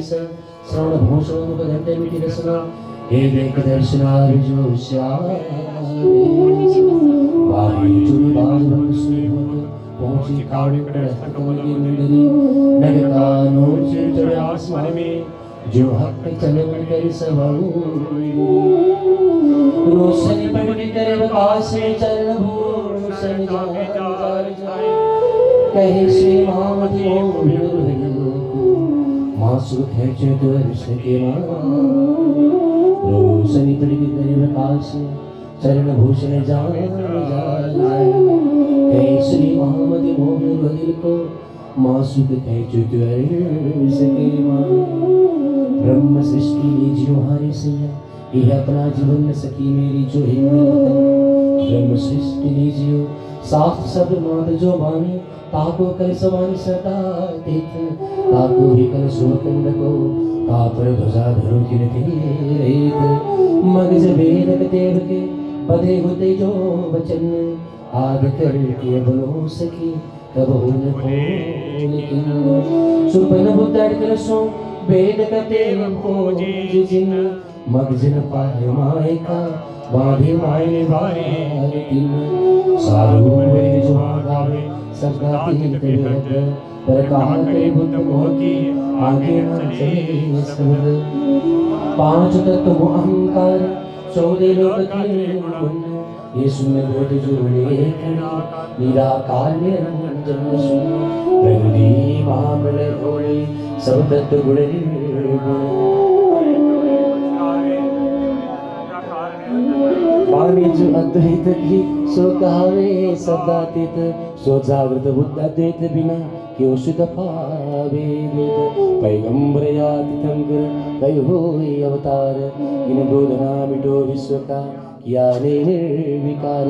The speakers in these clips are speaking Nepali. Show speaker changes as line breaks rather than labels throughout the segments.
श्रवण भूषण घंटे मिट्टी रसना हे देख दर्शनार्जो श्यामे बारी चुरी बाज रंग सुबह पहुंची कावड़ी कड़ कमली मंडली नगता नूर से चढ़े आसमान में जो हक पे चले मन करी सवाऊ रोशनी पड़ने करे वकाश में चरण भूषण जाए कहे श्री महामती ओम मासुक है चतुर्ष के रोशनी पड़गी करे प्रकाश चरण भूषण जाए कहे श्री महामती मोहन बदिल को मासुक है चतुर्ष के ब्रह्म सृष्टि लीजियो हारे सैया यह अपना जीवन सखी मेरी जो हिम्मत ब्रह्म सृष्टि लीजियो साथ सब मात जो वाणी ताको कर सवानी सदा तीत ताको भी कर सुमकंद को तापर ध्वजा धरो किन रेत मगज वेद देव के बधे होते जो वचन आद कर के बनो सकी तब उन को सुपन बुद्ध अड़कल सो वेद कते को जिन मगजन पाए माए का बाधे माए बारे तीन साधु मेरे जो गावे सबका तीन करे पर कहा करे बुद्ध मोह की आगे न चले सब पांच तत्व अहंकार चौदह लोक के गुण ये सुन बोध जोड़े निराकार निरंजन सुन प्रकृति महाबल घोड़े सब तत्व गुण वाणी जो अद्वैत की सो कहावे सदातीत सो जागृत बुद्ध अद्वैत बिना क्यों सुध पावे पैगंबर या तीर्थंकर कई होए अवतार इन बोधना मिटो विश्व का किया निर्विकार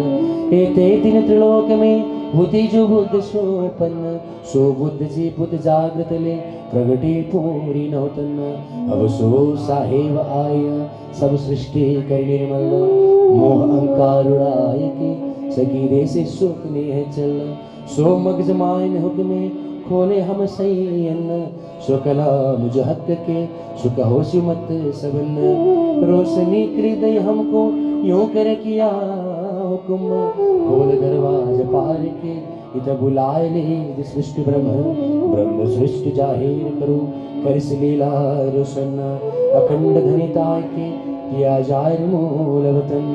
एते दिन त्रिलोक में होती जो बुद्ध सोपन्न सो बुद्ध जी बुद्ध जागृत ले प्रगटे पूरी नौतन अब सो साहेब आया सब सृष्टि कर निर्मल मोह अहंकार उड़ाए के सगी दे से सुख ने है चल सो मगज मायन हुक्मे खोले हम सही अन्न सो कला मुझ हक के सुख हो सुमत सबन रोशनी कृदय हमको यूं कर किया हुक्म खोल दरवाज पार के इत बुलाए ले सृष्टि ब्रह्म सृष्टि जाहिर करो कर लीला रोशन अखंड धनिता के किया जाय मूल वतन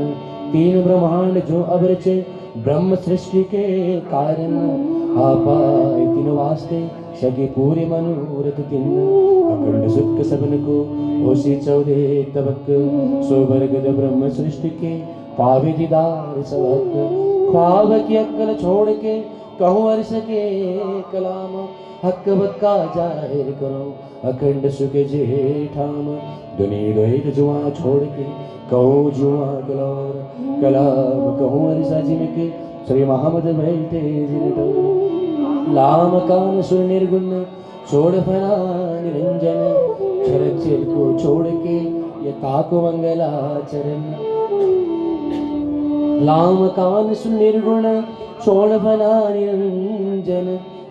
तीन ब्रह्मांड जो अब रचे ब्रह्म सृष्टि के कारण आपाए तीन वास्ते सगे पूरे मनोरथ तीन अखंड सुख सबन को होशी चौदह तबक सो वर्गद ब्रह्म सृष्टि के पावे दीदार सबक ख्वाब की अक्कल छोड़ के कहूँ अर्श के कलाम हक बक्का जाहिर करो अखंड सुख जेठाम दुनी द्वैत जुआ छोड़ के कहूँ जुआ कलाम कहूँ अर्षा जिनके श्री मोहम्मद बैठे लाम कान सुर निर्गुण छोड़ फना निरंजन शरचिल को छोड़ के ये ताको मंगलाचरण लाम कान सुन निर्गुण छोड़ भला निरंजन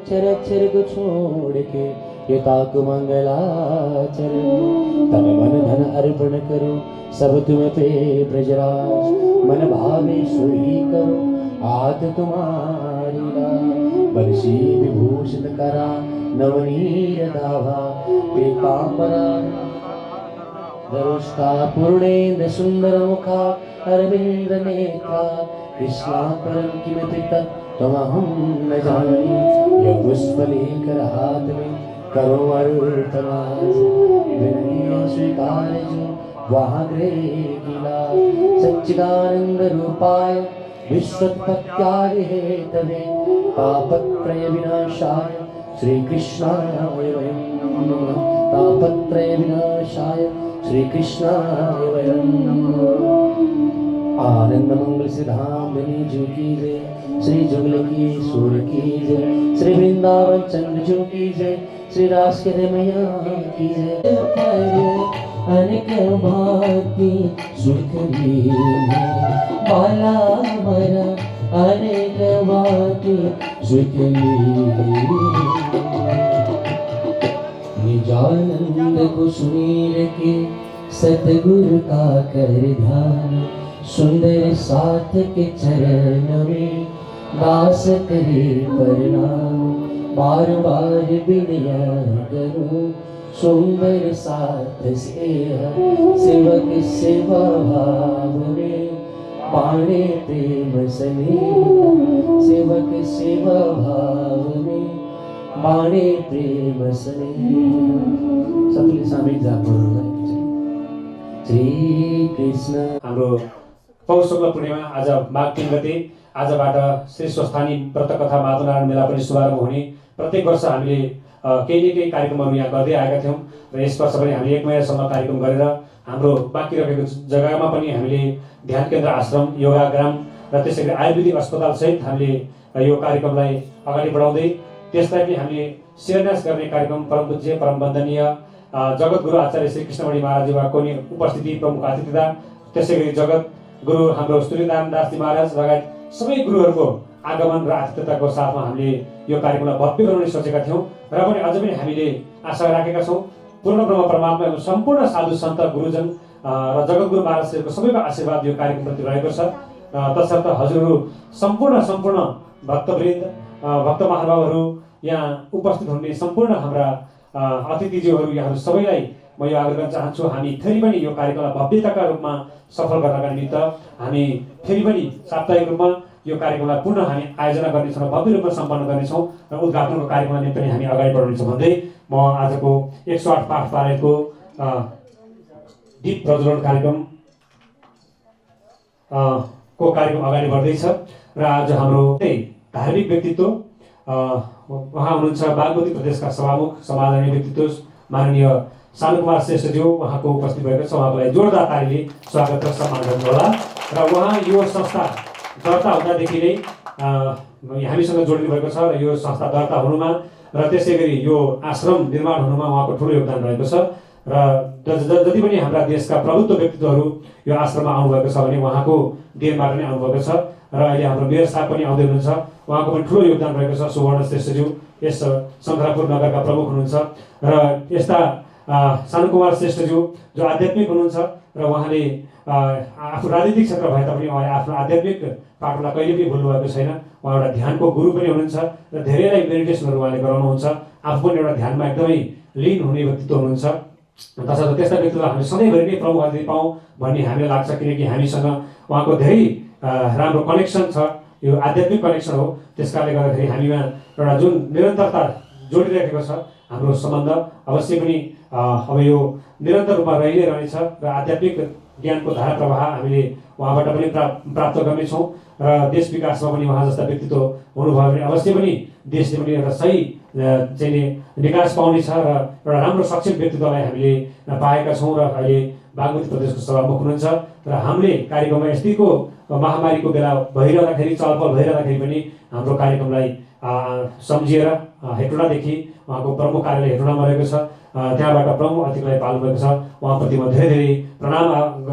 चरक्षर को छोड़ के ये ताकु मंगलाचरण तन मन धन अर्पण करो सब तुम पे ब्रजराज मन भावे सोई करो आद तुम्हारी बलशी विभूषित करा नवनीर दावा पीतांबरा दरुष्टा पूर्णेन्द्र सुंदर मुखा अरविंद नेत्रा कृष्णा परम किमपि तत्त्वमहं न जानामि यह पुष्प लेकर हाथ में करो अरुतनाज विनय स्वीकार जो वहाँ गृह किला सच्चिदानंद रूपाय विश्वोत्पत्त्यादि हेतवे तापत्रय विनाशाय श्री कृष्णाय वयं नमः तापत्रय विनाशाय श्री कृष्णाय वयं नमः। आनंद मंगल सिद्धाम जो की जय श्री जुगल की सूर की जय श्री वृंदावन चंद्र जो की जय श्री रास के मैया की जय अनेक भांति सुख बाला मरा अनेक भांति सुख निजानंद को सुमीर के सतगुरु का कर ध्यान सुंदर साथ के चरण में दास करे प्रणाम बार बार विनय करूं सुंदर साथ से सेवक सेवा भाव में पाणे प्रेम सने सेवक सेवा भाव में पाणे प्रेम सने सबले सामूहिक जाप श्री कृष्ण। हाम्रो पौष शुक्ल पूर्णिमा आज माघ 3 गते आजबाट श्री स्वस्थानी व्रत कथा माधवनारायण मेला पनि शुभारम्भ हुने प्रत्येक वर्ष हामीले केही न केही कार्यक्रमहरू यहाँ गर्दै आएका थियौँ र यस वर्ष पनि हामीले 1 महिनासम्म कार्यक्रम गरेर हाम्रो बाँकी रहेको जग्गामा पनि हामीले ध्यान केन्द्र आश्रम योगाग्राम र त्यसैगरी आयुर्वेदिक अस्पताल सहित हामीले यो कार्यक्रमलाई अगाडि बढाउँदै त्यसलाई पनि हामीले शिलान्यास गर्ने कार्यक्रम परम पूज्य परम वन्दनीय जगत गुरु आचार्य श्री कृष्णमणि महाराजजीको नि उपस्थिति प्रमुख अतिथिता त्यसैगरी जगत गुरु हाम्रो सूर्यनारायण दासजी महाराज लगायत सबै गुरुहरूको आगमन र आतिथ्यताको साथमा हामीले यो कार्यक्रमलाई भव्य बनाउने सोचेका थियौँ र पनि अझ पनि हामीले आशा राखेका छौँ पूर्ण ब्रह्म परमात्मा सम्पूर्ण साधु सन्त गुरुजन र जगतगुरु महाराजहरूको सबैको आशीर्वाद यो कार्यक्रमप्रति रहेको छ तसर्थ हजुरहरू सम्पूर्ण भक्तवृन्द भक्त महानुभावहरू यहाँ उपस्थित हुने सम्पूर्ण हाम्रा अतिथिज्यूहरू यहाँहरू सबैलाई म यो आग्रह गर्न चाहन्छु हामी फेरि पनि यो कार्यक्रमलाई भव्यताका रूपमा सफल गर्नका निमित्त हामी फेरि पनि साप्ताहिक रूपमा यो कार्यक्रमलाई पुनः हामी आयोजना गर्नेछौँ र भव्य रूपमा सम्पन्न गर्नेछौँ र उद्घाटनको कार्यक्रमलाई पनि हामी अगाडि बढाउनेछौँ भन्दै म आजको 108 पाठ पारेको दीप प्रज्वलन कार्यक्रम को कार्यक्रम अगाडि बढ्दैछ र आज हाम्रो धार्मिक व्यक्तित्व उहाँ हुनुहुन्छ बागमती प्रदेशका सभामुख समाजनीय व्यक्तित्व माननीय सानु कुमार श्रेष्ठज्यू उहाँको उपस्थित भएको छ। उहाँको लागि जोरदार तालीले स्वागत र सम्मान गर्नुहोला र उहाँ यो संस्था दर्ता हुँदादेखि नै हामीसँग जोडिनु भएको छ र यो संस्था दर्ता हुनुमा र त्यसैगरी यो आश्रम निर्माण हुनुमा उहाँको ठुलो योगदान रहेको छ र जति पनि हाम्रा देशका प्रभुत्व व्यक्तित्वहरू यो आश्रममा आउनुभएको छ भने उहाँको देनबाट नै आउनुभएको छ र अहिले हाम्रो मेयर साहब पनि आउँदै हुनुहुन्छ उहाँको पनि ठुलो योगदान रहेको छ। सुवर्ण श्रेष्ठज्यू यस शङ्करापुर नगरका प्रमुख हुनुहुन्छ र यस्ता सानु कुमार श्रेष्ठज्यू जो आध्यात्मिक हुनुहुन्छ र उहाँले आफ्नो राजनीतिक क्षेत्र भए तापनि उहाँले आफ्नो आध्यात्मिक पाटोलाई कहिले पनि भुल्नुभएको छैन। उहाँ एउटा ध्यानको गुरु पनि हुनुहुन्छ र धेरैलाई मेडिटेसनहरू उहाँले गराउनुहुन्छ आफू पनि एउटा ध्यानमा एकदमै लिन हुने व्यक्तित्व हुनुहुन्छ। तसर्थ त्यस्ता व्यक्तित्वलाई हामी सधैँभरि नै प्रमुख अतिथि पाऊँ भन्ने हामीलाई लाग्छ किनकि हामीसँग उहाँको धेरै राम्रो कनेक्सन छ यो आध्यात्मिक कनेक्सन हो त्यस कारणले गर्दाखेरि हामीमा एउटा जुन निरन्तरता जोडिरहेको छ हाम्रो सम्बन्ध अवश्य पनि अब यो निरन्तर रूपमा रहि नै रहनेछ र आध्यात्मिक ज्ञानको धारा प्रवाह हामीले उहाँबाट पनि प्राप्त गर्नेछौँ र देश विकासमा पनि उहाँ जस्ता व्यक्तित्व हुनुभयो भने अवश्य पनि देशले पनि एउटा सही चाहिँ विकास पाउनेछ र एउटा राम्रो सक्षम व्यक्तित्वलाई हामीले पाएका छौँ र अहिले बागमती प्रदेशको सभामुख हुनुहुन्छ र हामीले कार्यक्रममा यस्तैको महामारीको बेला भइरहँदाखेरि चलपल भइरहँदाखेरि पनि हाम्रो कार्यक्रमलाई सम्झिएर हेटौडादेखि उहाँको प्रमुख कार्यालय हेटौडामा रहेको छ त्यहाँबाट प्रमुख अतिथिलाई पाल्नुभएको छ उहाँप्रति म धेरै धेरै प्रणाम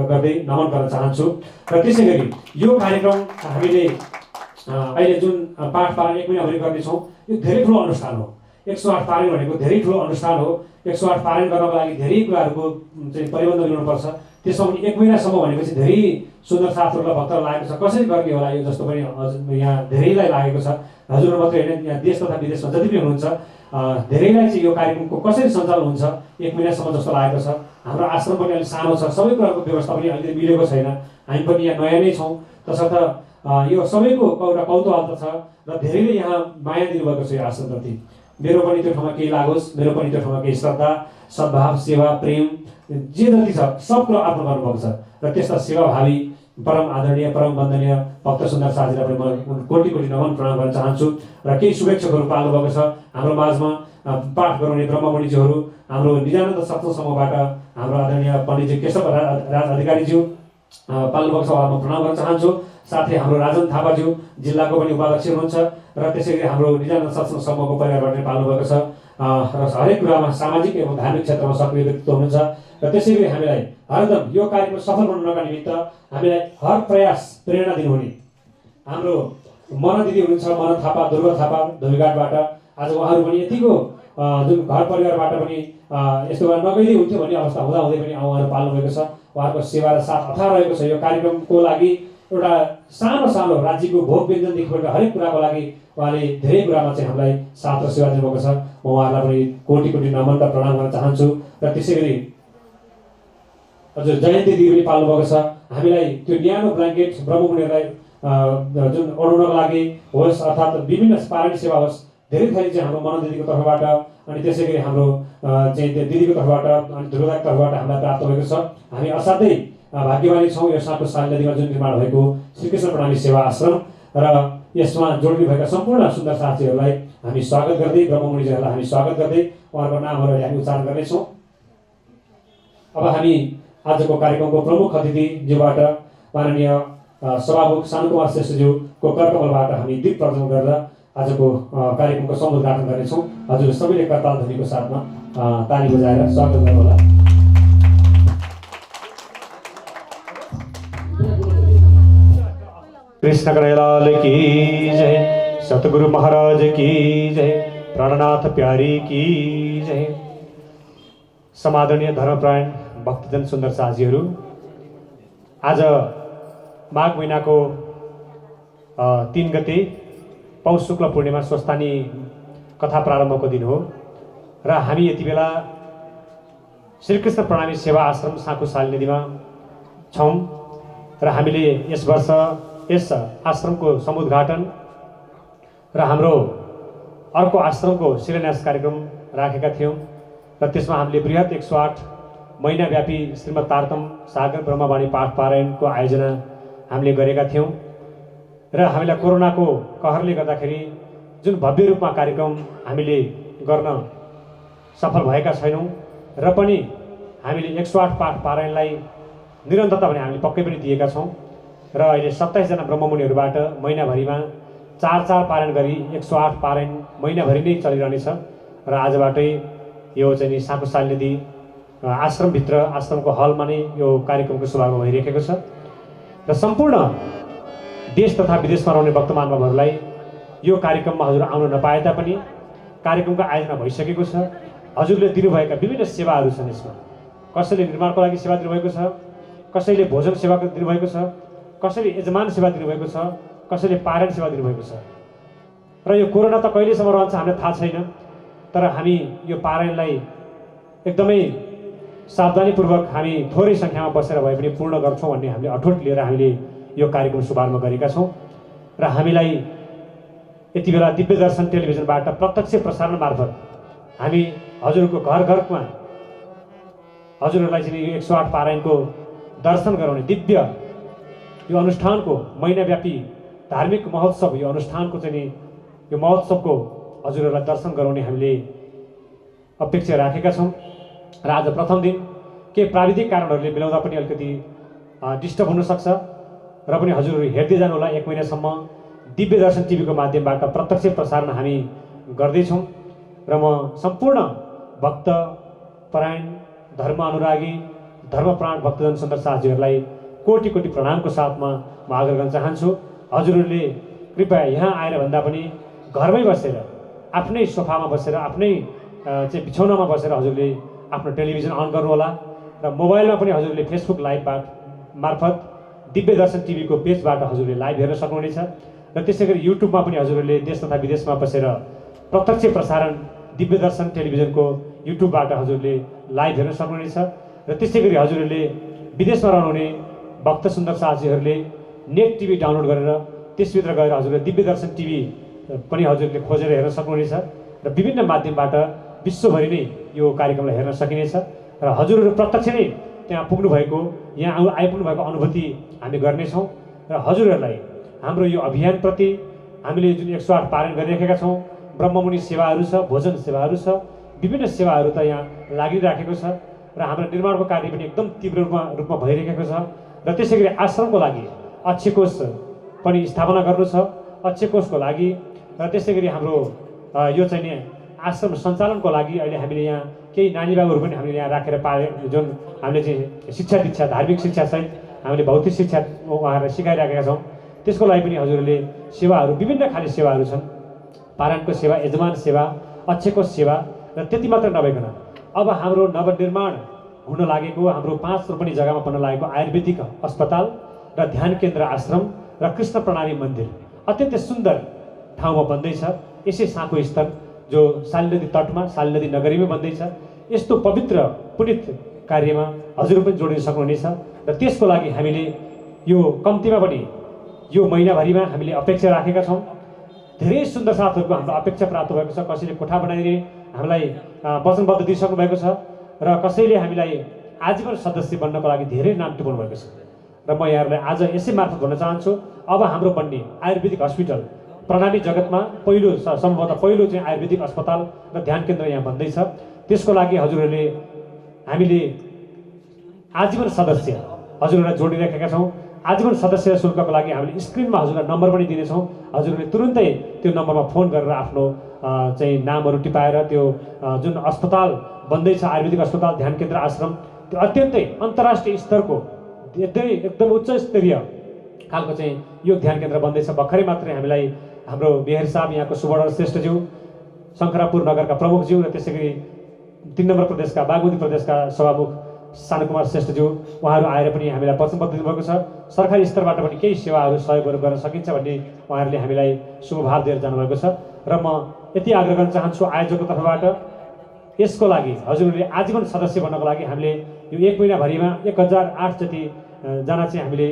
गर्दै नमन गर्न चाहन्छु। र त्यसै गरी यो कार्यक्रम हामीले
अहिले जुन पाठ पारायण 1 महिनाभरि गर्नेछौँ यो धेरै ठुलो अनुष्ठान हो। 108 पारायण भनेको धेरै ठुलो अनुष्ठान हो। 108 पारायण गर्नको लागि धेरै कुराहरूको चाहिँ परिबन्ध लिनुपर्छ। त्यसमा पनि 1 महिनासम्म भनेपछि धेरै सुन्दर साथहरूलाई भक्तहरू लागेको छ। कसरी गर्ने होला यो जस्तो पनि यहाँ धेरैलाई लागेको छ। हजुरहरू मात्रै होइन, यहाँ देश तथा विदेशमा जति पनि हुनुहुन्छ धेरैलाई चाहिँ यो कार्यक्रमको कसरी सञ्चालन हुन्छ 1 महिनासम्म जस्तो लागेको छ। हाम्रो आश्रम पनि अलिक सानो छ, सबै कुराको व्यवस्था पनि अहिले मिलेको छैन। हामी पनि यहाँ नयाँ नै छौँ, तसर्थ यो सबैको एउटा कौतूहल त छ र धेरैले यहाँ माया दिनुभएको छ यो आश्रमप्रति। मेरो पनि त्यो ठाउँमा केही लागोस्, मेरो पनि त्यो ठाउँमा केही श्रद्धा, सद्भाव, सेवा, प्रेम जे जति छ सब कुरो अर्पण गर्नुभएको छ। र त्यस्ता सेवाभावी परम आदरणीय परम वन्दनीय भक्त सुन्दर साथीलाई पनि म कोटि कोटि नमन प्रणाम गर्न चाहन्छु। र केही शुभेच्छाहरू पाल्नु भएको छ हाम्रो माझमा पाठ गराउने ब्रह्ममुनिज्यूहरू, हाम्रो निजानन्द सत्सङ्ग समूहबाट हाम्रो आदरणीय पण्डितजी केशव राज अधिकारीज्यू पाल्नु भएको छ, उहाँलाई म प्रणाम गर्न चाहन्छु। साथै हाम्रो राजन थापाज्यू जिल्लाको पनि उपाध्यक्ष हुनुहुन्छ र त्यसै गरी हाम्रो निजानन्द सत्सङ्ग समूहको परिवारबाट पनि पाल्नु भएको छ र हरेक कुरामा सामाजिक एवं धार्मिक क्षेत्रमा सक्रिय व्यक्तित्व हुनुहुन्छ। र त्यसै गरी हामीलाई हरदम यो कार्यक्रम सफल बनाउनका निमित्त हामीलाई हर प्रयास प्रेरणा दिनुहुने हाम्रो मन दिदी हुनुहुन्छ, मन थापा, दुर्गा थापा धोबीघाटबाट। आज उहाँहरू पनि यतिको जुन घर परिवारबाट पनि यस्तो नगइदिए हुन्थ्यो भन्ने अवस्था हुँदाहुँदै पनि उहाँहरू पाल्नुभएको छ। उहाँहरूको सेवा र साथ अथाह रहेको छ। यो कार्यक्रमको लागि एउटा सानो सानो राज्यको भोग व्यञ्जनदेखि हरेक कुराको लागि उहाँले धेरै कुरामा चाहिँ हामीलाई साथ र सेवा दिनुभएको छ। म उहाँहरूलाई पनि कोटि कोटि नमन र प्रणाम गर्न चाहन्छु। र त्यसै गरी हजुर जयन्ती दिदी पनि पाल्नुभएको छ। हामीलाई त्यो न्यानो ब्ल्याङ्केट ब्रह्ममुनिहरूलाई जुन ओढाउनको लागि होस् अर्थात् विभिन्न पारायण सेवा होस्, धेरै थरी चाहिँ हाम्रो मन दिदीको तर्फबाट अनि त्यसै गरी हाम्रो चाहिँ दिदीको तर्फबाट अनि ध्रुवदाको तर्फबाट हामीलाई प्राप्त भएको छ। हामी असाध्यै भाग्यमानी छौँ यो साँको साल नदीमा जुन निर्माण भएको श्रीकृष्ण प्रणामी सेवा आश्रम र यसमा जोडिनुभएका सम्पूर्ण सुन्दर साथीहरूलाई हामी स्वागत गर्दै ब्रह्ममुनिजीहरूलाई हामी स्वागत गर्दै उहाँहरूको नामहरू हामी उच्चारण गर्नेछौँ। अब हामी आजको कार्यक्रमको प्रमुख अतिथिज्यूबाट माननीय सभामुख शान्तकुमार श्रेष्ठज्यूको करकमलबाट हामी दीप प्रज्वलन गरेर आजको कार्यक्रमको समुद्घाटन गर्नेछौँ। हजुर सबैले करताल ध्वनिको साथमा ताली बजाएर स्वागत गर्नुहोला। कृष्ण कन्हैयालाल की जय, सतगुरु महाराज की जय, प्राणनाथ प्यारी की जय। समादरणीय धर्मप्राण भक्तजन सुन्दर साथीहरू, आज माघ महिनाको 3 गते पौष शुक्ल पूर्णिमा स्वस्थानी कथा प्रारम्भको दिन हो र हामी यति बेला श्रीकृष्ण प्रणामी सेवा आश्रम साँको साल नदीमा छौँ र हामीले यस वर्ष यस आश्रमको समुद्घाटन र हाम्रो अर्को आश्रमको शिलान्यास कार्यक्रम राखेका थियौँ र त्यसमा हामीले बृहत 108 महिनाव्यापी श्रीमद् तारतम सागर ब्रह्मवाणी पाठ पारायणको आयोजना हामीले गरेका थियौँ र हामीलाई कोरोनाको कहरले गर्दाखेरि जुन भव्य रूपमा कार्यक्रम हामीले गर्न सफल भएका छैनौँ र पनि हामीले 108 पाठ पारायणलाई निरन्तरता भने हामीले पक्कै पनि दिएका छौँ र अहिले 27 जना ब्रह्ममुनिहरूबाट महिनाभरिमा 4 पारायण गरी 108 पारायण महिनाभरि नै चलिरहनेछ र आजबाटै यो चाहिँ नि साँको साल नदी आश्रमभित्र आश्रमको हलमा नै यो कार्यक्रमको शुभारम्भ भइरहेको छ र सम्पूर्ण देश तथा विदेशमा रहने भक्तमानवहरूलाई यो कार्यक्रममा हजुर आउन नपाए तापनि कार्यक्रमको आयोजना भइसकेको छ। हजुरले दिनुभएका विभिन्न सेवाहरू छन् यसमा। कसैले निर्माणको लागि सेवा दिनुभएको छ, कसैले भोजन सेवा दिनुभएको छ, कसैले यजमान सेवा दिनुभएको छ, कसैले पारायण सेवा दिनुभएको छ र यो कोरोना त कहिलेसम्म रहन्छ हामीलाई थाहा छैन, तर हामी यो पारायणलाई एकदमै सावधानीपूर्वक हामी थोरै सङ्ख्यामा बसेर भए पनि पूर्ण गर्छौँ भन्ने हामीले अठोट लिएर हामीले यो कार्यक्रम शुभारम्भ गरेका छौँ र हामीलाई यति बेला दिव्य दर्शन टेलिभिजनबाट प्रत्यक्ष प्रसारण मार्फत हामी हजुरको घर घरमा हजुरहरूलाई चाहिँ यो 108 पारायणको दर्शन गराउने दिव्य यो अनुष्ठानको महिनाव्यापी धार्मिक महोत्सव यो अनुष्ठानको चाहिँ यो महोत्सवको हजुरहरूलाई दर्शन गराउने हामीले अपेक्षा राखेका छौँ र आज प्रथम दिन के प्राविधिक कारणहरूले मिलाउँदा पनि अलिकति डिस्टर्ब हुनसक्छ र पनि हजुरहरू हेर्दै जानुहोला। 1 महिनासम्म दिव्य दर्शन टिभीको माध्यमबाट प्रत्यक्ष प्रसारण हामी गर्दैछौँ र म सम्पूर्ण भक्त परायण धर्म अनुरागी धर्मप्राण भक्तजन सुन्दर साथीहरूलाई कोटि कोटि प्रणामको साथमा म आग्रह गर्न चाहन्छु। हजुरहरूले कृपया यहाँ आएर भन्दा पनि घरमै बसेर आफ्नै सोफामा बसेर आफ्नै चाहिँ बिछौनामा बसेर हजुरले आफ्नो टेलिभिजन अन गर्नुहोला र मोबाइलमा पनि हजुरले फेसबुक लाइभ मार्फत दिव्य दर्शन टिभीको पेजबाट हजुरले लाइभ हेर्न सक्नुहुनेछ र त्यसै गरी युट्युबमा पनि हजुरले देश तथा विदेशमा बसेर प्रत्यक्ष प्रसारण दिव्य दर्शन टेलिभिजनको युट्युबबाट हजुरले लाइभ हेर्न सक्नुहुनेछ र त्यसै गरी हजुरहरूले विदेशमा रहनुहुने भक्त सुन्दर साथीहरूले नेट टिभी डाउनलोड गरेर त्यसभित्र गएर हजुरले दिव्य दर्शन टिभी पनि हजुरले खोजेर हेर्न सक्नुहुनेछ र विभिन्न माध्यमबाट विश्वभरि नै यो कार्यक्रमलाई हेर्न सकिनेछ र हजुरहरू प्रत्यक्ष नै त्यहाँ पुग्नु भएको यहाँ आइपुग्नु भएको अनुभूति हामी गर्नेछौँ र हजुरहरूलाई हाम्रो यो अभियानप्रति हामीले जुन 108 पालन गरिरहेका छौँ ब्रह्ममुनि सेवाहरू छ भोजन सेवाहरू छ विभिन्न सेवाहरू त यहाँ लागिराखेको छ र हाम्रो निर्माणको कार्य पनि एकदम तीव्र रूपमा भइरहेको छ र त्यसै गरी आश्रमको लागि अक्षय कोष पनि स्थापना गर्नु छ अक्षय कोषको लागि र त्यसै गरी हाम्रो यो चाहिँ नि आश्रम सञ्चालनको लागि अहिले हामीले यहाँ केही नानी बाबुहरू पनि हामीले यहाँ राखेर पाए जुन हामीले चाहिँ शिक्षा दीक्षा धार्मिक शिक्षा सहित हामीले भौतिक शिक्षा उहाँहरूलाई सिकाइराखेका छौँ त्यसको लागि पनि हजुरहरूले सेवाहरू विभिन्न खाले सेवाहरू छन् पारायणको सेवा यजमान सेवा अक्षयको सेवा र त्यति मात्र नभइकन अब हाम्रो नवनिर्माण हुन लागेको हाम्रो 5 रोपनी जग्गामा बन्न लागेको आयुर्वेदिक अस्पताल र ध्यान केन्द्र आश्रम र कृष्ण प्रणामी मन्दिर अत्यन्तै सुन्दर ठाउँमा बन्दैछ यसै साँको स्थल जो साली नदी तटमा साली नदी नगरीमै बन्दैछ यस्तो पवित्र पुनित कार्यमा हजुर पनि जोडिन सक्नुहुनेछ र त्यसको लागि हामीले यो कम्तीमा पनि यो महिनाभरिमा हामीले अपेक्षा राखेका छौँ धेरै सुन्दर साथहरूको हाम्रो अपेक्षा प्राप्त भएको छ कसैले कोठा बनाइदिने हामीलाई वचनबद्ध दिइसक्नु भएको छ र कसैले हामीलाई आजीवन सदस्य बन्नको लागि धेरै नाम टिपाउनु भएको छ र म यहाँहरूलाई आज यसै मार्फत भन्न चाहन्छु अब हाम्रो बन्ने आयुर्वेदिक हस्पिटल प्रणामी जगतमा पहिलो सम्भवतः पहिलो चाहिँ आयुर्वेदिक अस्पताल र ध्यान केन्द्र यहाँ बन्दैछ त्यसको लागि हजुरहरूले हामीले आजीवन सदस्य हजुरहरूलाई जोडिराखेका छौँ आजीवन सदस्य शुल्कको लागि हामीले स्क्रिनमा हजुरलाई नम्बर पनि दिनेछौँ हजुरहरूले तुरुन्तै त्यो नम्बरमा फोन गरेर आफ्नो चाहिँ नामहरू टिपाएर त्यो जुन अस्पताल बन्दैछ आयुर्वेदिक अस्पताल ध्यान केन्द्र आश्रम त्यो अत्यन्तै अन्तर्राष्ट्रिय स्तरको एकदम उच्च स्तरीय खालको चाहिँ यो ध्यान केन्द्र बन्दैछ भर्खरै मात्रै हामीलाई हाम्रो मेयर साहब यहाँको सुवर्ण श्रेष्ठज्यू शङ्करापुर नगरका प्रमुखज्यू र त्यसै गरी 3 नम्बर प्रदेशका बागमती प्रदेशका सभामुख सानुकुमार श्रेष्ठज्यू उहाँहरू आएर पनि हामीलाई वचनबद्ध दिनुभएको छ सरकारी स्तरबाट पनि केही सेवाहरू सहयोगहरू गर्न सकिन्छ भन्ने उहाँहरूले हामीलाई शुभभाव दिएर जानुभएको छ र म यति आग्रह गर्न चाहन्छु आयोजकको तर्फबाट यसको लागि हजुरहरूले आजीवन सदस्य बन्नको लागि हामीले यो 1 महिनाभरिमा 1008 जति जना चाहिँ हामीले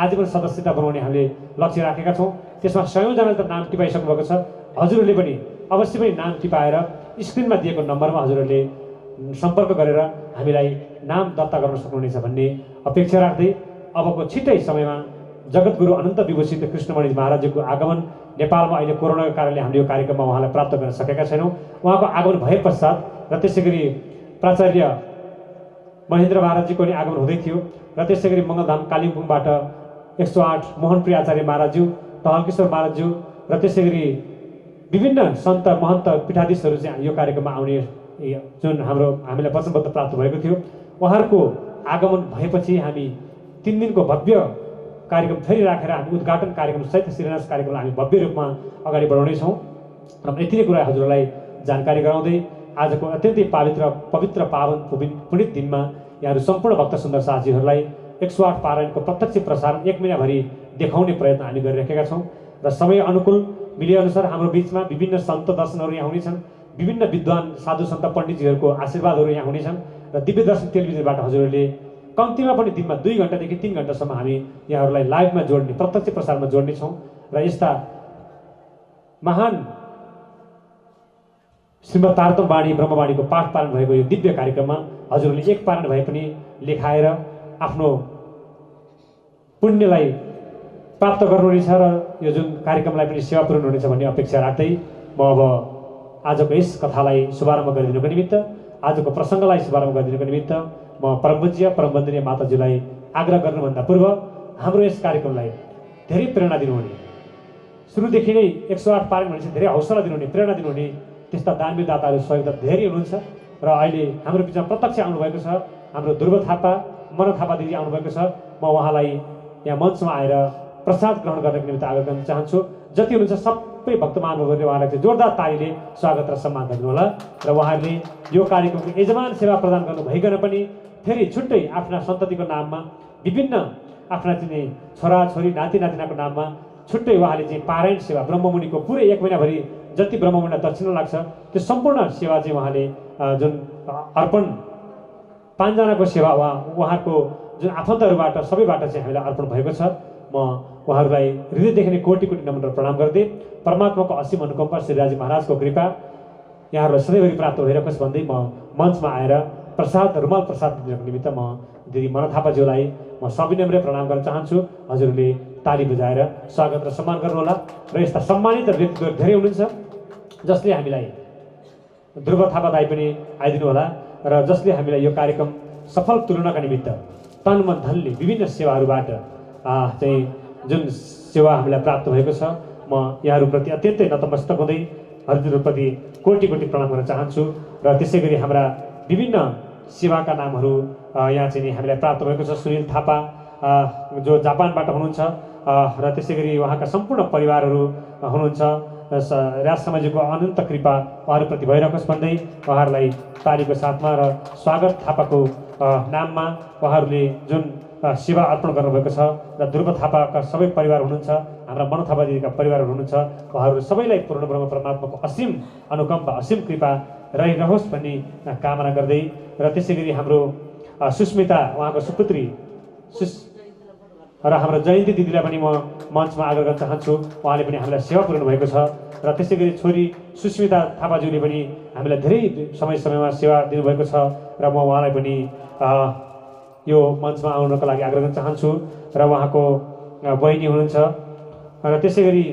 आजीवन सदस्यता बनाउने हामीले लक्ष्य राखेका छौँ त्यसमा 100 जनाले त नाम टिपाइसक्नु भएको छ हजुरहरूले पनि अवश्य पनि नाम टिपाएर स्क्रिनमा दिएको नम्बरमा हजुरहरूले सम्पर्क गरेर हामीलाई नाम दर्ता गर्न सक्नुहुनेछ भन्ने अपेक्षा राख्दै अबको छिट्टै समयमा जगतगुरु अनन्त विभूषित कृष्णमणि महाराजजीको आगमन नेपालमा अहिले कोरोनाको कारणले हामीले यो कार्यक्रममा उहाँलाई प्राप्त गर्न सकेका छैनौँ उहाँको आगमन भए पश्चात र त्यसै गरी प्राचार्य महेन्द्र महाराजजीको पनि आगमन हुँदै थियो र त्यसै गरी मङ्गलधाम कालिम्पोङबाट 108 मोहनप्रिय आचार्य महाराजज्यू टहलकिशोर महाराजज्यू र त्यसै गरी विभिन्न सन्त महन्त पीठाधीशहरू चाहिँ यो कार्यक्रममा आउने जुन हामीलाई वचनबद्ध प्राप्त भएको थियो उहाँहरूको आगमन भएपछि हामी 3 दिनको भव्य कार्यक्रम फेरि राखेर हामी उद्घाटन कार्यक्रम सहित शिलान्यास कार्यक्रमलाई हामी भव्य रूपमा अगाडि बढाउनेछौँ र यति नै कुरा हजुरलाई जानकारी गराउँदै आजको अत्यन्तै पवित्र पावन पुनित दिनमा यहाँहरू सम्पूर्ण भक्त सुन्दर साथीहरूलाई 108 पारायणको प्रत्यक्ष प्रसारण 1 महिनाभरि देखाउने प्रयत्न हामी गरिरहेका छौँ र समय अनुकूल मिलेअनुसार हाम्रो बिचमा विभिन्न सन्त दर्शनहरू यहाँ हुनेछन् विभिन्न विद्वान साधु सन्त पण्डितजीहरूको आशीर्वादहरू यहाँ हुनेछन् र दिव्य दर्शन टेलिभिजनबाट हजुरहरूले कम्तीमा पनि दिनमा 2 घण्टादेखि 3 घण्टासम्म हामी यहाँहरूलाई लाइभमा जोड्ने प्रत्यक्ष प्रसारणमा जोड्नेछौँ र यस्ता महान श्रीमद् तारतम वाणी ब्रह्मवाणीको पाठ पालन भएको यो दिव्य कार्यक्रममा हजुरहरूले एक पारण भए पनि लेखाएर आफ्नो पुण्यलाई प्राप्त गर्नुहुनेछ र यो जुन कार्यक्रमलाई पनि सेवा पुर्याउनुहुनेछ भन्ने अपेक्षा राख्दै म अब आजको यस कथालाई शुभारम्भ गरिदिनुको निमित्त आजको प्रसङ्गलाई शुभारम्भ गरिदिनुको निमित्त म परमपूज्य परमवन्दनीय माताजीलाई आग्रह गर्नुभन्दा पूर्व हाम्रो यस कार्यक्रमलाई धेरै प्रेरणा दिनुहुने सुरुदेखि नै 108 पारण भनेपछि धेरै हौसला दिनुहुने प्रेरणा दिनुहुने त्यस्ता दानवीर दाताहरू सहयोगदाता धेरै हुनुहुन्छ र अहिले हाम्रो बिचमा प्रत्यक्ष आउनुभएको छ हाम्रो ध्रुव थापा मन थापा दिदी आउनुभएको छ म उहाँलाई यहाँ मञ्चमा आएर प्रसाद ग्रहण गर्नको निमित्त आग्रह गर्न चाहन्छु। जति हुनुहुन्छ सबै भक्तमानहरूले उहाँलाई चाहिँ जोरदार तालीले स्वागत र सम्मान गर्नुहोला र उहाँहरूले यो कार्यक्रमको यजमान सेवा प्रदान गर्नु भइकन पनि फेरि छुट्टै आफ्ना सन्ततिको नाममा विभिन्न आफ्ना चाहिँ छोराछोरी नाति नातिनाको नाममा छुट्टै उहाँले चाहिँ पारायण सेवा ब्रह्ममुनिको पुरै 1 महिनाभरि जति ब्रह्ममुनिलाई दक्षिणा लाग्छ त्यो सम्पूर्ण सेवा चाहिँ उहाँले जुन अर्पण 5 जनाको सेवा उहाँको जुन आफन्तहरूबाट सबैबाट चाहिँ हामीलाई अर्पण भएको छ। म उहाँहरूलाई हृदयदेखि नै कोटि कोटि नमन र प्रणाम गर्दै परमात्माको असीम अनुकम्पा श्रीराजी महाराजको कृपा यहाँहरूलाई सधैँभरि प्राप्त भइरहोस् भन्दै म मञ्चमा आएर प्रसाद रुमाल प्रसाद दिनको निमित्त म दिदी मन थापाज्यूलाई म सविनम्र प्रणाम गर्न चाहन्छु। हजुरले ताली बजाएर स्वागत र सम्मान गर्नुहोला र यस्ता सम्मानित व्यक्तित्वहरू धेरै हुनुहुन्छ जसले हामीलाई ध्रुव थापा दाई पनि आइदिनु होला र जसले हामीलाई यो कार्यक्रम सफल तुलनाका निमित्त तन मन धनले विभिन्न सेवाहरूबाट चाहिँ जुन सेवा हामीलाई प्राप्त भएको छ म यहाँहरूप्रति अत्यन्तै नतमस्तक हुँदै हजुरहरूप्रति कोटि कोटि प्रणाम गर्न चाहन्छु। र त्यसै गरी हाम्रा विभिन्न सेवाका नामहरू यहाँ चाहिँ हामीलाई प्राप्त भएको छ। सुनिल थापा जो जापानबाट हुनुहुन्छ र त्यसै गरी उहाँका सम्पूर्ण परिवारहरू हुनुहुन्छ। राज समाजको अनन्त कृपा उहाँहरूप्रति भइरहोस् भन्दै उहाँहरूलाई तालीको साथमा र स्वागत थापाको नाममा उहाँहरूले जुन सेवा अर्पण गर्नुभएको छ र ध्रुव थापाका सबै परिवार हुनुहुन्छ, हाम्रा मन थापा दिदीका परिवारहरू हुनुहुन्छ, उहाँहरू सबैलाई पूर्ण ब्रह्म परमात्माको असीम अनुकम्पा असीम कृपा रहिरहोस् भन्ने कामना गर्दै र त्यसै गरी हाम्रो सुस्मिता उहाँको सुपुत्री र हाम्रो जयन्ती दिदीलाई पनि म मञ्चमा आग्रह गर्न चाहन्छु। उहाँले पनि हामीलाई सेवा पुर्याउनु भएको छ र त्यसै गरी छोरी सुस्मिता थापाज्यूले पनि हामीलाई धेरै समयमा सेवा दिनुभएको छ र म उहाँलाई पनि यो मञ्चमा आउनको लागि आग्रह गर्न चाहन्छु र उहाँको बहिनी हुनुहुन्छ र त्यसै गरी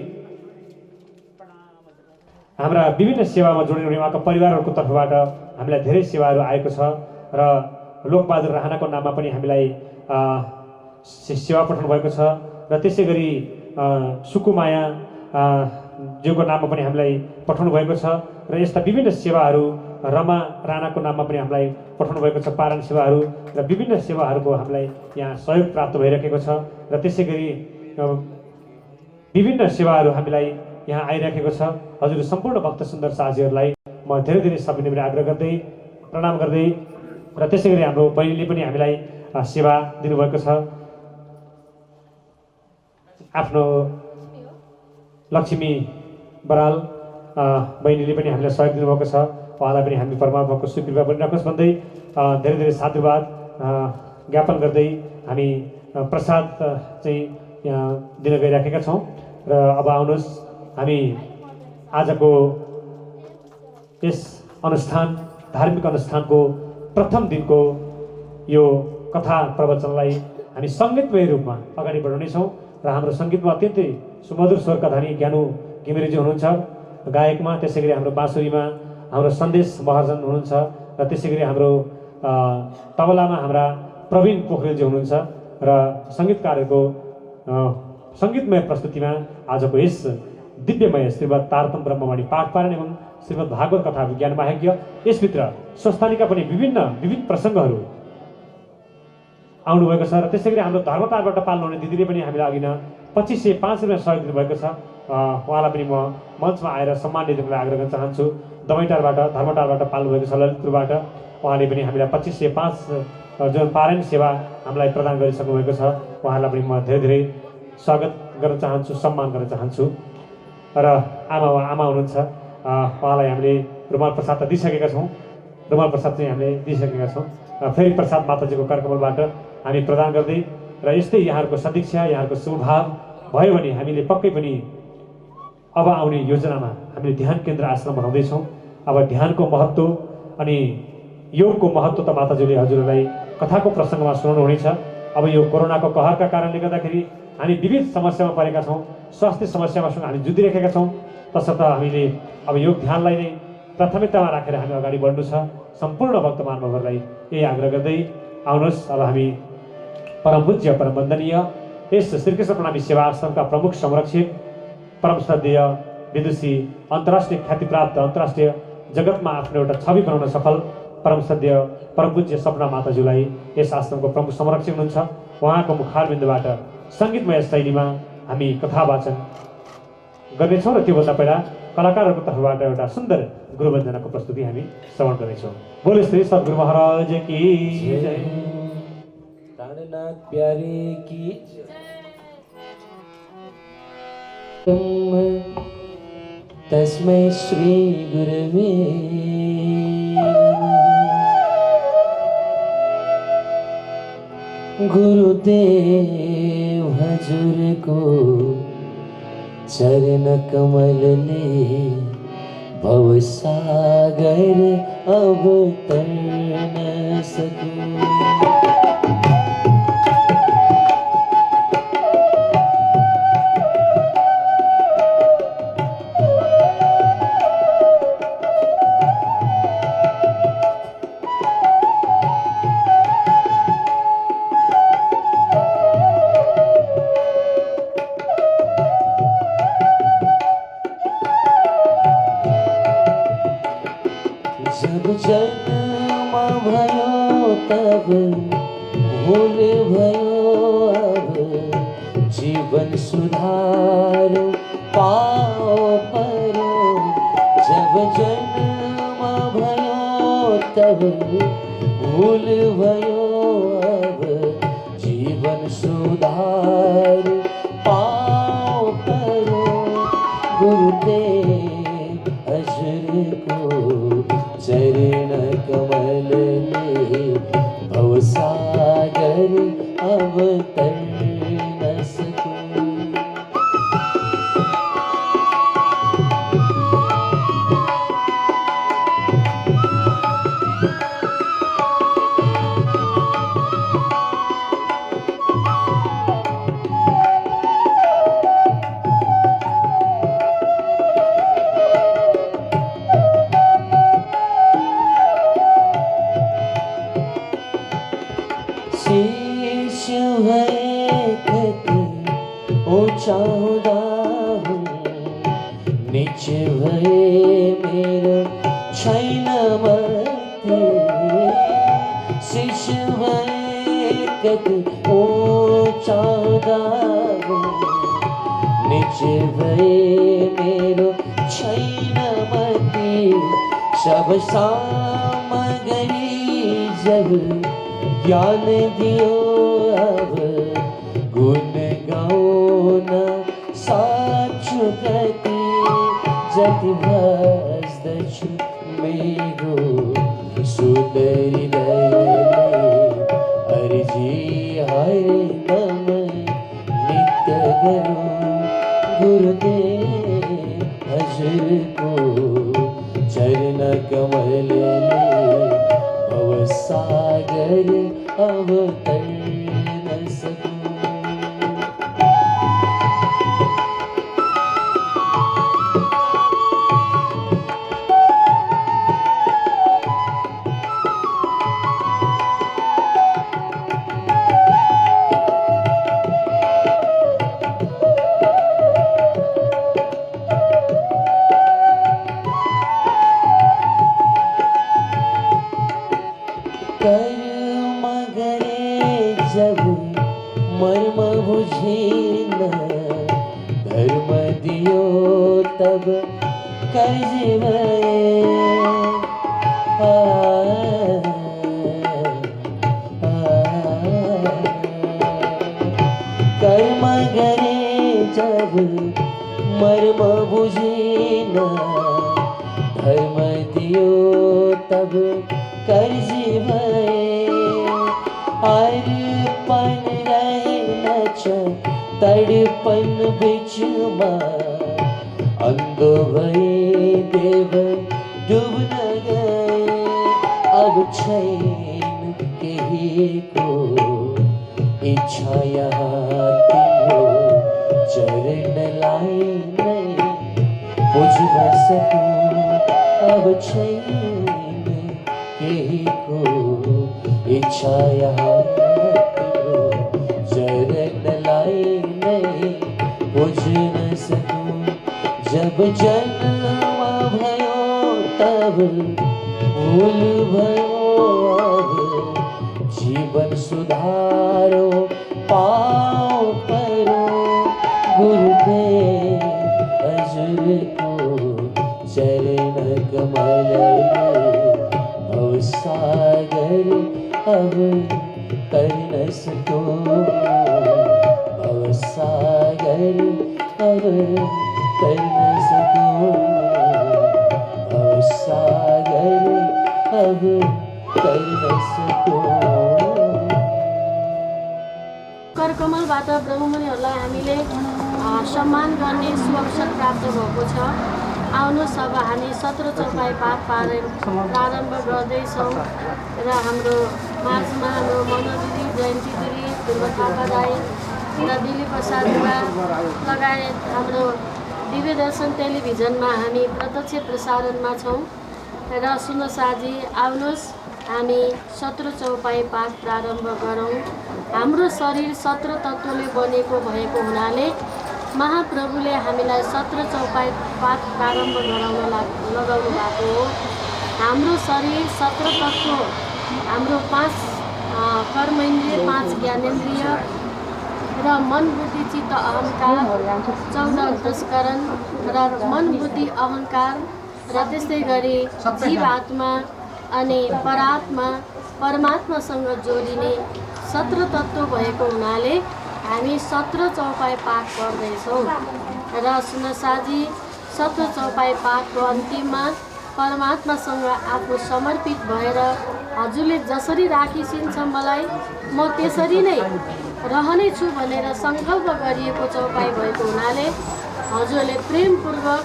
हाम्रा विभिन्न सेवामा जोडिनु हुने उहाँको परिवारहरूको तर्फबाट हामीलाई धेरै सेवाहरू आएको छ र लोकबहादुर राणाको नाममा पनि हामीलाई सेवा पठाउनु भएको छ र त्यसै गरी सुकुमाया ज्यूको नाममा पनि हामीलाई पठाउनु भएको छ र यस्ता विभिन्न सेवाहरू रमा राणाको नाममा पनि हामीलाई पठाउनु भएको छ पारण सेवाहरू र विभिन्न सेवाहरूको हामीलाई यहाँ सहयोग प्राप्त भइरहेको छ र त्यसै गरी विभिन्न सेवाहरू हामीलाई यहाँ आइरहेको छ। हजुर सम्पूर्ण भक्त सुन्दर साथीहरूलाई म धेरै धेरै सविनम्र आग्रह गर्दै प्रणाम गर्दै र त्यसै गरी हाम्रो बहिनीले पनि हामीलाई सेवा दिनुभएको छ। आफ्नो लक्ष्मी बराल बहिनीले पनि हामीलाई सहयोग दिनुभएको छ। उहाँलाई पनि हामी परमात्माको सुकृपा बनिराखोस् भन्दै धेरै धेरै साधुवाद ज्ञापन गर्दै हामी प्रसाद चाहिँ दिन गइराखेका छौँ र अब आउनुहोस् हामी आजको यस अनुष्ठान धार्मिक अनुष्ठानको प्रथम दिनको यो कथा प्रवचनलाई हामी सङ्गीतमय रूपमा अगाडि बढाउनेछौँ र हाम्रो सङ्गीतमा अत्यन्तै सुमधुर स्वरका धनी ज्ञानु घिमिरेजी हुनुहुन्छ गायकमा, त्यसै गरी हाम्रो बाँसुरीमा हाम्रो सन्देश महर्जन हुनुहुन्छ र त्यसै गरी हाम्रो तबलामा हाम्रा प्रवीण पोखरेलजी हुनुहुन्छ र सङ्गीतकारहरूको सङ्गीतमय प्रस्तुतिमा आजको यस दिव्यमय श्रीमद् तारतम ब्रह्मवाणी पाठ पारायण एवं श्रीमद् भागवत कथा विज्ञान महायज्ञ यसभित्र स्वस्थानीका पनि विविध प्रसङ्गहरू आउनुभएको छ र त्यसै गरी हाम्रो धर्मतालबाट पाल्नुहुने दिदीले पनि हामीलाई अघि 2505 रुपियाँ सहयोग दिनुभएको छ। उहाँलाई पनि म मञ्चमा आएर सम्मान दिनको लागि आग्रह गर्न चाहन्छु। धर्मटालबाट पाल्नुभएको छ ललितपुरबाट उहाँले पनि हामीलाई 2505 जुन पारायण सेवा हामीलाई प्रदान गरिसक्नु भएको छ। उहाँलाई पनि म धेरै धेरै स्वागत गर्न चाहन्छु, सम्मान गर्न चाहन्छु। र आमा हुनुहुन्छ, उहाँलाई हामीले रुमाल प्रसाद त दिइसकेका छौँ। रुमाल प्रसाद चाहिँ हामीले दिइसकेका छौँ। फेरि प्रसाद माताजीको करकमलबाट हामी प्रदान गर्दै र यस्तै यहाँहरूको सदिक्षा यहाँहरूको शुभभाव भयो भने हामीले पक्कै पनि अब आउने योजनामा हामीले ध्यान केन्द्र आश्रम बनाउँदैछौँ। अब ध्यानको महत्त्व अनि योगको महत्त्व त माताजीले हजुरहरूलाई कथाको प्रसङ्गमा सुनाउनुहुनेछ। अब यो कोरोनाको कहरका कारणले गर्दाखेरि हामी विविध समस्यामा परेका छौँ, स्वास्थ्य समस्यामासँग हामी जुधिरहेका छौँ। तसर्थ हामीले अब योग ध्यानलाई नै प्राथमिकतामा राखेर हामी अगाडि बढ्नु छ। सम्पूर्ण भक्त महानुभावहरूलाई यही आग्रह गर्दै आउनुहोस् अब हामी परम पूज्य परम वन्दनीय यस श्रीकृष्ण प्रणामी सेवा आश्रमका प्रमुख संरक्षक परम श्रद्धेय विदुषी अन्तर्राष्ट्रिय ख्यातिप्राप्त अन्तर्राष्ट्रिय जगतमा आफ्नो एउटा छवि बनाउन सफल परम श्रद्धेय परम पूज्य सपना माताज्यूलाई यस आश्रमको प्रमुख संरक्षक हुनुहुन्छ। उहाँको मुखारबिन्दबाट सङ्गीतमय शैलीमा हामी कथा वाचन गर्नेछौँ र त्योभन्दा पहिला कलाकारहरूको तर्फबाट एउटा सुन्दर गुरुवन्दनाको प्रस्तुति हामी श्रवण गर्नेछौँ। बोले श्री सद्गुरु महाराज की जय।
प्राणनाथ प्यारे की तस्मै श्री गुरवे नमः। गुरुदेव हजूर को चरण कमल ले भव सागर अब तर न सकूं। जब जन्म भयो तब भूल भयो अब जीवन सुधार पाओ परो। जब जन्म भयो तब भूल भयो अब जीवन सुधार पाओ परो। गुरुदेव हजूर को चरण कमल ले भव सागर अब तर न सकूं। शिष्य भय कति ऊंचा हुदाहुं, नीच भय मेरो छैन मति। शिष्य भय कति ऊंचा हुदाहुं, नीच भय मेरो छैन मति। सब सामग्री जब ज्ञान दियो अब गुण गाउन साछु गति। जति भस्दछु मेरो सुधरी दयले अर्जी हरदम नित्य गरौँ। गुरुदेव हजूर को चरण कमल ले भव सागर अब तर न सकूं। कर्म करे जब मर्म बुझे न, धर्म दियो तब कर्ज भये। कर्म करे जब मर्म बुझे न, धर्म दियो तब कर्ज भये। अर्पण रहे न तड़पन बिचमा, अंधो भये देव डूब न गए। अब छैन केही को इच्छा यहाँ तिम्रो चरण लाई नहीं बुझ न सकूं। अब छैन केही को इच्छा यहाँ तिम्रो चरण लाई नहीं बुझ न सकूं। जब जन्म भयो तब भूल भयो अब जीवन सुधारो पाओ परो। गुरुदेव हजुरको चरण कमल भवसागर अब तर्न सको भवसागर अब तर्न सको भवसागर अब तर्न सको।
करकमलबाट ब्रह्ममुनिहरूलाई हामीले सम्मान गर्ने सुअवसर प्राप्त भएको छ। आउनुहोस् अब हामी 17 चौपाई पाठ प्रारम्भ गर्दैछौँ र हाम्रो माझमा हाम्रो मनो दिदी, जयन्ती दिदी, दुर्गा थापा राई र दिली प्रसाद लगायत हाम्रो दिव्य दर्शन टेलिभिजनमा हामी प्रत्यक्ष प्रसारणमा छौँ र सुनसाजी आउनुहोस् हामी 17 चौपाई पाठ प्रारम्भ गरौँ। हाम्रो शरीर 17 तत्त्वले बनेको भएको हुनाले महाप्रभुले हामीलाई 17 चौपाई पाठ प्रारम्भ गराउन लगाउनु भएको हो। हाम्रो शरीर 17 तत्त्व, हाम्रो 5 कर्मेन्द्रिय, 5 ज्ञानेन्द्रिय र मन बुद्धि चित्त अहङ्कार 14 अंतस्करण र मन बुद्धि अहङ्कार र त्यस्तै गरी जीवात्मा अनि परमात्मासँग जोडिने 17 तत्त्व भएको हुनाले हामी 17 चौपाई पाठ गर्दैछौँ र सुनसाजी 17 चौपाई पाठको अन्तिममा परमात्मासँग आफू समर्पित भएर हजुरले जसरी राखिसिन्छ मलाई म त्यसरी नै रहने छु भनेर सङ्कल्प गरिएको चौपाई भएको हुनाले हजुरले प्रेमपूर्वक,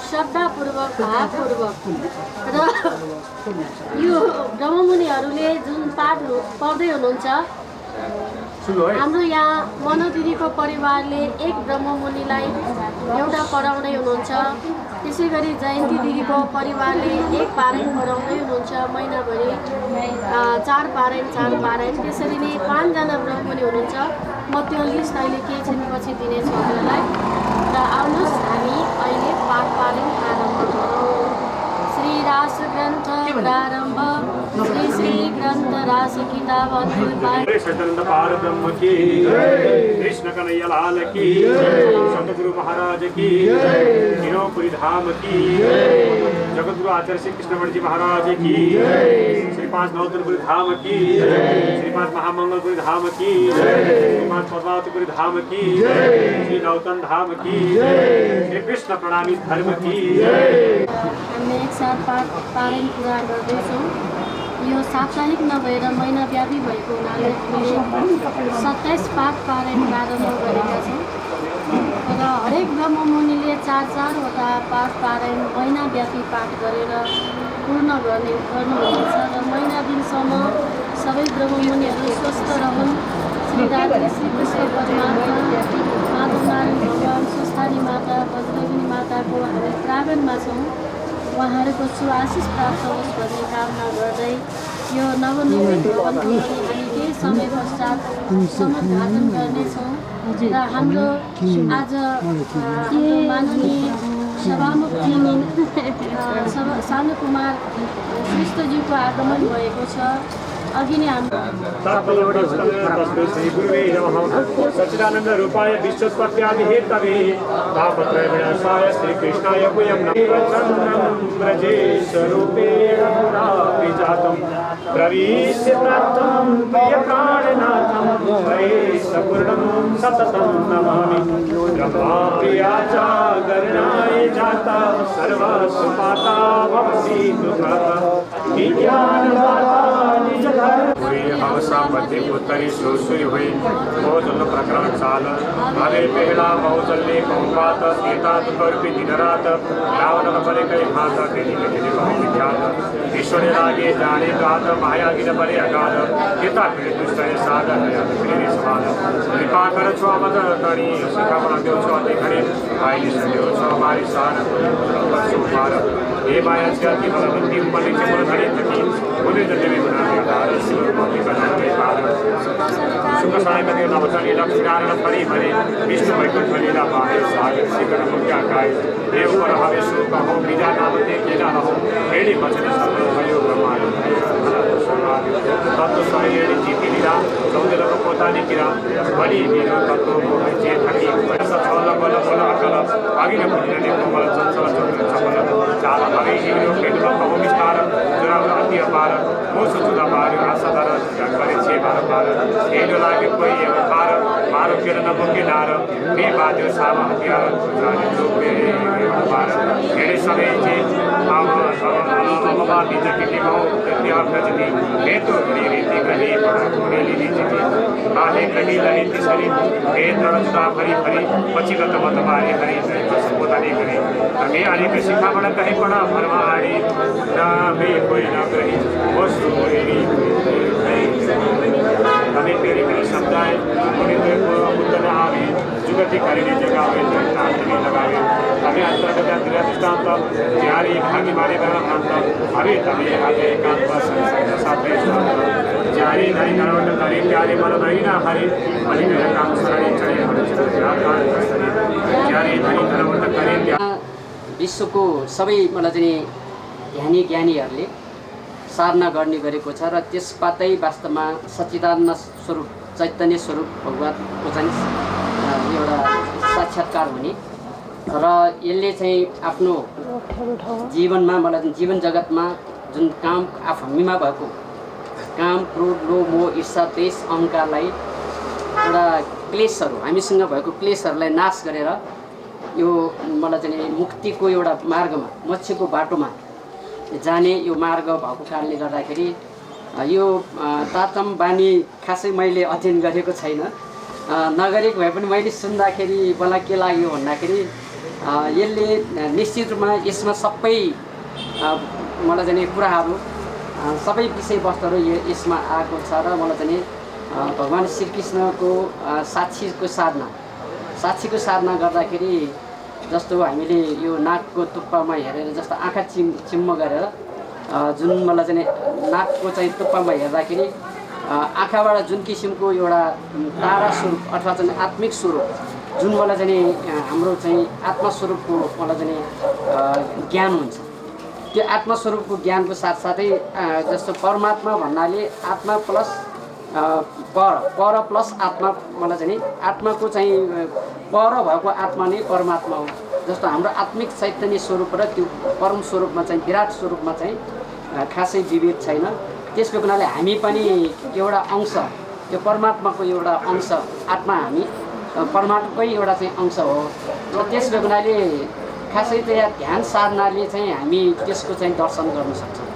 श्रद्धापूर्वक, भावपूर्वक र यो ब्रह्ममुनिहरूले जुन पाठ पढ्दै हुनुहुन्छ, हाम्रो यहाँ मनो दिदीको परिवारले एक ब्रह्ममुनिलाई एउटा पढाउँदै हुनुहुन्छ। त्यसै गरी जयन्ती दिदीको परिवारले एक पारायण पढाउँदै हुनुहुन्छ महिनाभरि, 4 पारायण। त्यसरी नै 5 जना ब्रह्ममुनि हुनुहुन्छ। म त्यो लिस्ट अहिले केही छिन पछि दिनेछु हजुरलाई। र आउनुहोस् हामी अहिले पाठ पारायण प्रारम्भ गरौँ। श्री रास ग्रन्थ प्रारम्भ। श्री ग्रन्थ रास किताब
सच्चिदानंद पार ब्रह्म की कृष्ण कन्हैया लाल की सतगुरु महाराज की गिरोपुरी धाम की जगतगुरु आचार्य श्री कृष्णवर्ती जी महाराज की श्री 5 नवतनपुरी धाम की श्री 5 महामंगलपुरी धाम की श्री 5 पद्मावतीपुरी धाम की श्री नवतन धाम की श्री कृष्ण प्रणामी धर्म की।
हामी एक साथ पाठ पारायण पुरा गर्दैछौँ। यो साप्ताहिक नभएर महिनाव्यापी भएको हुनाले हामीले 27 पाठ पारायण प्रारम्भ गरेका छौँ र हरेक ब्रह्ममुनिले 4-4वटा पाठ पारायण महिनाव्यापी पाठ गरेर पूर्ण गर्नुहुनेछ र महिना दिनसम्म सबै ब्रह्ममुनिहरू स्वस्थ रहन्। श्री राधे श्री कृष्ण परमात्मा, माधव नारायण भगवान, स्वस्थानी माता, वज्रगिनी माताको हामी प्राङ्गणमा छौँ। उहाँहरूको सुआशिष प्राप्त होस् भन्ने कामना गर्दै यो नवनिर्मित भवनको हामी केही समय पश्चात समुद्घाटन गर्नेछौँ र हाम्रो आज माननीय सभामुख सानु कुमार श्रेष्ठज्यूको आगमन भएको छ। अघि नै
सच्चिदानंद रूपाय विश्वोत्पत्त्यादि हेतवे तापत्रय विनाशाय श्री कृष्णाय वयं नमः। ब्रजेश रूपेण पुरापि जातं प्रविश्य प्राप्तं प्रिय प्राणनाथं हरेशपूर्णं सततं नमामि। ब्रह्मा प्रियाचा गणनाय जाता सर्वसुपाता भवसि दुःखः विज्ञानदाता निज हवसा मध्य उत्तरी सुरसुरी हुई बहुजल प्रकरण चाल भावे पहला बहुजल्ले कौपात सीता दुर्पी दिन रात रावण बले कई माता तेरी तेरी विख्यात ईश्वरी लागे जाने गात माया गिन बले अगाध पिता पीड़ित दुष्ट सागर प्रेरी समान कृपा कर छो मद करी शिखा बना देव छो देखने भाई सदेव छो हमारी सार सुमार हे माया की बलवंती बलि के बल धरे थकी बोले जते में बना सुख साय में नवचरी लक्ष्मी नारायण परि भरे विष्णु वैकुंठ लीला पाए सागर शिखर मुख्या काय देव पर हवे शोक हो बीजा नाम ते केला हो हेडी बचन सब भयो ब्रह्मांड तत्व स्वयं जीती लीला सौंदर्य को पोता ने किरा बड़ी वीर तत्व को जे थकी सब छल हिरो पेटमा कहो विस्तार जुराउन अति अपार मोसो जुदा पार्यो आशा दर करे छे बार बार हेलो लागे कोही एव खार मारो केर नबोके नार बे बाद्यो सामा हतियार जाने जोबे बार हेडे सबै जे अममा बिजे के मौ त्या प्रजनी हेतु रीति गली पढा लीली जिति आहे गली लली तिसरी हे तडजुदा भरी भरी पछिगत मत मारे हरि बोताले गरे हामी आले के शिखाबाट कहीं पढा भरमा आडी नामे कोही नगरी वस्तु हेरी हमें तेरे मेरे समुदाय उन्हें देखो मुद्दन आवे जुगति करीने जगावे तांतनी लगावे हमें अंतर्गत दृष्टांत जारी भागी मारे बना भ्रांत हमें तभी आगे एकांत संसर्ग साथे जारी धरी नरवट करी प्यारे मन नहीं ना हरि मणि मेरा काम सरणी चढ़े हर जारी धरी नरवट करी
विश्वको सबै मलाई चाहिँ ध्यानी ज्ञानीहरूले साधना गर्ने गरेको छ र त्यसबाटै वास्तवमा सच्चिदानन्द स्वरूप चैतन्य स्वरूप भगवानको चाहिँ एउटा साक्षात्कार हुने र यसले चाहिँ आफ्नो जीवनमा मलाई जीवन जगतमा जुन काम हामीमा भएको काम क्रोध लोभ मोह ईर्षा द्वेष अहङ्कारलाई एउटा क्लेशहरू हामीसँग भएको क्लेशहरूलाई नाश गरेर यो मलाई चाहिँ मुक्तिको एउटा मार्गमा मोक्षको बाटोमा जाने यो मार्ग भएको कारणले गर्दाखेरि यो तातम बानी खासै मैले अध्ययन गरेको छैन नगरेको भए पनि मैले सुन्दाखेरि मलाई के लाग्यो भन्दाखेरि यसले निश्चित रूपमा यसमा सबै मलाई चाहिँ कुराहरू सबै विषयवस्तुहरू यसमा आएको छ र मलाई चाहिँ भगवान् श्रीकृष्णको साक्षीको साधना गर्दाखेरि जस्तो हामीले यो नाकको तुप्पामा हेरेर जस्तो आँखा चिम्म गरेर जुन मलाई चाहिँ नाकको चाहिँ तुप्पामा हेर्दाखेरि आँखाबाट जुन किसिमको एउटा तारा स्वरूप अथवा चाहिँ आत्मिक स्वरूप जुन मलाई चाहिँ हाम्रो चाहिँ आत्मस्वरूपको मलाई चाहिँ ज्ञान हुन्छ त्यो आत्मस्वरूपको ज्ञानको साथसाथै जस्तो परमात्मा भन्नाले आत्मा प्लस पर प्लस आत्मा मलाई चाहिँ आत्माको चाहिँ पर भएको आत्मा नै परमात्मा हो जस्तो हाम्रो आत्मिक चैतन्य स्वरूप र त्यो परम स्वरूपमा चाहिँ विराट स्वरूपमा चाहिँ खासै विभेद छैन त्यसको हुनाले हामी पनि एउटा अंश त्यो परमात्माको एउटा अंश आत्मा हामी परमात्माकै एउटा चाहिँ अंश हो र त्यसको हुनाले खासै त्यहाँ ध्यान साधनाले चाहिँ हामी त्यसको चाहिँ दर्शन गर्न सक्छौँ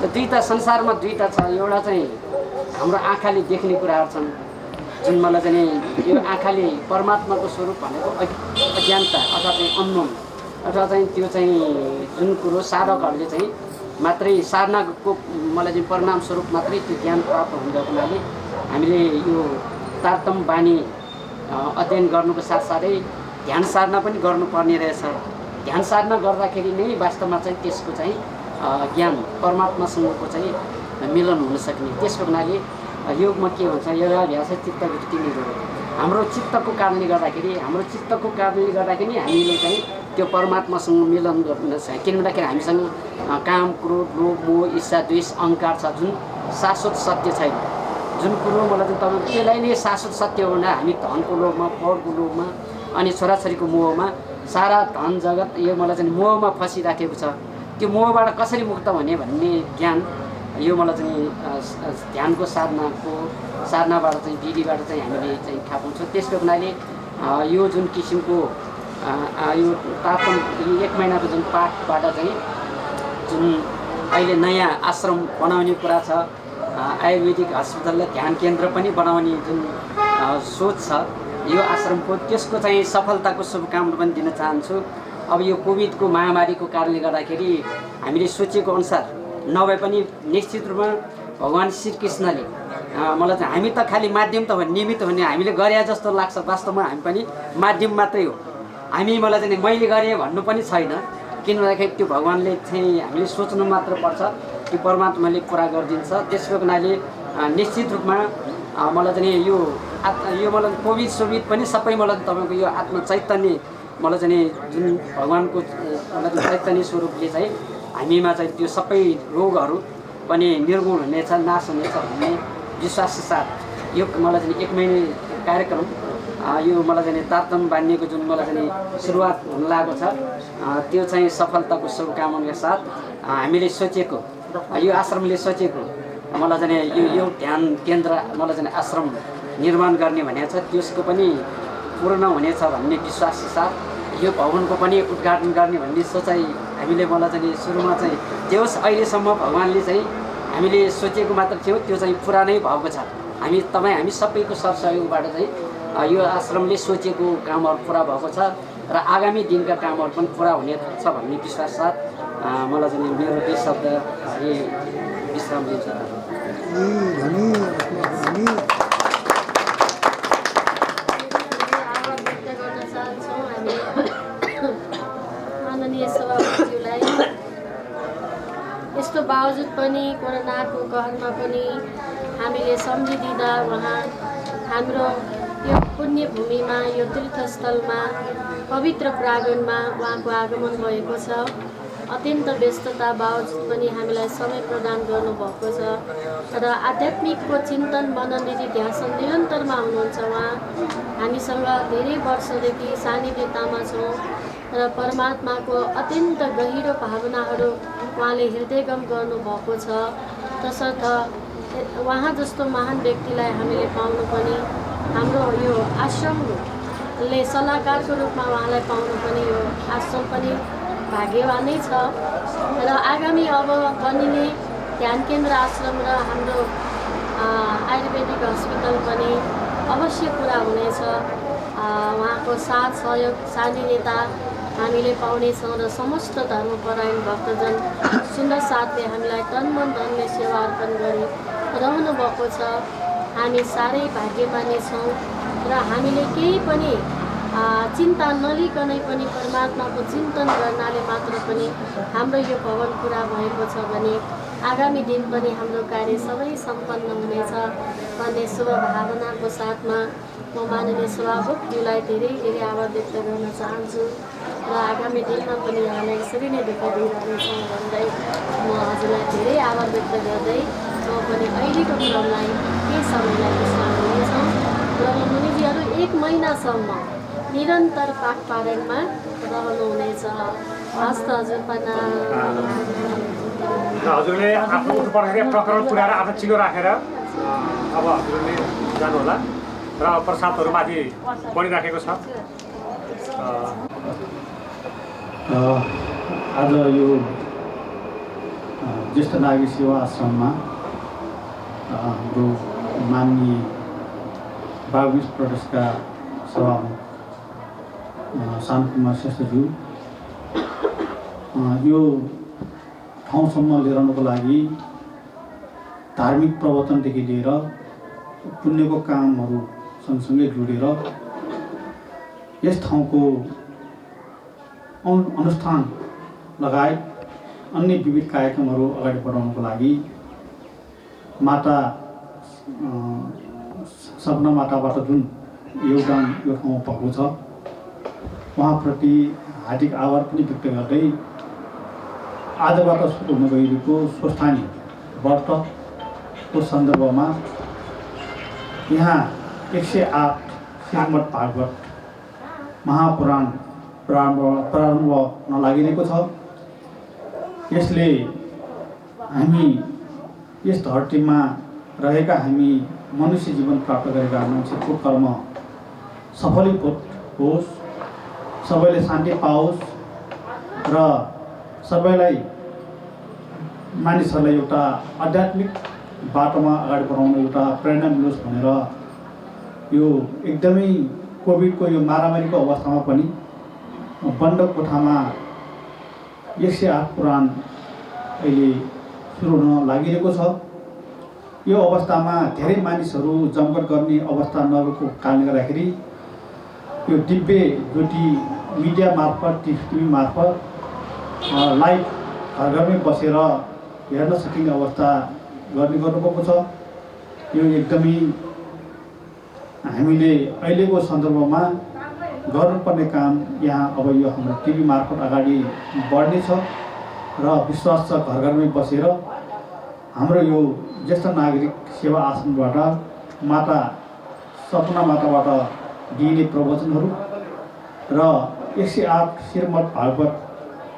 र दुईटा संसारमा दुईटा छ एउटा चाहिँ हाम्रो आँखाले देख्ने कुराहरू छन् जुन मलाई चाहिँ यो आँखाले परमात्माको स्वरूप भनेको अज्ञानता अथवा चाहिँ अननोन अथवा चाहिँ त्यो चाहिँ जुन कुरो साधकहरूले चाहिँ मात्रै साधनाको मलाई चाहिँ परिणाम स्वरूप मात्रै त्यो ज्ञान प्राप्त हुँदा हुनाले हामीले यो तारतम बानी अध्ययन गर्नुको साथसाथै ध्यान साधना पनि गर्नुपर्ने रहेछ ध्यान साधना गर्दाखेरि नै वास्तवमा चाहिँ त्यसको चाहिँ ज्ञान परमात्मासँगको चाहिँ मिलन हुन सक्ने त्यसको हुनाले योगमा के भन्छ योगाभ्यास चित्तवृत्ति निरोध हाम्रो चित्तको कारणले गर्दाखेरि हामीले चाहिँ त्यो परमात्मासँग मिलन गर्न सक्छ किन भन्दाखेरि हामीसँग काम क्रोध लोभ मोह ईर्षा द्वेष अहङ्कार छ जुन शाश्वत सत्य छैन जुन कुरो मलाई चाहिँ तपाईँ त्यसलाई नै शाश्वत सत्य हो भने हामी धनको लोभमा पढको लोभमा अनि छोराछोरीको मोहमा सारा धन जगत यो मलाई चाहिँ मोहमा फसिराखेको छ त्यो मोहबाट कसरी मुक्त हुने भन्ने ज्ञान यो मलाई चाहिँ ध्यानको साधनाबाट चाहिँ विधिबाट चाहिँ हामीले चाहिँ थाहा पाउँछौँ त्यसको हुनाले यो जुन किसिमको यो तापन 1 महिनाको जुन पाठबाट चाहिँ जुन अहिले नयाँ आश्रम बनाउने कुरा छ आयुर्वेदिक हस्पिटललाई ध्यान केन्द्र पनि बनाउने जुन सोच छ यो आश्रमको त्यसको चाहिँ सफलताको शुभकामना पनि दिन चाहन्छु अब यो कोभिडको महामारीको कारणले गर्दाखेरि हामीले सोचेको अनुसार नभए पनि निश्चित रूपमा भगवान् श्रीकृष्णले मलाई चाहिँ हामी त खालि माध्यम त हो निमित्त भन्ने हामीले गरे जस्तो लाग्छ वास्तवमा हामी पनि माध्यम मात्रै हो हामी मलाई चाहिँ मैले गरेँ भन्नु पनि छैन किन भन्दाखेरि त्यो भगवान्ले चाहिँ हामीले सोच्नु मात्र पर्छ त्यो परमात्माले पुरा गरिदिन्छ त्यसको हुनाले निश्चित रूपमा मलाई चाहिँ यो मलाई कोभिड पनि सबै मलाई तपाईँको यो आत्म चैतन्य मलाई चाहिँ जुन भगवान्को मलाई चैतन्य स्वरूपले चाहिँ हामीमा चाहिँ त्यो सबै रोगहरू पनि निर्गुण हुनेछ नाश हुनेछ भन्ने विश्वासका साथ यो मलाई चाहिँ 1 महिना कार्यक्रम यो मलाई चाहिँ तारतम बाँध्नेको जुन मलाई चाहिँ सुरुवात हुन लागेको छ त्यो चाहिँ सफलताको शुभकामनाका साथ हामीले सोचेको यो आश्रमले सोचेको मलाई चाहिँ यो ध्यान केन्द्र मलाई चाहिँ आश्रम निर्माण गर्ने भनेको छ त्यसको पनि पूर्ण हुनेछ भन्ने विश्वासका साथ यो भवनको पनि उद्घाटन गर्ने भन्ने सोचाइ हामीले मलाई चाहिँ सुरुमा चाहिँ जे होस् अहिलेसम्म भगवान्ले चाहिँ हामीले सोचेको मात्र थियौँ त्यो चाहिँ पुरा नै भएको छ। हामी सबैको सरसहयोगबाट चाहिँ यो आश्रमले सोचेको कामहरू पुरा भएको छ र आगामी दिनका कामहरू पनि पुरा हुनेछ भन्ने विश्वास साथ मलाई चाहिँ मेरो 2 शब्द विश्राम दिन्छ।
माननीय सभापतिज्यूलाई यस्तो बावजुद पनि कोरोनाको कहरमा पनि हामीले सम्झिदिँदा उहाँ हाम्रो यो पुण्य भूमिमा यो तीर्थस्थलमा पवित्र प्राङ्गणमा उहाँको आगमन भएको छ। अत्यन्त व्यस्तता बावजुद पनि हामीलाई समय प्रदान गर्नुभएको छ र आध्यात्मिकको चिन्तन मनन निधिध्यासन निरन्तरमा हुनुहुन्छ। उहाँ हामीसँग धेरै वर्षदेखि सानिध्यतामा छौँ र परमात्माको अत्यन्त गहिरो भावनाहरू उहाँले हृदयगम गर्नुभएको छ। तसर्थ उहाँ जस्तो महान व्यक्तिलाई हामीले पाउनु पनि हाम्रो यो आश्रमले सल्लाहकारको रूपमा उहाँलाई पाउनु पनि यो आश्रम पनि भाग्यवानै छ र आगामी अब बनिने ध्यान केन्द्र आश्रम र हाम्रो आयुर्वेदिक हस्पिटल पनि अवश्य पुरा हुनेछ। उहाँको साथ सहयोग सानिध्यता हामीले पाउनेछौँ र समस्त धर्मपरायण भक्तजन सुन्दर साथले हामीलाई तन मन धनले सेवा अर्पण गरिरहनु भएको छ। हामी साह्रै भाग्यमानी छौँ र हामीले केही पनि चिन्ता नलिकनै पनि परमात्माको चिन्तन गर्नाले मात्र पनि हाम्रो यो भवन पुरा भएको छ भने आगामी दिन पनि हाम्रो कार्य सबै सम्पन्न हुनेछ भन्ने शुभ भावनाको साथमा म माननीय सभापतिज्यूलाई धेरै धेरै आभार व्यक्त गर्न चाहन्छु र आगामी दिनमा पनि यहाँलाई यसरी नै दुःख दिइरहनेछौँ भन्दै म हजुरलाई धेरै आभार व्यक्त गर्दै म पनि अहिलेको क्रमलाई केही समयलाई विश्राम दिनेछौँ र मुनिजीहरू 1 महिनासम्म निरन्तर पाठ पारायणमा रहनुहुनेछ। हस् त हजुर
हजुरले आफ्नो उठ्नुपर्दाखेरि प्रकरण पुऱ्याएर आफ्नो चिलो राखेर अब हजुरले जानुहोला र प्रसादहरू माथि बनिराखेको छ।
आज यो ज्येष्ठ नागरिक सेवा आश्रममा हाम्रो माननीय बागविस प्रदेशका सभामुख शान्तकुमार श्रेष्ठज्यू यो ठाउँसम्म ल्याउनको लागि धार्मिक प्रवचनदेखि लिएर पुण्यको कामहरू सँगसँगै जोडेर यस ठाउँको अनुष्ठान लगायत अन्य विविध कार्यक्रमहरू अगाडि बढाउनको लागि माता सपना माताबाट जुन योगदान यो ठाउँमा भएको छ उहाँप्रति हार्दिक आभार पनि व्यक्त गर्दै आजबाट सुरु हुन गइरहेको स्वस्थानी व्रतको सन्दर्भमा यहाँ 108 श्रीमद् भागवत महापुराण प्रारम्भ हुन लागिरहेको छ। यसले हामी यस धरतीमा रहेका हामी मनुष्य जीवन प्राप्त गरेका मान्छेको कर्म सफलीभूत होस्, सबैले शान्ति पाओस् र सबैलाई मानिसहरूलाई एउटा आध्यात्मिक बाटोमा अगाडि बढाउन एउटा प्रेरणा मिलोस् भनेर यो एकदमै कोभिडको यो महामारीको अवस्थामा पनि बन्द कोठामा 108 पुराण अहिले सुरु हुन लागिरहेको छ। यो अवस्थामा धेरै मानिसहरू जमघट गर्ने अवस्था नभएको कारणले गर्दाखेरि यो दिव्य ज्योति मिडिया मार्फत टिभी मार्फत लाइभ घर घरमै बसेर हेर्न सकिने अवस्था गर्नुभएको छ। यो एकदमै हामीले अहिलेको सन्दर्भमा गर्नुपर्ने काम यहाँ अब यो हाम्रो टिभी मार्फत अगाडि बढ्नेछ र विश्वास छ घर घरमै बसेर हाम्रो यो ज्येष्ठ नागरिक सेवा आश्रमबाट माता सपना माताबाट दिइने प्रवचनहरू र 108 श्रीमद् भागवत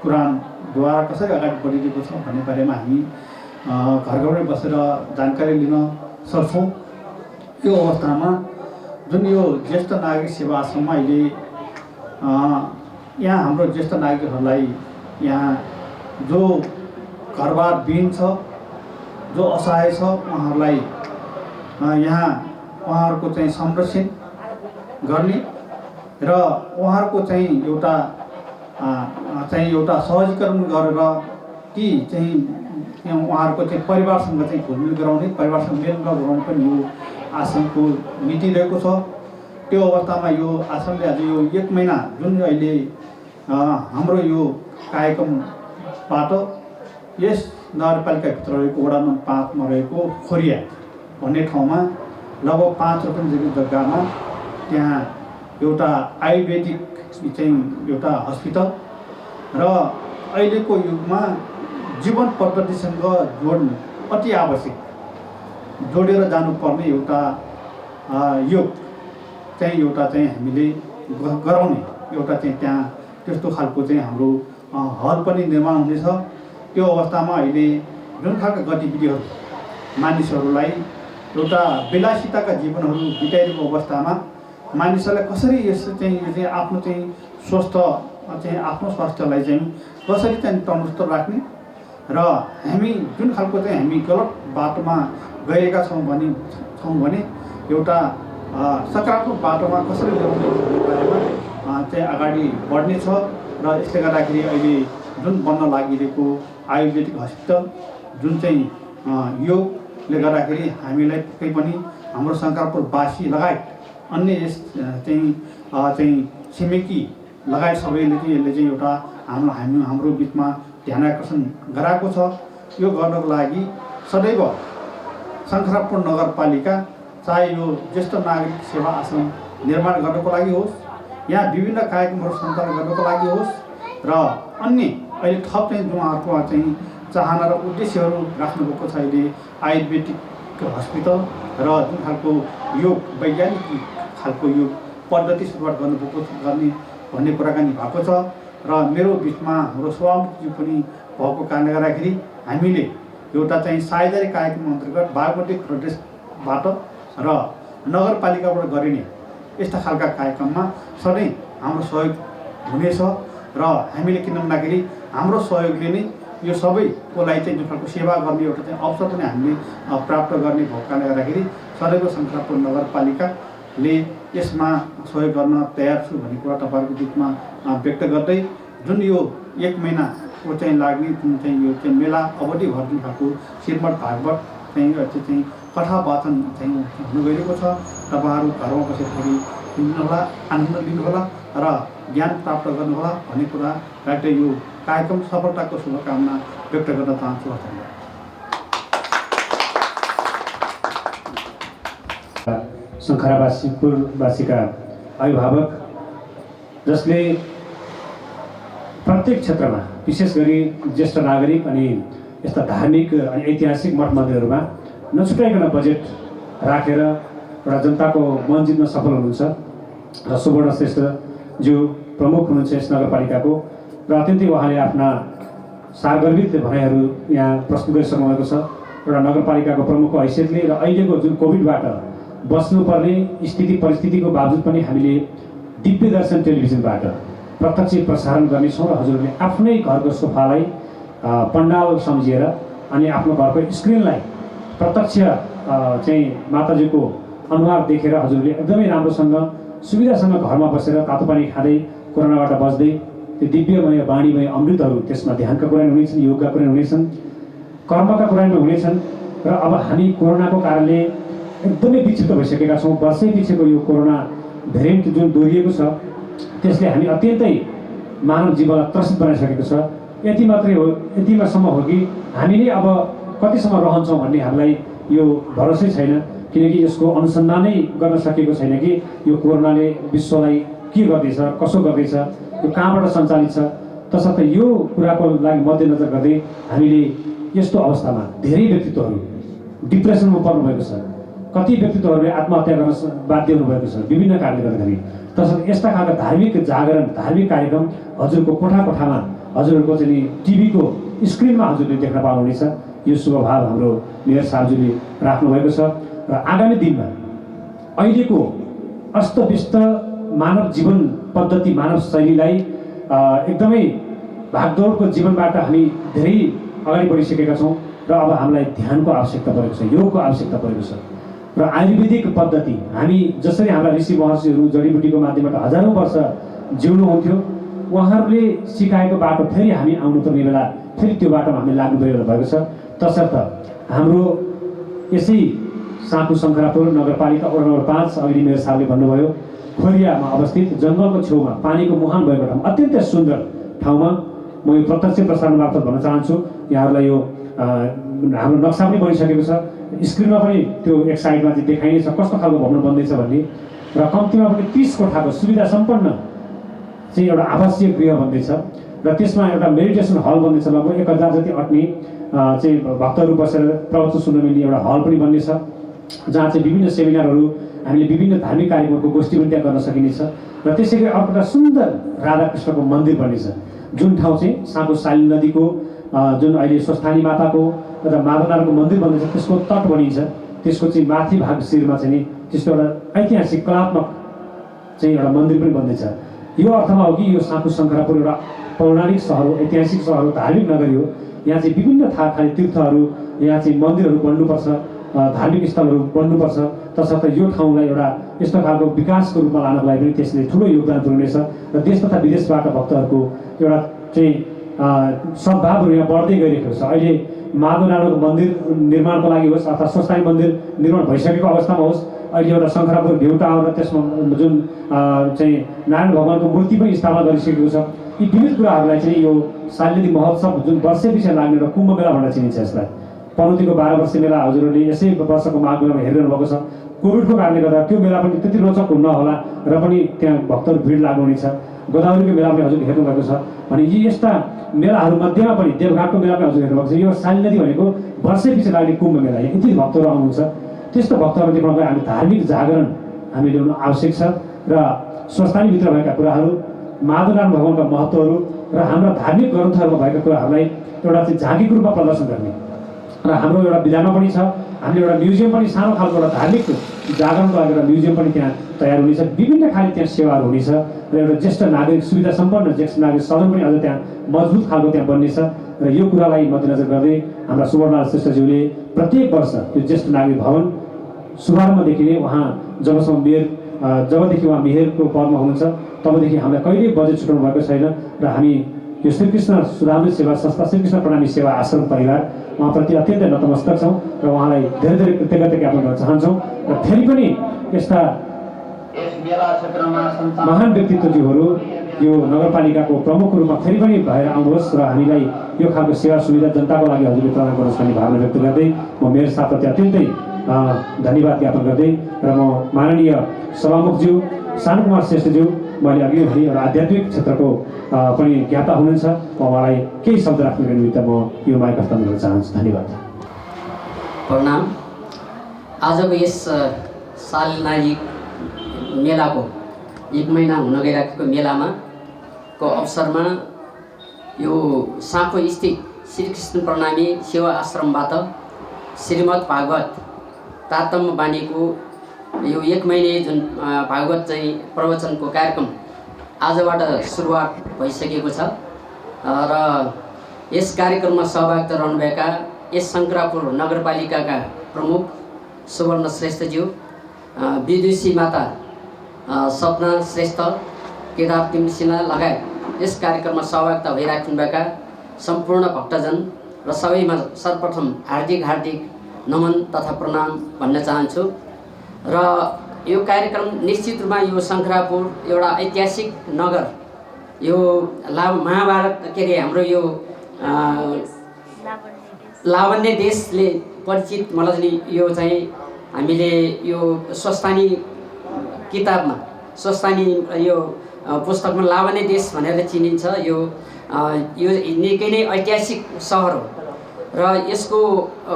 पुराणद्वारा कसरी अगाडि बढिरहेको छ भन्ने बारेमा हामी घर घरमै बसेर जानकारी लिन सक्छौँ। यो अवस्थामा जुन यो ज्येष्ठ नागरिक सेवा आश्रममा अहिले यहाँ हाम्रो ज्येष्ठ नागरिकहरूलाई यहाँ जो घरबार विहीन छ, जो असहाय छ, उहाँहरूलाई यहाँ उहाँहरूको चाहिँ संरक्षण गर्ने र उहाँहरूको चाहिँ एउटा सहजीकरण गरेर ती चाहिँ उहाँहरूको चाहिँ परिवारसँग चाहिँ घुलमिल गराउने, परिवारसँग मेलमिलाप गराउने पनि यो आश्रमको नीति रहेको छ। त्यो अवस्थामा यो आश्रमले आज यो 1 महिना जुन अहिले हाम्रो यो कार्यक्रमबाट यस नगरपालिकाभित्र रहेको वडा नम्बर 5 मा रहेको खोरिया भन्ने ठाउँमा लगभग 5 रोपनी जग्गामा त्यहाँ एउटा आयुर्वेदिक चाहिँ एउटा हस्पिटल र अहिलेको युगमा जीवन पद्धतिसँग जोड्नु अति आवश्यक, जोडेर जानुपर्ने एउटा योग चाहिँ एउटा चाहिँ हामीले गराउने एउटा चाहिँ त्यहाँ त्यस्तो खालको चाहिँ हाम्रो हल पनि निर्माण हुनेछ। त्यो अवस्थामा अहिले जुन खालका गतिविधिहरू मानिसहरूलाई एउटा बेलासिताका जीवनहरू बिताइरहेको अवस्थामा मानिसहरूलाई कसरी यसो चाहिँ यो चाहिँ आफ्नो चाहिँ आफ्नो स्वास्थ्यलाई चाहिँ कसरी चाहिँ तन्दुरुस्त राख्ने र हामी जुन खालको चाहिँ हामी गलत बाटोमा गएका छौँ भने एउटा सकारात्मक बाटोमा कसरी ल्याउने भन्ने बारेमा चाहिँ अगाडि बढ्ने छ। र यसले गर्दाखेरि अहिले जुन बन्न लागिरहेको आयुर्वेदिक हस्पिटल जुन चाहिँ योगले गर्दाखेरि हामीलाई पक्कै पनि हाम्रो शङ्करपुरवासी लगायत अन्य यस चाहिँ छिमेकी लगायत सबैले चाहिँ यसले चाहिँ एउटा हाम्रो बिचमा ध्यान आकर्षण गराएको छ। यो गर्नको लागि सदैव शङ्करपुर नगरपालिका चाहे यो ज्येष्ठ नागरिक सेवा आश्रम निर्माण गर्नको लागि होस्, यहाँ विभिन्न कार्यक्रमहरू सञ्चालन गर्नको लागि होस् र अन्य अहिले थप चाहिँ उहाँहरूको चाहिँ चाहना र उद्देश्यहरू राख्नुभएको छ। अहिले आयुर्वेदिक हस्पिटल र जुन खालको योग वैज्ञानिक खालको योग पद्धति सुरुवात गर्ने भन्ने कुराकानी भएको छ। र मेरो बिचमा हाम्रो सभामुखज्यू पनि भएको कारणले गर्दाखेरि हामीले एउटा चाहिँ साझेदारी कार्यक्रम अन्तर्गत बागमती प्रदेशबाट र नगरपालिकाबाट गरिने यस्ता खालका कार्यक्रममा सधैँ हाम्रो सहयोग हुनेछ। र हामीले किन भन्दाखेरि हाम्रो सहयोगले नै यो सबैको लागि चाहिँ जुन खालको सेवा गर्ने एउटा चाहिँ अवसर पनि हामीले प्राप्त गर्ने भएको कारणले गर्दाखेरि सदैव शङ्करपुर नगरपालिकाले यसमा सहयोग गर्न तयार छु भन्ने कुरा तपाईँहरूको बिचमा व्यक्त गर्दै जुन यो 1 महिनाको चाहिँ लाग्ने जुन चाहिँ यो चाहिँ मेला अवधिभर जुन खालको श्रीमद् भागवत चाहिँ कथा वाचन चाहिँ हुनु गइरहेको छ। तपाईँहरू घरमा बसेर लिनुहोला, आनन्द लिनुहोला र ज्ञान प्राप्त गर्नुहोला भन्ने कुरा राख्दै यो कार्यक्रम सफलताको शुभकामना व्यक्त गर्न चाहन्छु।
शङ्खरावासीपुरवासीका अभिभावक जसले प्रत्येक क्षेत्रमा विशेष गरी ज्येष्ठ नागरिक अनि यस्ता धार्मिक अनि ऐतिहासिक मठ मन्दिरहरूमा नछुटाइकन बजेट राखेर एउटा जनताको मन जित्न सफल हुनुहुन्छ र सुवर्ण श्रेष्ठज्यू प्रमुख हुनुहुन्छ यस नगरपालिकाको र अत्यन्तै उहाँले आफ्ना सारगर्भित भनाइहरू यहाँ प्रस्तुत गरिसक्नु भएको छ। एउटा नगरपालिकाको प्रमुखको हैसियतले र अहिलेको जुन कोभिडबाट बस्नुपर्ने स्थिति परिस्थितिको बावजुद पनि हामीले दिव्य दर्शन टेलिभिजनबाट प्रत्यक्ष प्रसारण गर्नेछौँ र हजुरहरूले आफ्नै घरको सोफालाई पण्डाल सम्झिएर अनि आफ्नो घरको स्क्रिनलाई प्रत्यक्ष चाहिँ माताजीको अनुहार देखेर हजुरहरूले एकदमै राम्रोसँग सुविधासँग घरमा बसेर तातो पानी खाँदै कोरोनाबाट बस्दै त्यो दिव्यमय वाणीमय अमृतहरू त्यसमा ध्यानका कुरा हुनेछन्, योगका कुरा हुनेछन्, कर्मका कुरा हुनेछन्। र अब हामी कोरोनाको कारणले एकदमै विक्षिप्त भइसकेका छौँ। वर्षै पछिको यो कोरोना भेरिएन्ट जुन दोहोरिएको छ त्यसले हामी अत्यन्तै मानव जीवनलाई त्रसित बनाइसकेको छ। यति मात्रै हो, यतिमासम्म हो कि हामी नै अब कतिसम्म रहन्छौँ भन्ने हामीलाई यो भरोसै छैन, किनकि यसको अनुसन्धानै गर्न सकेको छैन कि यो कोरोनाले विश्वलाई के गर्दैछ, कसो गर्दैछ, यो कहाँबाट सञ्चालित छ। तसर्थ यो कुराको लागि मध्यनजर गर्दै हामीले यस्तो अवस्थामा धेरै व्यक्तित्वहरू डिप्रेसनमा पर्नुभएको छ,
कति व्यक्तित्वहरूले आत्महत्या गर्न बाध्य हुनुभएको छ विभिन्न कारणले गर्दाखेरि। तसर्थ यस्ता खालका धार्मिक जागरण धार्मिक कार्यक्रम हजुरको कोठा कोठामा हजुरहरूको चाहिँ टिभीको स्क्रिनमा हजुरले देख्न पाउनुहुनेछ। यो शुभभाव हाम्रो मेयर साहबजीले राख्नुभएको छ र आगामी दिनमा अहिलेको अस्तव्यस्त मानव जीवन पद्धति मानव शैलीलाई एकदमै भागदौडको जीवनबाट हामी धेरै अगाडि बढिसकेका छौँ र अब हामीलाई ध्यानको आवश्यकता परेको छ, योगको आवश्यकता परेको छ र आयुर्वेदिक पद्धति हामी जसरी हाम्रा ऋषि महर्षिहरू जडीबुटीको माध्यमबाट हजारौँ वर्ष जिउनुहुन्थ्यो, उहाँहरूले सिकाएको बाटो फेरि हामी आउनुपर्ने बेला फेरि त्यो बाटोमा हामी लाग्नु पर्ने भएको छ। तसर्थ हाम्रो यसै साँपु शङ्खरापुर नगरपालिका वडा नम्बर 5 अघि मेरो साहबले भन्नुभयो खोरियामा अवस्थित जङ्गलको छेउमा पानीको मुहान भएको ठाउँ अत्यन्तै सुन्दर ठाउँमा म यो प्रत्यक्ष प्रसारण मार्फत भन्न चाहन्छु यहाँहरूलाई यो हाम्रो नक्सा पनि बनिसकेको छ, स्क्रिनमा पनि त्यो एक साइडमा चाहिँ देखाइने छ कस्तो खालको भवन बन्दैछ भन्ने र कम्तीमा पनि 30 कोठाको सुविधा सम्पन्न चाहिँ एउटा आवासीय गृह बन्दैछ र त्यसमा एउटा मेडिटेसन हल बन्दैछ, लगभग 1000 जति अट्ने चाहिँ भक्तहरू बसेर प्रवचन सुन्न मिल्ने एउटा हल पनि बन्नेछ जहाँ चाहिँ विभिन्न सेमिनारहरू हामीले विभिन्न धार्मिक कार्यक्रमको गोष्ठी पनि त्यहाँ गर्न सकिनेछ र त्यसै गरी अर्को एउटा सुन्दर राधाकृष्णको मन्दिर बन्नेछ जुन ठाउँ चाहिँ साँपु साली नदीको जुन अहिले स्वस्थानी माताको र माधवनारायणको मन्दिर बन्दैछ त्यसको तट बनिन्छ, त्यसको चाहिँ माथि भाग शिरमा चाहिँ नि त्यस्तो एउटा ऐतिहासिक कलात्मक चाहिँ एउटा मन्दिर पनि बन्दैछ। यो अर्थमा हो कि यो साँपु शङ्खरापुर एउटा पौराणिक सहर हो, ऐतिहासिक सहर हो, धार्मिक नगरी हो। यहाँ चाहिँ विभिन्न खाले तीर्थहरू यहाँ चाहिँ मन्दिरहरू बन्नुपर्छ, धार्मिक स्थलहरू बन्नुपर्छ। तसर्थ यो ठाउँलाई एउटा यस्तो खालको विकासको रूपमा लानको लागि पनि त्यसले ठुलो योगदान पुर्याउनेछ र देश तथा विदेशबाट भक्तहरूको एउटा चाहिँ सद्भावहरू यहाँ बढ्दै गइरहेको छ। अहिले माधवनारायणको मन्दिर निर्माणको लागि होस् अथवा स्वस्थानी मन्दिर निर्माण भइसकेको अवस्थामा होस्, अहिले एउटा शङ्खरापुर भ्यू टावर र त्यसमा जुन चाहिँ नारायण भगवानको मूर्ति पनि स्थापना गरिसकेको छ। यी विविध कुराहरूलाई चाहिँ यो सालिनदी महोत्सव जुन वर्षै पछि लाग्ने एउटा कुम्भ मेला भनेर चिनिन्छ। यसलाई पनौतीको 12 वर्षे मेला हजुरहरूले यसै वर्षको माघ मेलामा हेरिरहनु भएको छ। कोभिडको कारणले गर्दा त्यो मेला पनि त्यति रोचक हुन्न होला र पनि त्यहाँ भक्तहरू भिड लाग्नुहुनेछ। गोदावरीको मेला पनि हजुरले हेर्नुभएको छ भने यी यस्ता मेलाहरू मध्येमा पनि देवघाटको मेला पनि हजुर हेर्नुभएको छ। यो सालिनदी भनेको वर्षै पछि लाग्ने कुम्भ मेला, यति भक्तहरू आउनुहुन्छ। त्यस्तो भक्तहरू देखाउनको लागि हामी धार्मिक जागरण हामी ल्याउनु आवश्यक छ र स्वस्थानीभित्र भएका कुराहरू, माधवनारायण भगवानका महत्त्वहरू र हाम्रा धार्मिक ग्रन्थहरूमा भएका कुराहरूलाई एउटा चाहिँ झाँकीको रूपमा प्रदर्शन गर्ने र हाम्रो एउटा विधानमा पनि छ। हामीले एउटा म्युजियम पनि सानो खालको एउटा धार्मिक जागरणको लागि एउटा म्युजियम पनि त्यहाँ तयार हुनेछ, विभिन्न खाले त्यहाँ सेवाहरू हुनेछ र एउटा ज्येष्ठ नागरिक सुविधा सम्पन्न ज्येष्ठ नागरिक सदन पनि अझ त्यहाँ मजबुत खालको त्यहाँ बन्नेछ र यो कुरालाई मध्यनजर गर्दै हाम्रा सुवर्णलाल श्रेष्ठज्यूले प्रत्येक वर्ष यो ज्येष्ठ नागरिक भवन शुभारम्भदेखि नै उहाँ जबदेखि उहाँ मेयरको पदमा हुनुहुन्छ तबदेखि हामीलाई कहिल्यै बजेट छुटाउनु भएको छैन र हामी यो श्रीकृष्ण सुधामृत सेवा संस्था, श्रीकृष्ण प्रणामी सेवा आश्रम परिवार उहाँप्रति अत्यन्तै नतमस्तक छौँ र उहाँलाई धेरै धेरै कृतज्ञता ज्ञापन गर्न चाहन्छौँ र फेरि पनि यस्ता महान व्यक्तित्वज्यूहरू यो नगरपालिकाको प्रमुख रूपमा फेरि पनि भएर आउनुहोस् र हामीलाई यो खालको सेवा सुविधा जनताको लागि हजुरले प्रदान गर्नुहोस् भन्ने भावना व्यक्त गर्दै म मेयर साहबप्रति अत्यन्तै धन्यवाद ज्ञापन गर्दै र म माननीय सभामुखज्यू शान्तकुमार श्रेष्ठज्यू मैले अघि भने एउटा आध्यात्मिक क्षेत्रको पनि ज्ञाता हुनुहुन्छ, म उहाँलाई केही शब्द राख्नुको निमित्त म यो माइक हस्तान्तरण गर्न चाहन्छु। धन्यवाद।
प्रणाम। आजको यस सालिनदी मेलाको 1 महिना हुन गइरहेको मेलामा को अवसरमा यो साँपु स्थित श्रीकृष्ण प्रणामी सेवा आश्रमबाट श्रीमद् भागवत तारतम्य बानीको यो 1 महिने जुन भागवत चाहिँ प्रवचनको कार्यक्रम आजबाट सुरुवात भइसकेको छ र यस कार्यक्रममा सहभागिता रहनुभएका यस शङ्खरापुर नगरपालिकाका प्रमुख सुवर्ण श्रेष्ठज्यू, विदुषी माता सपना श्रेष्ठ, केदार तिमसिना लगायत यस कार्यक्रममा सहभागिता भइराख्नुभएका सम्पूर्ण भक्तजन र सबैमा सर्वप्रथम हार्दिक नमन तथा प्रणाम भन्न चाहन्छु। र यो कार्यक्रम निश्चित रूपमा यो शङ्खरापुर एउटा ऐतिहासिक नगर, यो महाभारत के अरे हाम्रो यो लावण्य देशले परिचित मलाई चाहिँ यो चाहिँ हामीले यो स्वस्थानी किताबमा स्वस्थानी यो पुस्तकमा लावण्य देश भनेर चिनिन्छ। यो निकै नै ऐतिहासिक सहर हो र यसको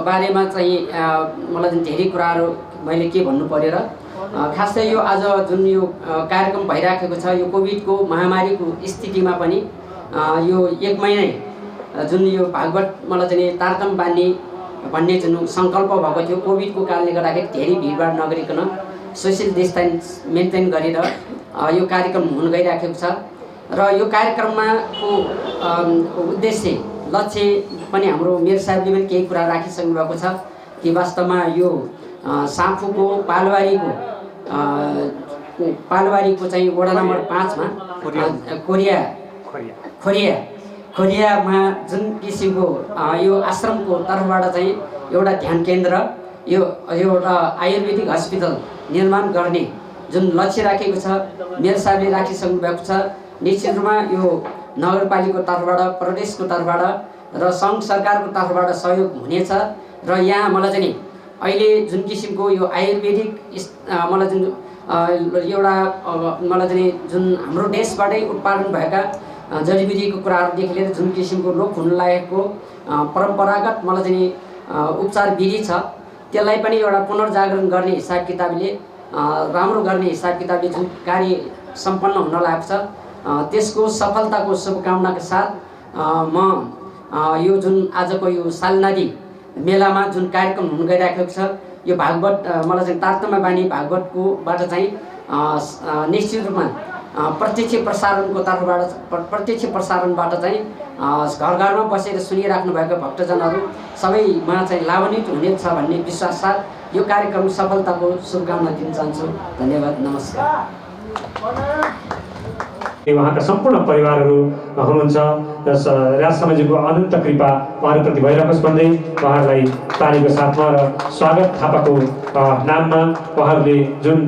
बारेमा चाहिँ मलाई धेरै कुराहरू मैले के भन्नु पर्यो र खासै यो आज जुन यो कार्यक्रम भइराखेको छ यो कोभिडको महामारीको स्थितिमा पनि यो 1 महिनै जुन यो भागवत मलाई चाहिँ तारतम बान्ने भन्ने जुन सङ्कल्प भएको थियो कोभिडको कारणले गर्दाखेरि धेरै भिडभाड नगरिकन सोसियल डिस्टेन्स मेन्टेन गरेर यो कार्यक्रम हुन गइराखेको छ र यो कार्यक्रममा को उद्देश्य लक्ष्य पनि हाम्रो मेयर साहबले पनि केही कुरा राखिसक्नु भएको छ कि वास्तवमा यो साँफुको पालवारीको चाहिँ वडा नम्बर 5 मा खोरियामा जुन किसिमको यो आश्रमको तर्फबाट चाहिँ एउटा ध्यान केन्द्र यो एउटा आयुर्वेदिक हस्पिटल निर्माण गर्ने जुन लक्ष्य राखेको छ मेयर साहबले राखिसक्नु भएको छ। निश्चित रूपमा यो नगरपालिकाको तर्फबाट प्रदेशको तर्फबाट र सङ्घ सरकारको तर्फबाट सहयोग हुनेछ र यहाँ मलाई चाहिँ अहिले जुन किसिमको यो आयुर्वेदिक मलाई जुन एउटा मलाई चाहिँ जुन हाम्रो देशबाटै उत्पादन भएका जडीबुटीको कुराहरूदेखि लिएर जुन किसिमको लोप हुन लागेको परम्परागत मलाई चाहिँ उपचार विधि छ त्यसलाई पनि एउटा पुनर्जागरण गर्ने हिसाब किताबले राम्रो गर्ने हिसाब किताबले जुन कार्य सम्पन्न हुन लागेको छ त्यसको सफलताको शुभकामनाका साथ म यो जुन आजको यो सालनादी मेलामा जुन कार्यक्रम हुन गइरहेको छ यो भागवत मलाई चाहिँ तारतम्य बानी भागवतकोबाट चाहिँ निश्चित रूपमा प्रत्यक्ष प्रसारणबाट चाहिँ घर घरमा बसेर सुनिराख्नु भएको भक्तजनहरू सबैमा चाहिँ लाभान्वित हुनेछ भन्ने विश्वास साथ यो कार्यक्रम सफलताको शुभकामना दिन चाहन्छु। धन्यवाद, नमस्कार।
उहाँका सम्पूर्ण परिवारहरू हुनुहुन्छ राज समाजको अनन्त कृपा उहाँहरूप्रति भइरहोस् भन्दै उहाँहरूलाई तालीको साथमा र स्वागत थापाको नाममा उहाँहरूले जुन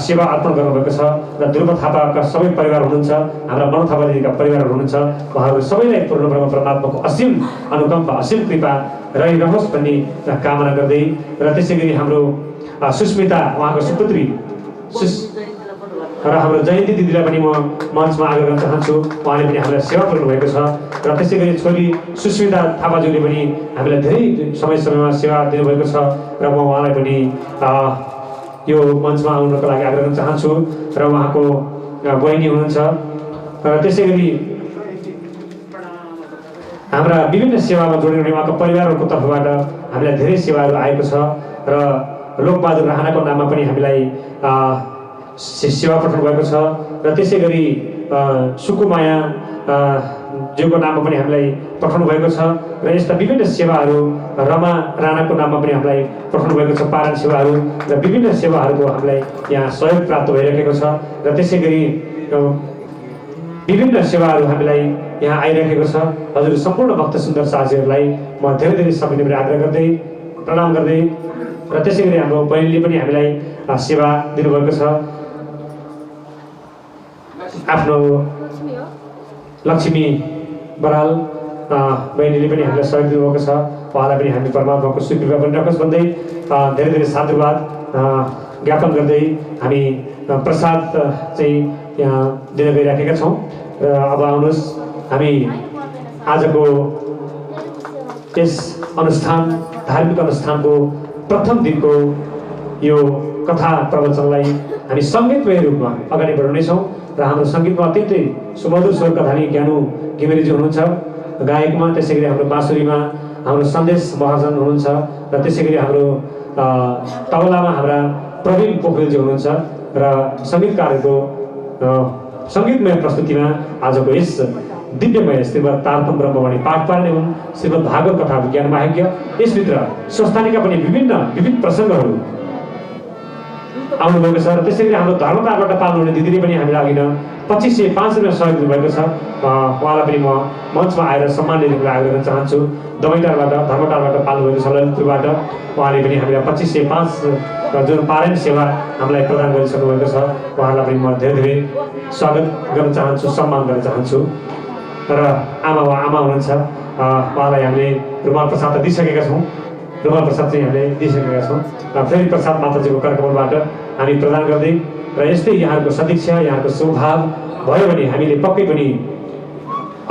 सेवा अर्पण गर्नुभएको छ र ध्रुव थापाका सबै परिवार हुनुहुन्छ हाम्रा मन थापा दिदीका परिवारहरू हुनुहुन्छ उहाँहरू सबैलाई पूर्ण ब्रह्म परमात्माको असीम अनुकम्पा असीम कृपा रहिरहोस् भन्ने कामना गर्दै र त्यसै गरी हाम्रो सुस्मिता उहाँको सुपुत्री र हाम्रो जयन्ती दिदीलाई पनि म मञ्चमा आग्रह गर्न चाहन्छु। उहाँले पनि हामीलाई सेवा पुर्याउनु भएको छ र त्यसै गरी छोरी सुस्मिता थापाज्यूले पनि हामीलाई धेरै समयमा सेवा दिनुभएको छ र म उहाँलाई पनि यो मञ्चमा आउनको लागि आग्रह गर्न चाहन्छु र उहाँको बहिनी हुनुहुन्छ र त्यसै गरी हाम्रा विभिन्न सेवामा जोडिने उहाँको परिवारहरूको तर्फबाट हामीलाई धेरै सेवाहरू आएको छ र लोकबहादुर राणाको नाममा पनि हामीलाई सेवा पठाउनु भएको छ र त्यसै गरी सुकुमाया ज्यूको नाममा पनि हामीलाई पठाउनु भएको छ र यस्ता विभिन्न सेवाहरू रमा राणाको नाममा पनि हामीलाई पठाउनु भएको छ पारण सेवाहरू र विभिन्न सेवाहरूको हामीलाई यहाँ सहयोग प्राप्त भइरहेको छ र त्यसै गरी विभिन्न सेवाहरू हामीलाई यहाँ आइरहेको छ। हजुर सम्पूर्ण भक्त सुन्दर साथीहरूलाई म धेरै धेरै समय आग्रह गर्दै प्रणाम गर्दै र त्यसै गरी हाम्रो बहिनीले पनि हामीलाई सेवा दिनुभएको छ। आफ्नो लक्ष्मी बराल बहिनीले पनि हामीलाई सहयोग दिनुभएको छ उहाँलाई पनि हामी परमात्माको स्वीकृति पनि राखोस् भन्दै धेरै धेरै साधुवाद ज्ञापन गर्दै हामी प्रसाद चाहिँ यहाँ दिन गइराखेका छौँ र अब आउनुहोस् हामी आजको यस अनुष्ठान धार्मिक अनुष्ठानको प्रथम दिनको यो कथा प्रवचनलाई हामी सङ्गीतमय रूपमा अगाडि बढाउनेछौँ र हाम्रो सङ्गीतमा अत्यन्तै सुमधुर स्वरका धानी ज्ञानु घिमिरेजी हुनुहुन्छ गायकमा, त्यसै गरी हाम्रो बाँसुरीमा हाम्रो सन्देश महाजन हुनुहुन्छ र त्यसै गरी हाम्रो तबलामा हाम्रा प्रवीण पोखरेलजी हुनुहुन्छ र सङ्गीतकारहरूको सङ्गीतमय प्रस्तुतिमा आजको यस दिव्यमय श्रीमद् तारतम ब्रह्मवाणी पाठपारायण एवं श्रीमद् भागवत कथा विज्ञान महायज्ञ यसभित्र स्वस्थानीका पनि विभिन्न प्रसङ्गहरू आउनुभएको छ र त्यसै गरी हाम्रो धर्मकारबाट पाल्नुहुने दिदीले पनि हामीलाई अघि 2505 रुपियाँ सहयोग दिनुभएको छ। उहाँलाई पनि म मञ्चमा आएर सम्मान लिनुको आग्रह गर्न चाहन्छु। दमैटारबाट धर्मकारबाट पाल्नुभएको छ ललितपुरबाट उहाँले पनि हामीलाई 2505 जुन पारायण सेवा हामीलाई प्रदान गरिसक्नु भएको छ उहाँलाई पनि म धेरै धेरै स्वागत गर्न चाहन्छु, सम्मान गर्न चाहन्छु। र आमा हुनुहुन्छ उहाँलाई हामीले रुमाल प्रसाद त दिइसकेका छौँ, रुमाल प्रसाद चाहिँ हामीले दिइसकेका छौँ। फेरि प्रसाद माताजीको करकमलबाट हामी प्रदान गर्दै र यस्तै यहाँहरूको सदिच्छा यहाँहरूको स्वभाव भयो भने हामीले पक्कै पनि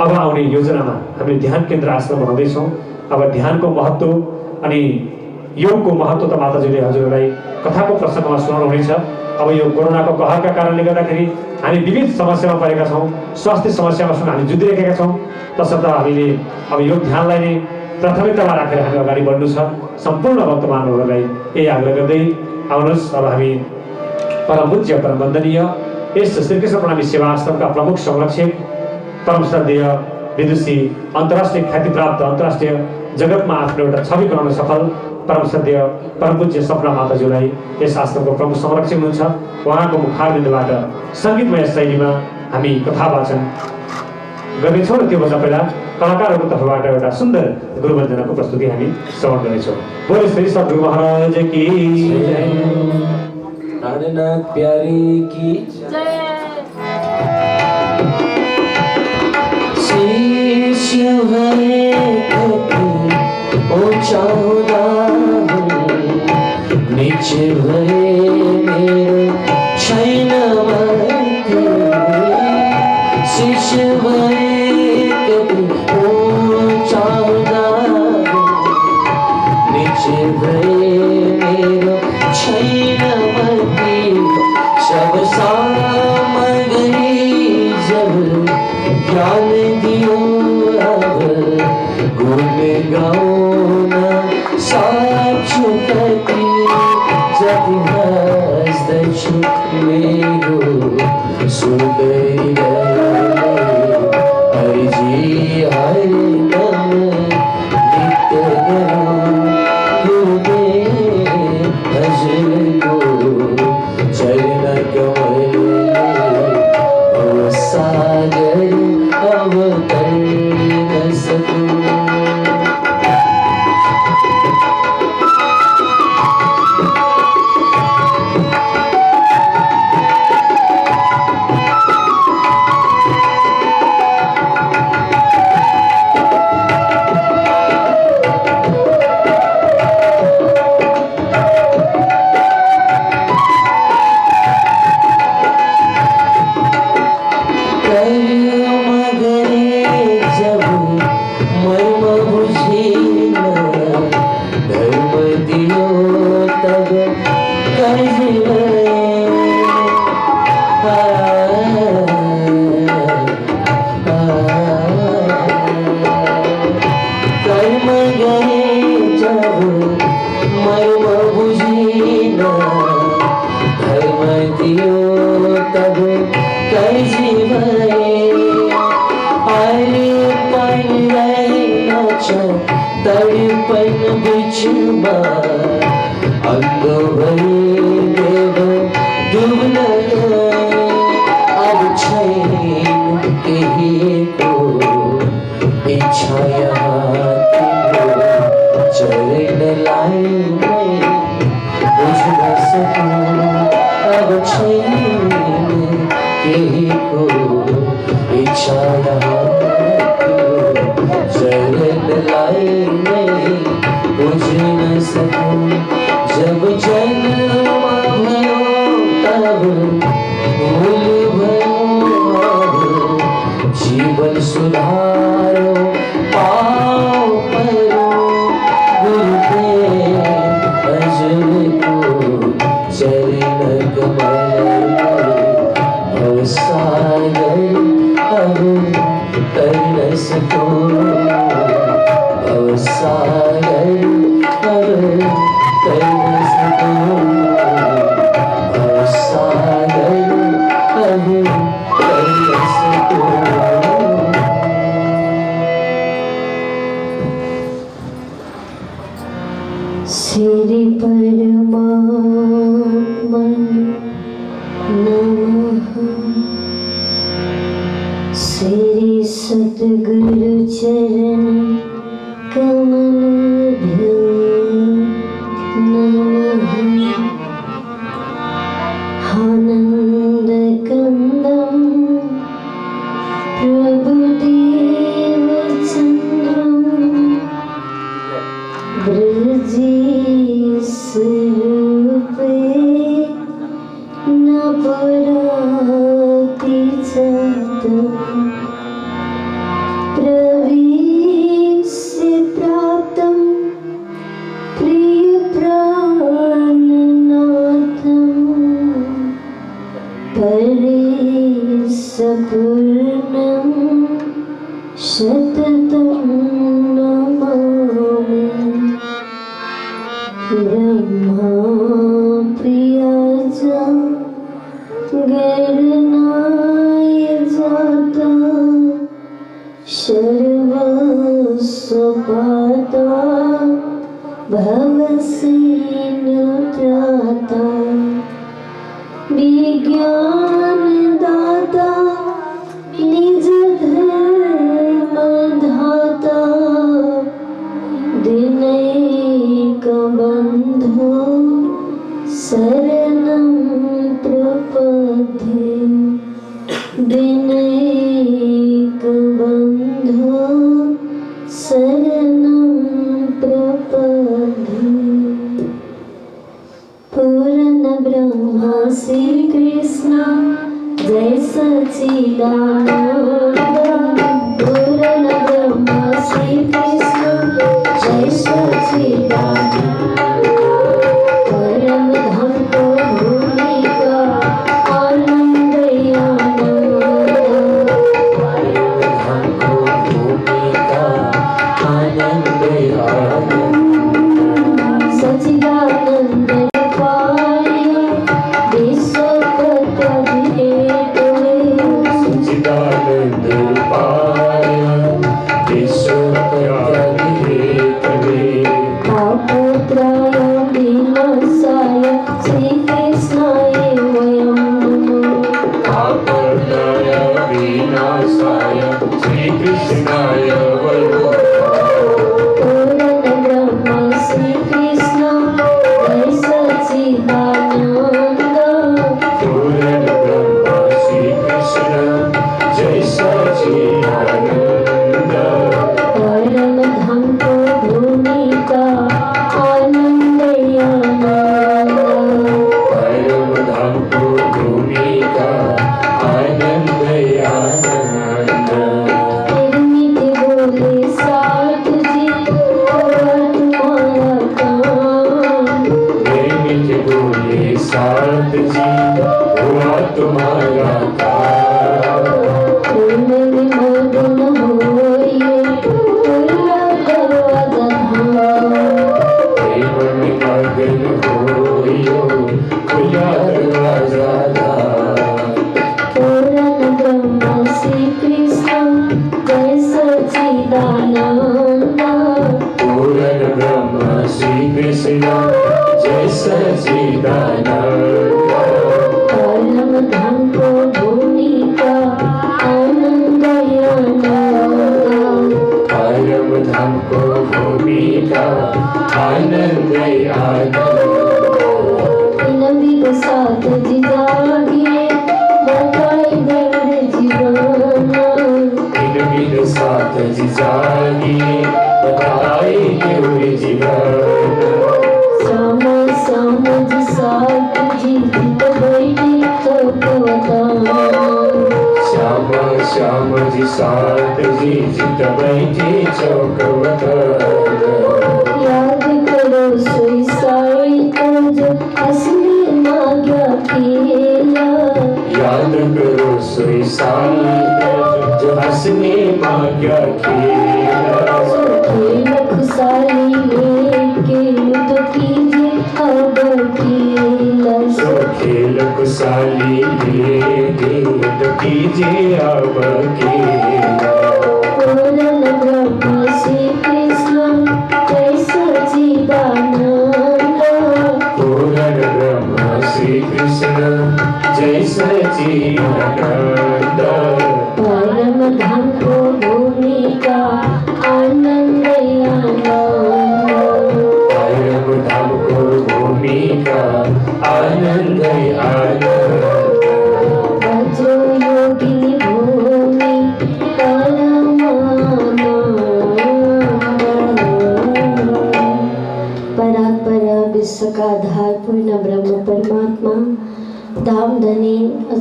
अब आउने योजनामा हामीले ध्यान केन्द्र आश्रम बनाउँदैछौँ। अब ध्यानको महत्त्व अनि योगको महत्त्व त माताजीले हजुरहरूलाई कथाको प्रसङ्गमा सुनाउनुहुनेछ। अब यो कोरोनाको कहरका कारणले गर्दाखेरि हामी विविध समस्यामा परेका छौँ, स्वास्थ्य समस्यासँग हामी जुधिरहेका छौँ। तसर्थ हामीले अब यो ध्यानलाई नै प्राथमिकतामा राखेर हामी अगाडि बढ्नु छ। सम्पूर्ण भक्तमानहरूलाई यही आग्रह गर्दै आउनुहोस्, अब हामी परम पूज्य परम वन्दनीय यस श्रीकृष्ण प्रणामी सेवा आश्रमका प्रमुख संरक्षक परम श्रद्धेय विदुषी अन्तर्राष्ट्रिय ख्यातिप्राप्त अन्तर्राष्ट्रिय जगतमा आफ्नो एउटा छवि बनाउन सफल परम श्रद्धेय परम पूज्य सपना माताजीलाई यस आश्रमको प्रमुख संरक्षक हुनुहुन्छ। उहाँको मुखारबिन्दबाट सङ्गीतमय शैलीमा हामी कथा वाचन गर्नेछौँ र त्योभन्दा पहिला कलाकारहरूको तर्फबाट एउटा सुन्दर गुरुवन्दनाको प्रस्तुति हामी श्रवण गर्नेछौँ। बोले श्री सद्गुरु महाराज की
जय, प्राणनाथ प्यारे की
जय।
शिष्य भये ऊंचा नीचे भये मेरो छैन मर्ती। शिष्य भये ऊंचा नीचे भये मेरो छैन मर्ती। सब सामग्री जब ज्ञान दियो अब गुण गाउन साक्षु कति। जति हाँस्दछु मेरो सुन्दरी हरिजी हरिदम नित्य गरौँ। गुरुदेव हजुरको चरण कमल सागर अवतरण सकूं। तड़पन बिछुमा अंगो भई देव डुबन अब छैन केही को इच्छा यहाँ तिम्रो चरणलाई नै बुझ्न सकूं। अब छैन केही को इच्छा यहाँ चरणलाई नै बुझ्न सकूं। जब जन्म भयो तब भूल भयो अब जीवन सुधारो पाओ परो। गुरुदेव हजुरको चरण कमल भवसागर अब तरण सकूं। भवसागर अब तरण सकूं। भवसागर अब तरण सकूं।
श्री परमात्मा नमः। श्री सद्गुरु चरण कमलभ्यो नमः। आनंद कंदम प्रभुदेव चंद्रम ब्रजे स्वरूपे न पुराति चतुः। प्रवीस्य प्राप्तं प्रिय ब्रह्मा प्रियाचा गणनाय जाता सर्वस्वपाता भवसीनुत्राता विज्ञानदाता निज धर्मधाता दिनैकबन्धो शरणं प्रपद्ये दिनैकबन्धो शरणं प्रपद्ये पूर्ण ब्रह्मा श्री कृष्ण जय सच्चिदानंद पूर्ण ब्रह्मा श्री कृष्ण जय सच्चिदानंद परम धाम को भूमि का आनंद सच्चिदानंद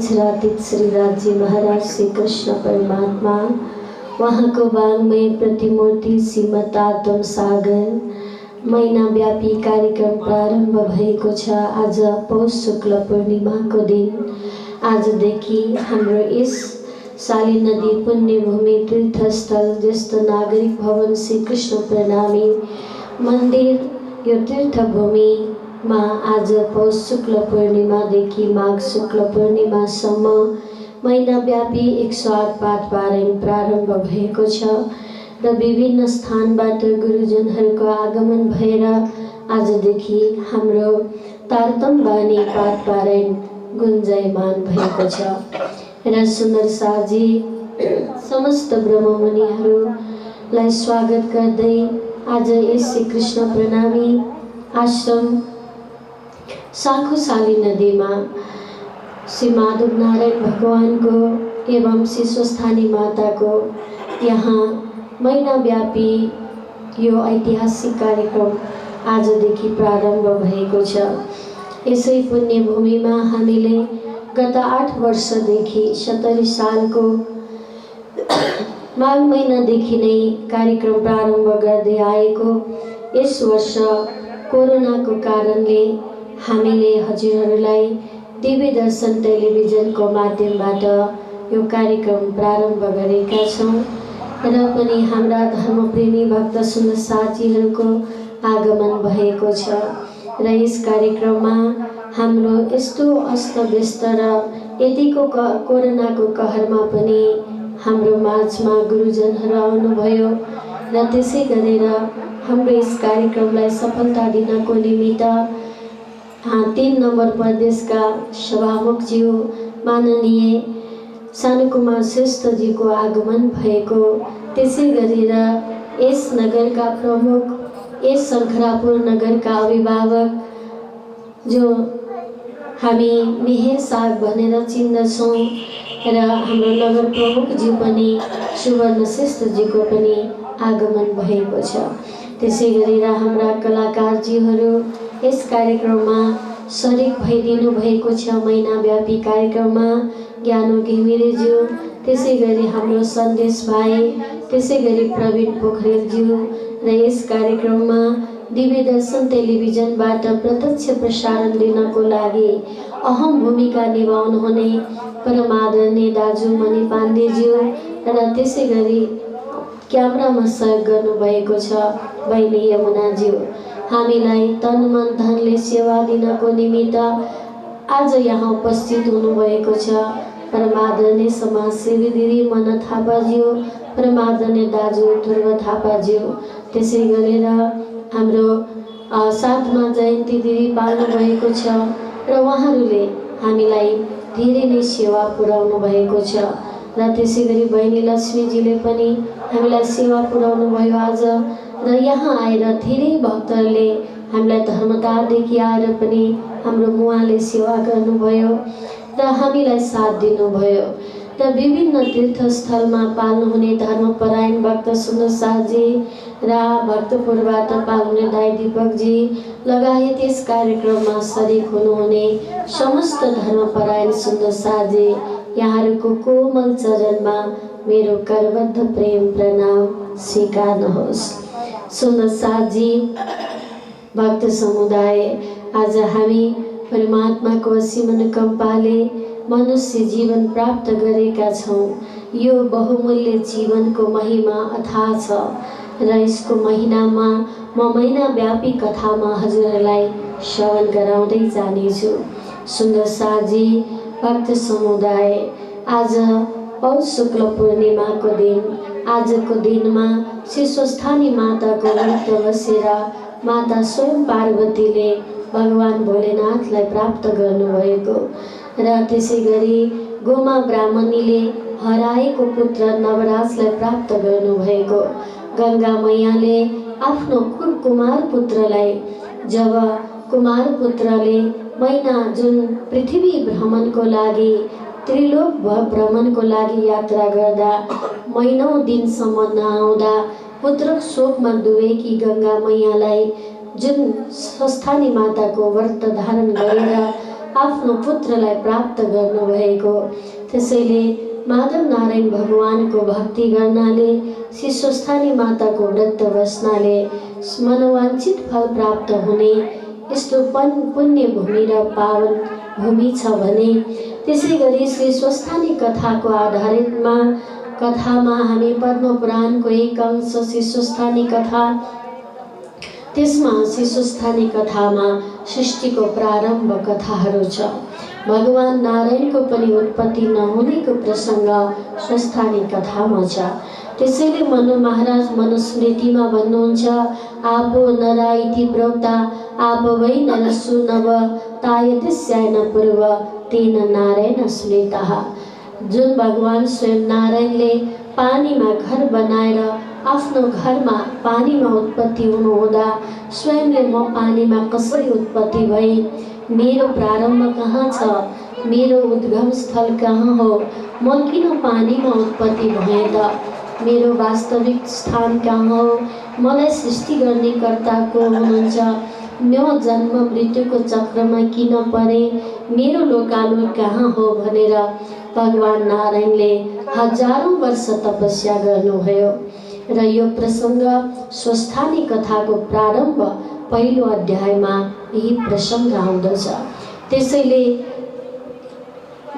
अक्षरातीत श्री राज्य महाराज श्री कृष्ण परमात्मा वहाँको वाङ्मय प्रतिमूर्ति श्रीमद् आत्म सागर महिनाव्यापी कार्यक्रम प्रारम्भ भएको छ। आज पौष शुक्ल पूर्णिमाको दिन आजदेखि हाम्रो यस शाली नदी पुण्यभूमि तीर्थस्थल ज्येष्ठ नागरिक भवन श्री कृष्ण प्रणामी मन्दिर
यो तीर्थभूमिमा आज पौष शुक्ल पूर्णिमादेखि माघ शुक्ल पूर्णिमासम्म महिनाव्यापी 108 पाठ पारायण प्रारम्भ भएको छ र विभिन्न स्थानबाट गुरुजनहरूको आगमन भएर आजदेखि हाम्रो तारतम बानी पाठ पारायण गुन्जायमान भएको छ र सुन्दर शाहजी समस्त ब्रह्ममुनिहरूलाई स्वागत गर्दै आज यस श्री कृष्ण प्रणामी आश्रम साखुशाली नदीमा श्री माधव नारायण भगवानको एवं श्री स्वस्थानी माताको यहाँ महिनाव्यापी यो ऐतिहासिक कार्यक्रम आजदेखि प्रारम्भ भएको छ। यसै पुण्यभूमिमा हामीले गत 8 वर्षदेखि 70 सालको माघ महिनादेखि नै कार्यक्रम प्रारम्भ गर्दै आएको यस वर्ष कोरोनाको कारणले हामीले हजुरहरूलाई दिव्य दर्शन टेलिभिजनको माध्यमबाट यो कार्यक्रम प्रारम्भ गरेका छौँ र पनि हाम्रा धर्मप्रेमी भक्त सुन्दर साथीहरूको आगमन भएको छ र यस कार्यक्रममा हाम्रो यस्तो अस्तव्यस्त र यतिको कोरोनाको कहरमा पनि हाम्रो माझमा गुरुजनहरू आउनुभयो र त्यसै गरेर हाम्रो यस कार्यक्रमलाई सफलता दिनको निमित्त 3 नम्बर प्रदेशका सभामुखज्यू माननीय सानुकुमार श्रेष्ठजीको आगमन भएको, त्यसै गरेर यस नगरका प्रमुख, यस शङ्खरापुर नगरका अभिभावक जो हामी मेहेर साग भनेर चिन्दछौँ र हाम्रो नगर प्रमुखज्यू पनि सुवर्ण श्रेष्ठजीको पनि आगमन भएको छ। त्यसै गरेर हाम्रा कलाकारजीहरू यस कार्यक्रममा सरिक भइदिनु भएको छ। महिनाव्यापी कार्यक्रममा ज्ञानो घिमिरेज्यू, त्यसै गरी हाम्रो सन्देश भाइ, त्यसै गरी प्रवीण पोखरेलज्यू र यस कार्यक्रममा दिव्य दर्शन टेलिभिजनबाट प्रत्यक्ष प्रसारण दिनको लागि अहम भूमिका निभाउनुहुने परम आदरणीय दाजु मणि पाण्डेज्यू र त्यसै गरी क्यामेरामा सहयोग गर्नुभएको छ बहिनी यमुनाज्यू। हामीलाई तन मन धनले सेवा दिनको निमित्त आज यहाँ उपस्थित हुनुभएको छ परम आदरणीय समाजसेवी दिदी मन थापाज्यू, परम आदरणीय दाजु ध्रुव थापाज्यू, त्यसै गरेर हाम्रो साथमा जयन्ती दिदी पाल्नु भएको छ र उहाँहरूले हामीलाई धेरै नै सेवा पुर्याउनु भएको छ र त्यसै गरी बहिनी लक्ष्मीजीले पनि हामीलाई सेवा पुर्याउनु भयो आज र यहाँ आएर धेरै भक्तहरूले हामीलाई धर्मतारदेखि आएर पनि हाम्रो मुवाले सेवा गर्नुभयो र हामीलाई साथ दिनुभयो र विभिन्न तीर्थस्थलमा पाल्नुहुने धर्मपरायण भक्त सुन्दर शाहजी र भक्तपुरबाट पाल्नुहुने दाई दिपकजी लगायत यस कार्यक्रममा सरिक हुनुहुने समस्त धर्मपरायण सुन्दर शाहजी, यहाँहरूको कोमल चरणमा मेरो करबद्ध प्रेम प्रणाम स्वीकार्नुहोस्। सुन्दर शाहजी भक्त समुदाय, आज हामी परमात्माको असीम अनुकम्पाले मनुष्य जीवन प्राप्त गरेका छौँ। यो बहुमूल्य जीवनको महिमा अथाह छ र यसको महिनामा म महिनाव्यापी कथामा हजुरहरूलाई श्रवण गराउँदै जानेछु। सुन्दर शाहजी भक्त समुदाय, आज पौष शुक्ल पूर्णिमाको दिन, आजको दिनमा श्री स्वस्थानी माताको व्रत बसेर माता स्वयं पार्वतीले भगवान भोलेनाथलाई प्राप्त गर्नुभएको र त्यसै गरी गोमा ब्राह्मणीले हराएको पुत्र नवराजलाई प्राप्त गर्नुभएको, गङ्गा मैयाले आफ्नो कुमार पुत्रलाई, जब कुमार पुत्रले मैना जुन पृथ्वी भ्रमणको लागि त्रिलोक भ्रमणको लागि यात्रा गर्दा महिनौँ दिनसम्म नआउँदा पुत्र शोकमा डुबेकी गङ्गा मैयालाई जुन स्वस्थानी माताको व्रत धारण गरेर आफ्नो पुत्रलाई प्राप्त गर्नुभएको, त्यसैले माधव नारायण भगवानको भक्ति गर्नाले श्री स्वस्थानी माताको व्रत बस्नाले मनोवाञ्छित फल प्राप्त हुने यस्तो पुण्य भूमि र पावन भूमि छ भने, त्यसै गरी श्री स्वस्थानी कथाको आधारमा कथामा हामी पद्म पुराणको एक अंश श्री स्वस्थानी कथा त्यसमा शिशुस्थानी कथामा सृष्टिको प्रारम्भ कथाहरू छ। भगवान नारायणको पनि उत्पत्ति नहुनेको प्रसङ्ग स्वस्थानी कथामा छ। त्यसैले मनु महाराज मनुस्मृतिमा भन्नुहुन्छ, आपो नरा इति प्रोक्ता आप वै नरसु नव तायतिस्यायन पूर्व तेन नारायण स्मृतः। जुन भगवान स्वयं नारायणले पानीमा घर बनाएर आफ्नो घरमा पानीमा उत्पत्ति हुनुहुँदा स्वयंले म पानीमा कसरी उत्पत्ति भएँ, मेरो प्रारम्भ कहाँ छ, मेरो उद्गम स्थल कहाँ हो, म किन पानीमा उत्पत्ति भएँ त, मेरो वास्तविक स्थान कहाँ हो, मलाई सृष्टि गर्ने कर्ता को हुनुहुन्छ, म जन्म मृत्युको चक्रमा किन परे, मेरो लोकालु कहाँ हो भनेर भगवान नारायणले हजारौं वर्ष तपस्या गर्नुभयो। र यो प्रसङ्ग स्वस्थानी कथाको प्रारम्भ पहिलो अध्यायमा यही प्रसङ्ग आउँदछ। त्यसैले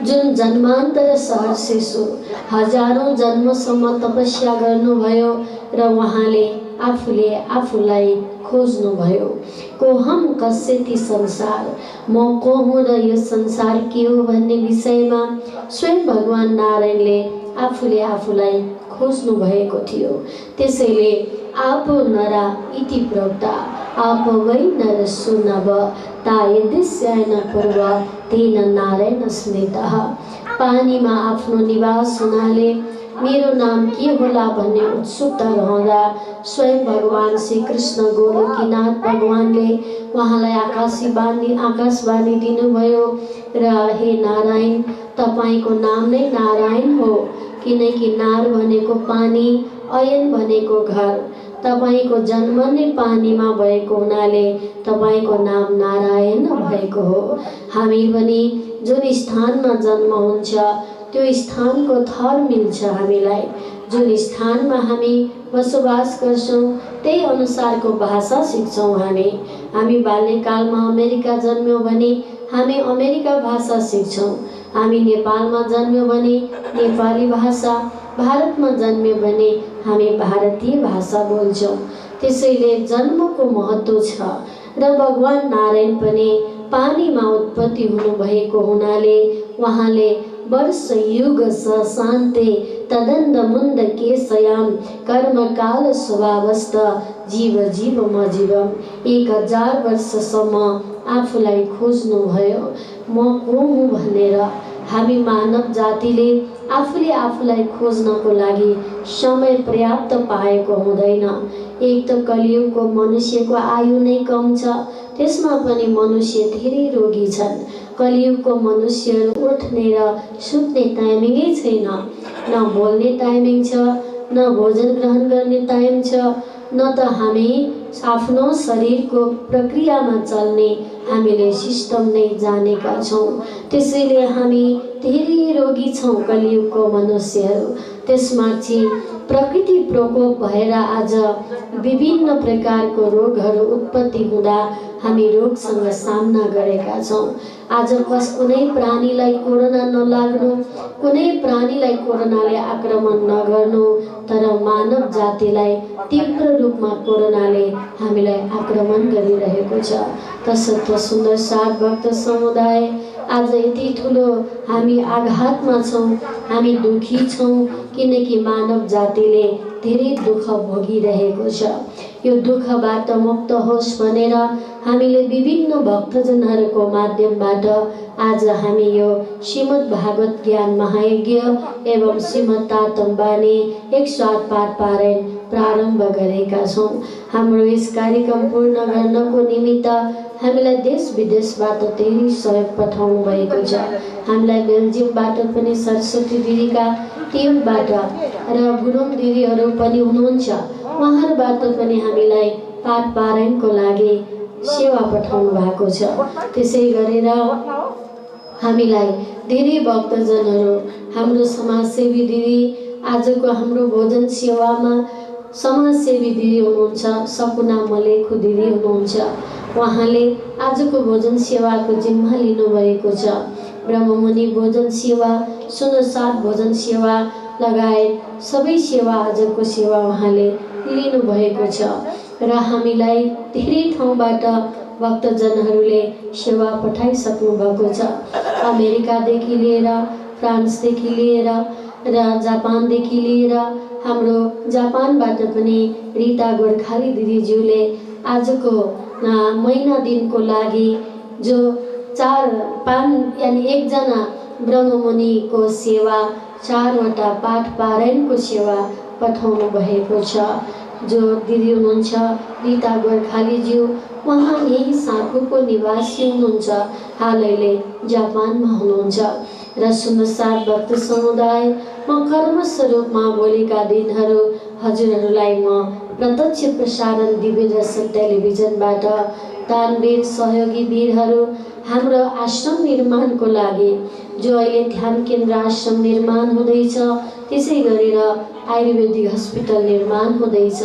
जुन जन्मान्तर सहर्षेषु हजारौं जन्मसम्म तपस्या गर्नुभयो र उहाँले आफूले आफूलाई खोज्नुभयो। कोहम कस्यति संसार, म को हुँ र यो संसार के हो भन्ने विषयमा स्वयं भगवान नारायणले आफूले आफूलाई खोज्नु भएको थियो। त्यसैले आप नरा इति प्रोक्ता आप वै नरसु नव तायदिस्यायन पूर्व तेन नारायण स्मृतः। पानीमा आफ्नो निवास हुनाले मेरो नाम के होला भन्ने उत्सुकता रहँदा स्वयं भगवान श्री कृष्ण गोलोकीनाथ भगवानले उहाँलाई आकाशवाणी दिनुभयो र हे नारायण, तपाईँको नाम नै नारायण हो, किनकि नार भनेको पानी, अयन भनेको घर, तपाईँको जन्म नै पानीमा भएको हुनाले तपाईँको नाम नारायण भएको हो। हामी पनि जुन स्थानमा जन्म हुन्छ त्यो स्थानको थर मिल्छ हामीलाई। जुन स्थानमा हामी बसोबास गर्छौँ त्यही अनुसारको भाषा सिक्छौँ। हामी बाल्यकालमा अमेरिका जन्म्यौँ भने हामी अमेरिका भाषा सिक्छौँ। हामी नेपालमा जन्म्यौँ भने नेपाली भाषा, भारतमा जन्म्यौँ भने हामी भारतीय भाषा बोल्छौँ। त्यसैले जन्मको महत्त्व छ र भगवान नारायण पनि पानीमा उत्पत्ति हुनुभएको हुनाले उहाँले वर्ष युग स शान्ते तदन्द मुन्द केशयाम कर्मकाल स्वभावस्त जीव जीव म जीवम 1000 वर्षसम्म आफूलाई खोज्नुभयो। म को हुँ भनेर हामी मानव जातिले आफूले आफूलाई खोज्नको लागि समय पर्याप्त पाएको हुँदैन। एक त कलियुगको मनुष्यको आयु नै कम छ, त्यसमा पनि मनुष्य धेरै रोगी छन्। कलियुगको मनुष्यहरू उठ्ने र सुत्ने टाइमिङै छैन, न बोल्ने टाइमिङ छ, न भोजन ग्रहण गर्ने टाइम छ, न त हामी आफ्नो शरीरको प्रक्रियामा चल्ने हामीले सिस्टम नै जानेका छौँ। त्यसैले हामी धेरै रोगी छौँ कलियुगको मनुष्यहरू। त्यसमाथि प्रकृति प्रकोप भएर आज विभिन्न प्रकारको रोगहरू उत्पत्ति हुँदा हामी रोगसँग सामना गरेका छौँ। आज कुनै प्राणीलाई कोरोना नलाग्नु, कुनै प्राणीलाई कोरोनाले आक्रमण नगर्नु, तर मानव जातिलाई तीव्र रूपमा कोरोनाले हामीलाई आक्रमण गरिरहेको छ। तसर्थ सुन्दर साथ भक्त समुदाय आज यति ठुलो हामी आघातमा छौँ, हामी दुखी छौँ, किनकि मानव जातिले धेरै दुःख भोगिरहेको छ। यो दुःखबाट मुक्त होस् भनेर हामीले विभिन्न भक्तजनहरूको माध्यमबाट आज हामी यो श्रीमद् भागवत ज्ञान महायज्ञ एवं श्रीमद् तातम बानी 108 पाठ पारायण प्रारम्भ गरेका छौँ। हाम्रो यस कार्यक्रम पूर्ण गर्नको निमित्त हामीलाई देश विदेशबाट धेरै सहयोग पठाउनु भएको छ। हामीलाई बेल्जियमबाट पनि सरस्वती दिदीका टिमबाट र गुरुङ दिदीहरू पनि हुनुहुन्छ, उहाँहरूबाट पनि हामीलाई पाठ पारायणको लागि सेवा पठाउनु भएको छ। त्यसै गरेर हामीलाई धेरै भक्तजनहरू, हाम्रो समाजसेवी दिदी, आजको हाम्रो भोजन सेवामा समाजसेवी दिदी हुनुहुन्छ, सकुना मलेखु दिदी हुनुहुन्छ, उहाँले आजको भोजन सेवाको जिम्मा लिनुभएको छ। ब्रह्ममुनि भोजन सेवा, सुनसाद भोजन सेवा लगायत सबै सेवा, आजको सेवा उहाँले लिनुभएको छ। र हामीलाई धेरै ठाउँबाट भक्तजनहरूले सेवा पठाइसक्नु भएको छ। अमेरिकादेखि लिएर, फ्रान्सदेखि लिएर र जापानदेखि लिएर, हाम्रो जापानबाट पनि रिता गोर्खाली दिदीज्यूले आजको महिना दिनको लागि जो 4-5 यानि एकजना ब्रह्ममुनिको सेवा, 4वटा पाठ पारायणको सेवा पठाउनु भएको छ। जो दिदी हुनुहुन्छ रिता गोर्खालीज्यू, उहाँ यही साँखुको निवासी हुनुहुन्छ, हालैले जापानमा हुनुहुन्छ। र सुन्नसाथ भक्त समुदाय, म कर्मस्वरूपमा भोलिका दिनहरू हजुरहरूलाई म प्रत्यक्ष प्रसारण दिव्य दर्शन टेलिभिजनबाट दानवीर सहयोगी वीरहरू, हाम्रो आश्रम निर्माणको लागि जो अहिले ध्यान केन्द्र आश्रम निर्माण हुँदैछ, त्यसै गरेर आयुर्वेदिक हस्पिटल निर्माण हुँदैछ,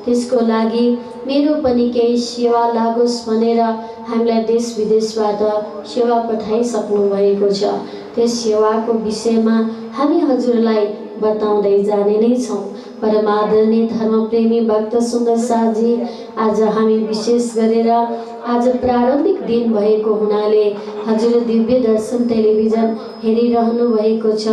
त्यसको लागि मेरो पनि केही सेवा लागोस् भनेर हामीलाई देश विदेशबाट सेवा पठाइसक्नु भएको छ। त्यस सेवाको विषयमा हामी हजुरलाई बताउँदै जाने नै छौँ। परमादरणीय धर्मप्रेमी भक्त सुन्दर साथजी, आज हामी विशेष गरेर आज प्रारम्भिक दिन भएको हुनाले हजुर दिव्य दर्शन टेलिभिजन हेरिरहनु भएको छ।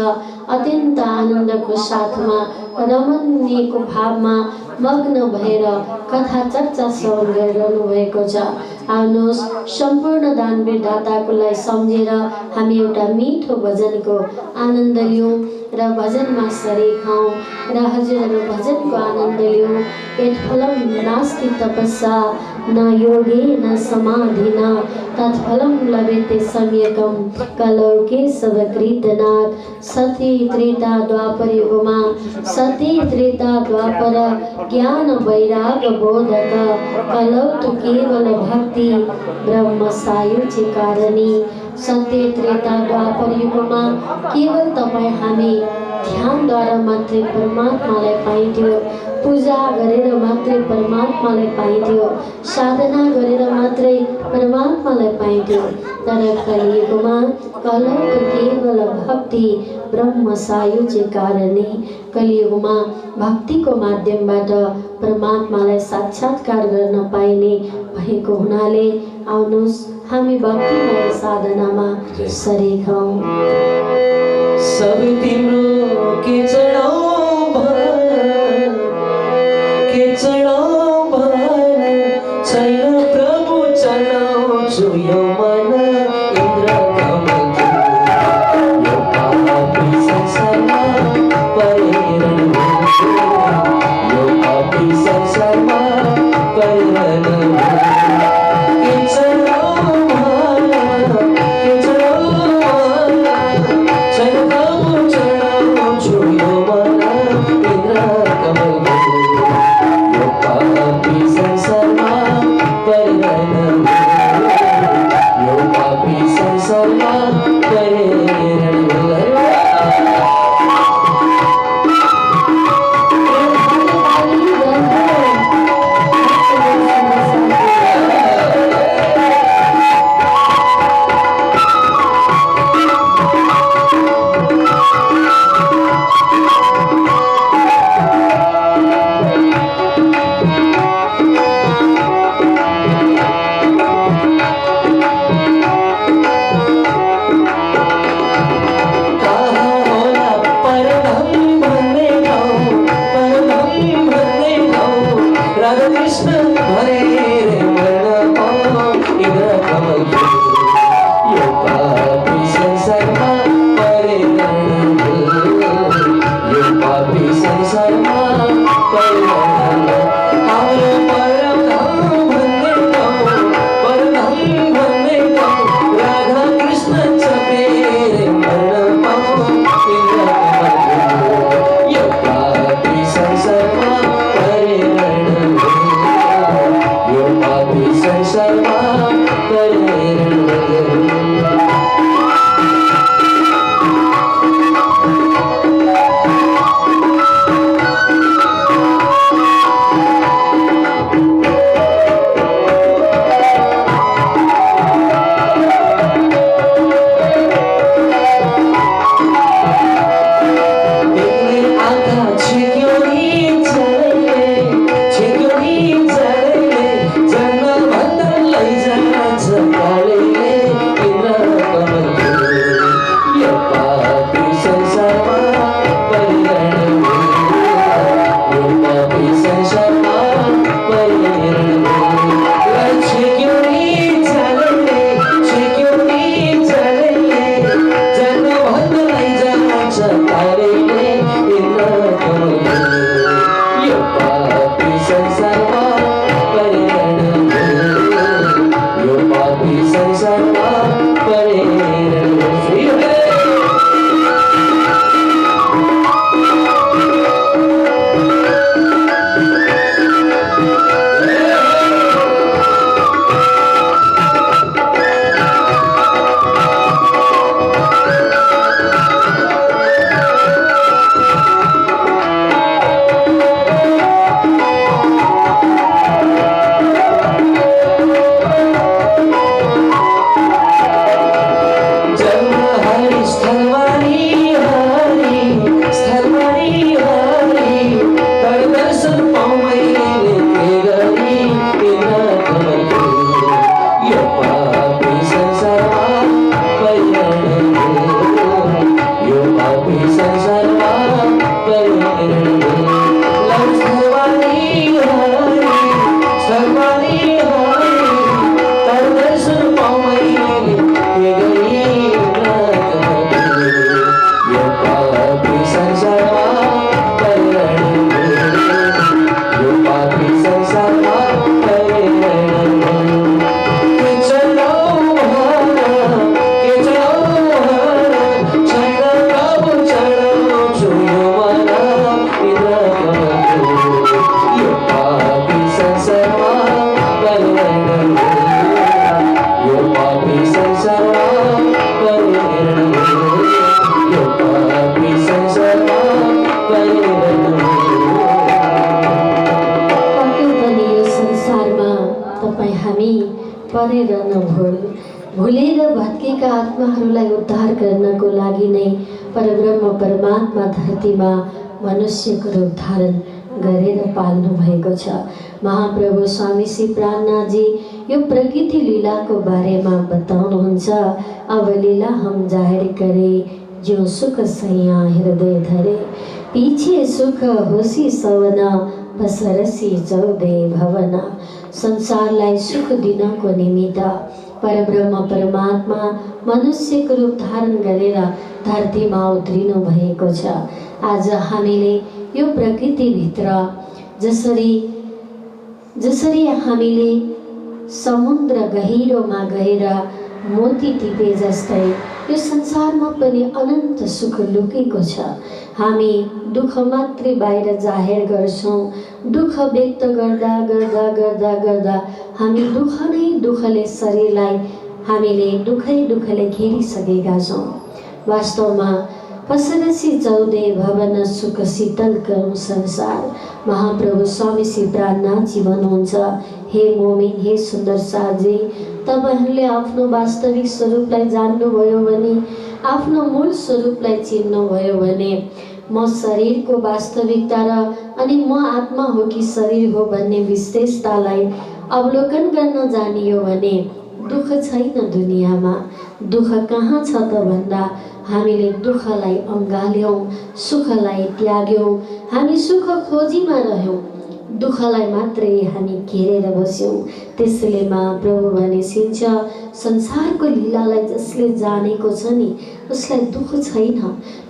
अत्यन्त आनन्दको साथमा रमणीयको भावमा मग्न भएर कथा चर्चा श्रवण गरिरहनु भएको छ। आउनुहोस्, सम्पूर्ण दानवीर दाताकोलाई सम्झेर हामी एउटा मिठो भजनको आनन्द लियौँ र भजनमा सरिक हौँ र हजुरहरू भजनको आनन्द लियौँ। यत्फलं नास्ति तपस्या न योगेन समाधिना तत्फलं लभेते सम्यकं कलौके सवकृतनाथ। सती त्रेता द्वापर युगमा, सती त्रेता द्वापर ज्ञान वैराग बोधक, कलौ तो केवल भक्ति ब्रह्म सायुज्य कारणी। सत्य त्रेता द्वापर युगमा केवल तपाईँ हामी ध्यानद्वारा मात्रै परमात्मालाई पाइन्थ्यो, पूजा गरेर मात्रै परमात्मालाई पाइन्थ्यो, साधना गरेर मात्रै परमात्मालाई पाइन्थ्यो। तर कलियुगमा कलौ तो केवल भक्ति ब्रह्म सायुज्य कारणी। कलियुगमा भक्तिको माध्यमबाट परमात्मालाई साक्षात्कार गर्न पाइने भएको हुनाले आउनुहोस्, हामी भक्तिमय साधनामा सरिक हौँ।
सब तिम्रो के चढाऊ भन, के चढाऊ भन, छैन प्रभु चढाउँछु यो मन इन्द्र कमलको, यो पापी संसारमा परिरहनु, यो पापी संसारमा परिरहनु। के चढाऊ भन, के चढाऊ भन, छैन प्रभु चढाउँछु यो मन इन्द्र कमलको, यो पापी संसारमा परिरहनु, यो पापी संसारमा परिरहनु।
तपाईँ हामी परेर भुलेर भत्केका आत्माहरूलाई उद्धार गर्नको लागि नै परब्रह्म परमात्मा धरतीमा मनुष्यको रूप धारण गरेर पाल्नु भएको छ। महाप्रभु स्वामी श्री प्राणनाथजी यो प्रकृति लीलाको बारेमा बताउनुहुन्छ। अब लीला हम जाहिर करे जो सुख सैया हृदय धरे, पीछे सुख होसी सवना बसरसी चौदे भवना। संसारलाई सुख दिनको निमित्त परब्रह्म परमात्मा मनुष्यको रूप धारण गरेर धरतीमा उत्रिनु भएको छ। आज हामीले यो प्रकृतिभित्र जसरी हामीले समुद्र गहिरोमा गएर मोती टिपे जस्तै यो संसारमा पनि अनन्त सुख लुकेको छ। हामी दुःख मात्रै बाहिर जाहेर गर्छौँ। दुःख व्यक्त गर्दा गर्दा गर्दा गर्दा हामी दुःखले शरीरलाई हामीले दुःखले घेरिसकेका छौँ। वास्तवमा पसरसी चौदे भवन सुख शीतल करूं संसार। महाप्रभु स्वामी श्री प्राणनाथजी भन्नुहुन्छ, हे मोमिन, हे सुन्दर साथी, तपाईहरूले आफ्नो वास्तविक स्वरूपलाई जान्नुभयो भने, आफ्नो मूल स्वरूपलाई चिन्नुभयो भने, म शरीरको वास्तविकता र अनि म आत्मा हो कि शरीर हो भन्ने विशेषतालाई अवलोकन गर्न जानियो भने दुःख छैन दुनियाँमा। दुःख कहाँ छ त भन्दा हामीले दुःखलाई अँगाल्यौँ, सुखलाई त्याग्यौँ, हामी सुख खोजीमा रह्यौँ, दुःखलाई मात्रै हामी घेरेर बस्यौँ। त्यसैले महाप्रभु भनिन्छ, संसारको लीलालाई जसले जानेको छ नि उसलाई दुःख छैन।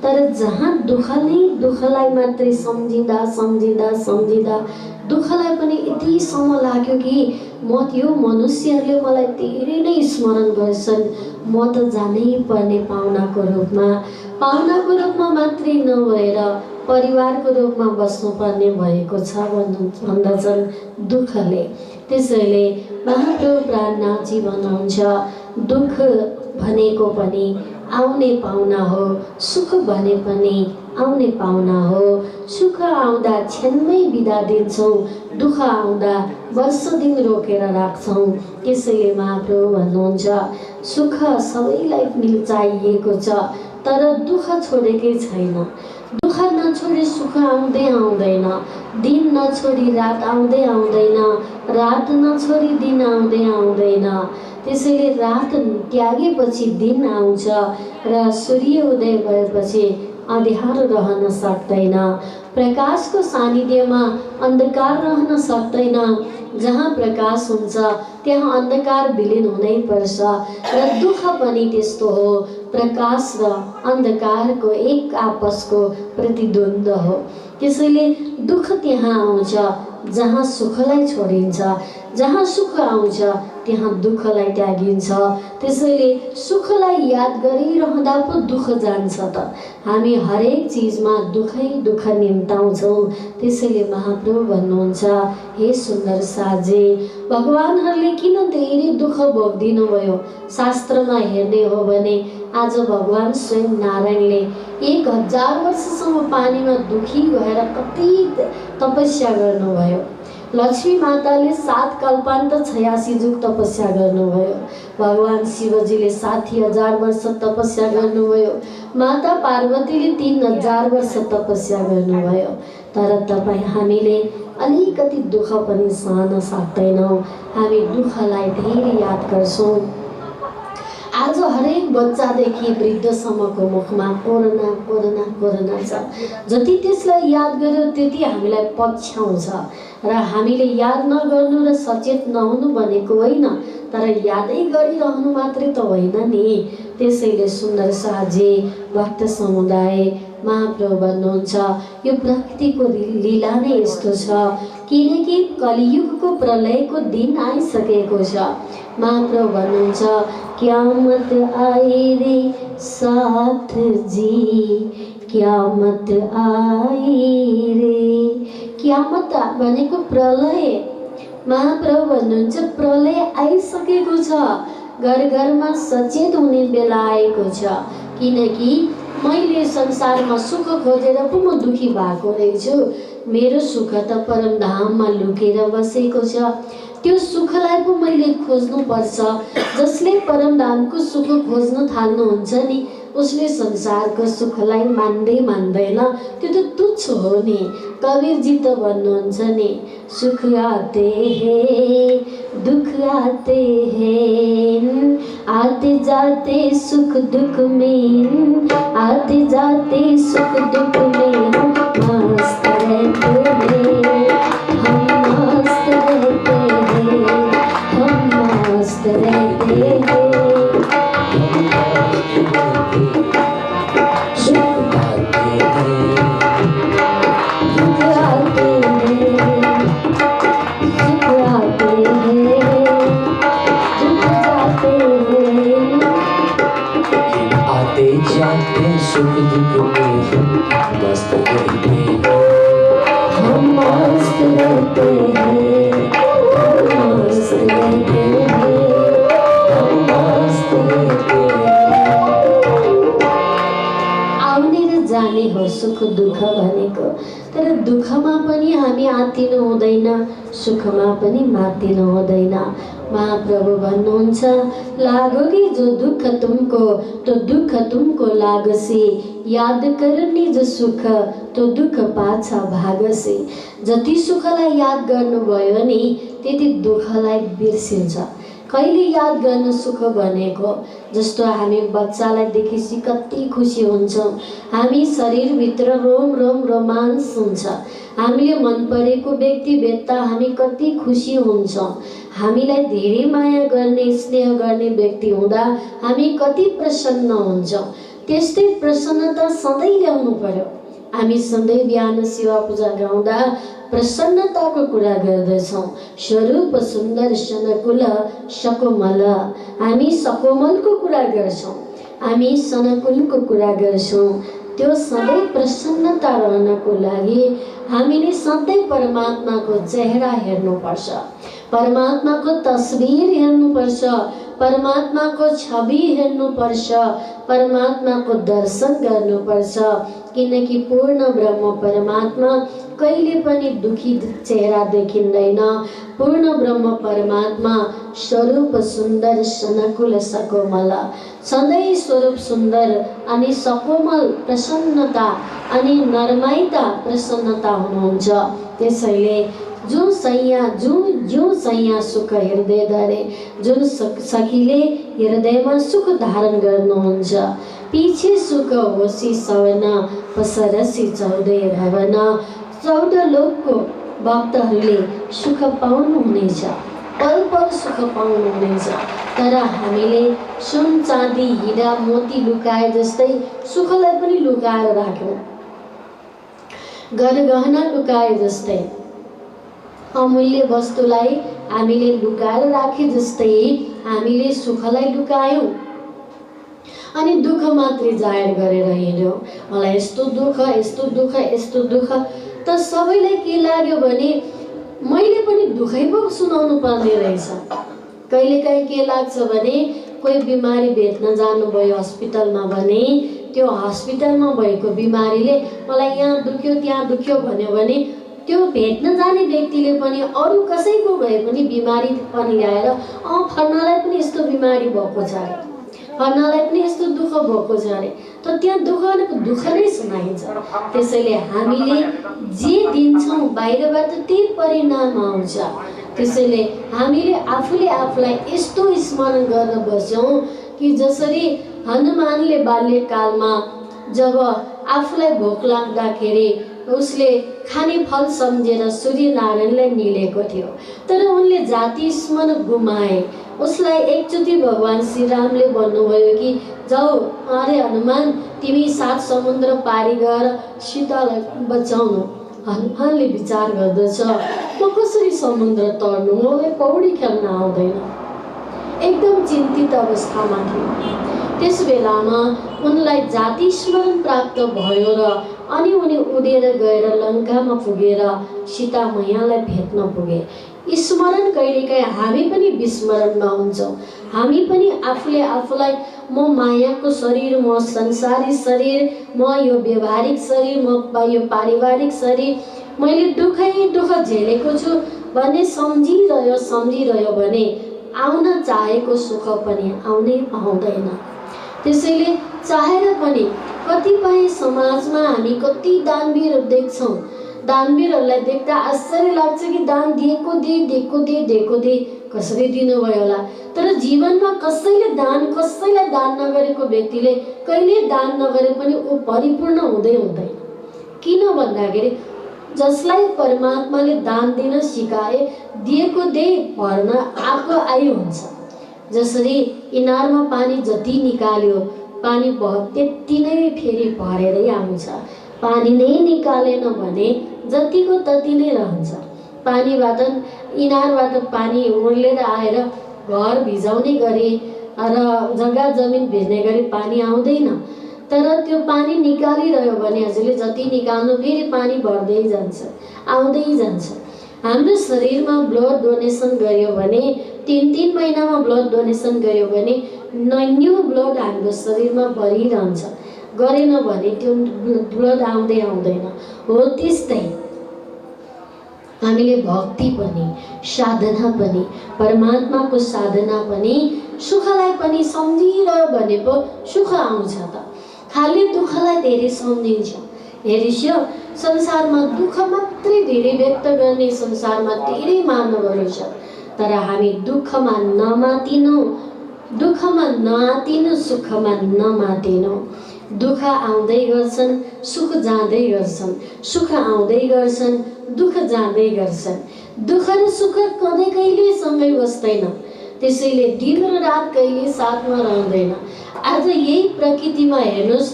तर जहाँ दुःखलाई मात्रै सम्झिँदा दुःखलाई पनि यतिसम्म लाग्यो कि यो मनुष्यहरूले मलाई धेरै नै स्मरण गर्छन्, म त जानै पर्ने पाहुनाको रूपमा मात्रै नभएर परिवारको रूपमा बस्नुपर्ने भएको छ भन्दछन् दुःखले। त्यसैले महाप्रभु प्राणनाथजी भन्नुहुन्छ, दुःख भनेको पनि आउने पाहुना हो, सुख भने पनि आउने पाहुना हो। सुख आउँदा क्षणमै बिदा दिन्छौँ, दुःख आउँदा वर्ष दिन रोकेर राख्छौँ। त्यसैले महाप्रभु भन्नुहुन्छ, सुख सबैलाई चाहिएको छ तर दुःख छोडेकै छैन। दुःख नछोडी सुख आउँदै आउँदैन, दिन नछोडी रात आउँदै आउँदैन, रात नछोडी दिन आउँदै आउँदैन। त्यसैले रात त्यागेपछि दिन आउँछ र सूर्य उदय भएपछि अँध्यारो रहन सक्दैन। प्रकाशको सानिध्यमा अन्धकार रहन सक्दैन। जहाँ प्रकाश हुन्छ त्यहाँ अन्धकार विलीन हुनै पर्छ र दुःख पनि त्यस्तो हो। प्रकाश र अन्धकारको एक आपसको प्रतिद्वन्द्व हो। त्यसैले दुःख त्यहाँ आउँछ जहाँ सुखलाई छोडिन्छ, जहाँ सुख आउँछ त्यहाँ दुःखलाई त्यागिन्छ। त्यसैले सुखलाई याद गरिरहँदा पो दुःख जान्छ त। हामी हरेक चिजमा दुःख निम्ताउँछौँ। त्यसैले महाप्रभु भन्नुहुन्छ, हे सुन्दर साजे, भगवानहरूले किन धेरै दुःख भोगिदिनु भयो? शास्त्रमा हेर्ने हो भने आज भगवान स्वयं नारायणले 1000 वर्षसम्म पानीमा दुखी भएर कति तपस्या गर्नुभयो। लक्ष्मी माताले 7 कल्पान्त 86 जुग तपस्या गर्नुभयो। भगवान शिवजीले 60,000 वर्ष तपस्या गर्नुभयो। माता पार्वतीले 3000 वर्ष तपस्या गर्नुभयो। तर हामीले अलिकति दुःख पनि सहन सक्दैनौँ। हामी दुःखलाई धेरै याद गर्छौँ। आज हरेक बच्चादेखि वृद्धसम्मको मुखमा कोरोना छ। जति त्यसलाई याद गर्यो त्यति हामीलाई पछ्याउँछ। र हामीले याद नगर्नु र सचेत नहुनु भनेको होइन, तर यादै गरिरहनु मात्रै त होइन नि। त्यसैले सुन्दर साझे भक्त समुदाय, महाप्रभु भन्नुहुन्छ, यो प्रकृतिको लीला नै यस्तो छ किनकि कलियुगको प्रलयको दिन आइसकेको छ। महाप्रभु भन्नुहुन्छ, क्यामत आए रे साथ जी, क्यामत आए रे। क्यामत भनेको प्रलय। महाप्रभु भन्नुहुन्छ, प्रलय आइसकेको छ। घर घरमा सचेत हुने बेला आएको छ। किनकि मैले संसारमा सुख खोजेर पो म दुखी भएको रहेछु। मेरो सुख त परमधाममा लुकेर बसेको छ। त्यो सुखलाई पो मैले खोज्नुपर्छ। जसले परमधामको सुख खोज्न थाल्नुहुन्छ नि उसले संसारको सुखलाई मान्दैन, त्यो त तुच्छ हो नि। कबीरजी त भन्नुहुन्छ नि, सुख आते हैं दुख आते हैं, आते जाते सुख दुख में, आते जाते सुख दुख में मस्त रहते हैं, हम मस्त रहते हैं, हम मस्त रहते हैं।
सुख दुख में मस्त रहते हैं,
हम मस्त रहते हैं, हम मस्त रहते हैं, हम मस्त रहते हैं। आउने र जाने हो सुख दुःख भनेको, तर दुःखमा पनि हामी आत्तिनु हुँदैन, सुखमा पनि मात्तिनु हुँदैन। महाप्रभु भन्नुहुन्छ, लागोगी जो दुख तुमको तो दुख तुमको लागसे, याद कर निज सुख तो दुख पाछा भागसे। जति सुखलाई याद गर्नुभयो नि त्यति दुःखलाई बिर्सिन्छ। कहिले याद गर्न सुख भनेको, जस्तो हामी बच्चालाई देखेपछि कति खुसी हुन्छौँ, हामी शरीरभित्र रोम रोम रोमान्स हुन्छ, हामीले मन परेको व्यक्ति भेट्दा हामी कति खुसी हुन्छौँ, हामीलाई धेरै माया गर्ने स्नेह गर्ने व्यक्ति हुँदा हामी कति प्रसन्न हुन्छौँ। त्यस्तै प्रसन्नता सधैँ ल्याउनु पर्यो। हामी सधैँ बिहान सेवा पूजा गाउँदा प्रसन्नताको कुरा गर्दछौँ। स्वरूप सुन्दर सनकुल सकोमल, हामी सकोमलको कुरा गर्छौँ, हामी सनकुलको कुरा गर्छौँ। त्यो सधैँ प्रसन्नता रहनको लागि हामीले सधैँ परमात्माको चेहरा हेर्नुपर्छ, परमात्माको तस्बिर हेर्नुपर्छ, परमात्माको छवि हेर्नुपर्छ, परमात्माको दर्शन गर्नुपर्छ। किनकि पूर्ण ब्रह्म परमात्मा कहिले पनि दुखी चेहरा देखिँदैन। पूर्ण ब्रह्म परमात्मा स्वरूप सुन्दर सनकुल सकोमल, सधैँ स्वरूप सुन्दर अनि सकोमल प्रसन्नता अनि नरमाइता प्रसन्नता हुनुहुन्छ। त्यसैले जुन सैया सुख हृदय धरे, जुन सखीले हृदयमा सुख धारण गर्नुहुन्छ, पिछे सुख होसी सवन पसरसी 14 भवन। 14 लोकको भक्तहरूले सुख पाउनुहुनेछ, पल पल सुख पाउनुहुनेछ। तर हामीले सुन चाँदी हिरा मोती लुकाए जस्तै सुखलाई पनि लुकाएर राख्यौँ, गरगहना लुकाए जस्तै, अमूल्य वस्तुलाई हामीले लुकाएर राखे जस्तै हामीले सुखलाई लुकायौँ अनि दुःख मात्रै जाहेर गरेर हिँड्यौँ। मलाई यस्तो दुःख यस्तो दुःख यस्तो दुःख। त सबैलाई के लाग्यो भने मैले पनि दुःखै पो सुनाउनु पर्ने रहेछ। कहिलेकाहीँ के लाग्छ भने कोही बिमारी भेट्न जानुभयो हस्पिटलमा भने त्यो हस्पिटलमा भएको बिमारीले मलाई यहाँ दुख्यो त्यहाँ दुख्यो भन्यो भने त्यो भेट्न जाने व्यक्तिले पनि अरू कसैको भए पनि बिमारी पनि ल्याएर फर्नालाई पनि यस्तो बिमारी भएको छ अरे, फर्नालाई पनि यस्तो दुःख भएको छ अरे, त त्यहाँ दुःख भनेको दुःख नै सुनाइन्छ। त्यसैले हामीले जे दिन्छौँ बाहिरबाट त्यही परिणाम आउँछ। त्यसैले हामीले आफूले आफूलाई यस्तो स्मरण गर्न बस्यौँ कि जसरी हनुमानले बाल्यकालमा जब आफूलाई भोक लाग्दाखेरि उसले खाने फल सम्झेर सूर्यनारायणलाई निलेको थियो, तर उनले जाति स्मरण गुमाए। उसलाई एकचोटि भगवान श्रीरामले भन्नुभयो कि जाऊ अरे हनुमान तिमी 7 समुद्र पारी गएर सीतालाई बचाउनु। हनुमानले विचार गर्दछ म कसरी समुद्र तर्नु, मलाई पौडी खेल्न आउँदैन। एकदम चिन्तित अवस्थामा थियो। त्यस बेलामा उनलाई जाति स्मरण प्राप्त भयो र अनि उनी उडेर गएर लङ्कामा पुगेर सीता मैयालाई भेट्न पुगे। स्मरण कहिलेकाहीँ हामी पनि विस्मरणमा हुन्छौँ। हामी पनि आफूले आफूलाई म मायाको शरीर, म संसारी शरीर, म यो व्यवहारिक शरीर, म यो पारिवारिक शरीर, मैले दुःखै दुःख झेलेको छु, भने सम्झिरह्यो भने आउन चाहेको सुख पनि आउनै पाउँदैन। त्यसैले चाहेर पनि कतिपय समाजमा हामी कति दानवीर देख्छौँ। दानवीरहरूलाई देख्दा आश्चर्य लाग्छ कि दान दिएको दे कसरी दिनुभयो होला। तर जीवनमा कसैलाई दान नगरेको व्यक्तिले कहिले दान नगरे पनि ऊ परिपूर्ण हुँदैन। किन भन्दाखेरि जसलाई परमात्माले दान दिन सिकाए दिएको दे भर्न आफू आयु हुन्छ। जसरी इनारमा पानी जति निकाल्यो पानी त्यति नै फेरि भरेरै आउँछ। पानी नै निकालेन भने जतिको तति नै रहन्छ। पानीबाट इनारबाट पानी उर्लेर आएर घर भिजाउने गरी र जग्गा जमिन भिज्ने गरी पानी आउँदैन। तर त्यो पानी निकालिरह्यो भने हजुरले जति निकाल्नु फेरि पानी बढ्दै जान्छ, आउँदै जान्छ। हाम्रो शरीरमा ब्लड डोनेसन गर्यो भने 3 महिनामा ब्लड डोनेसन गर्यो भने न्यू ब्लड हाम्रो शरीरमा भरिरहन्छ। गरेन भने त्यो ब्लड आउँदैन। हो त्यस्तै हामीले भक्ति पनि साधना पनि परमात्माको साधना पनि सुखलाई पनि सम्झिरह्यो भने पो सुख आउँछ त। खाली दुःखलाई धेरै सम्झिन्छ। हेरिस्यो संसारमा दुःख मात्रै धेरै व्यक्त गर्ने संसारमा धेरै मानवहरू छ। तर हामी दुःखमा नआतिनु सुखमा नमातिनु। दुःख आउँदै गर्छन् सुख जाँदै गर्छन्, सुख आउँदै गर्छन् दुःख जाँदै गर्छन्। दुःख र सुख कहिले सँगै बस्दैन। त्यसैले दिन र रात कहिले साथमा रहँदैन। आज यही प्रकृतिमा हेर्नुहोस्,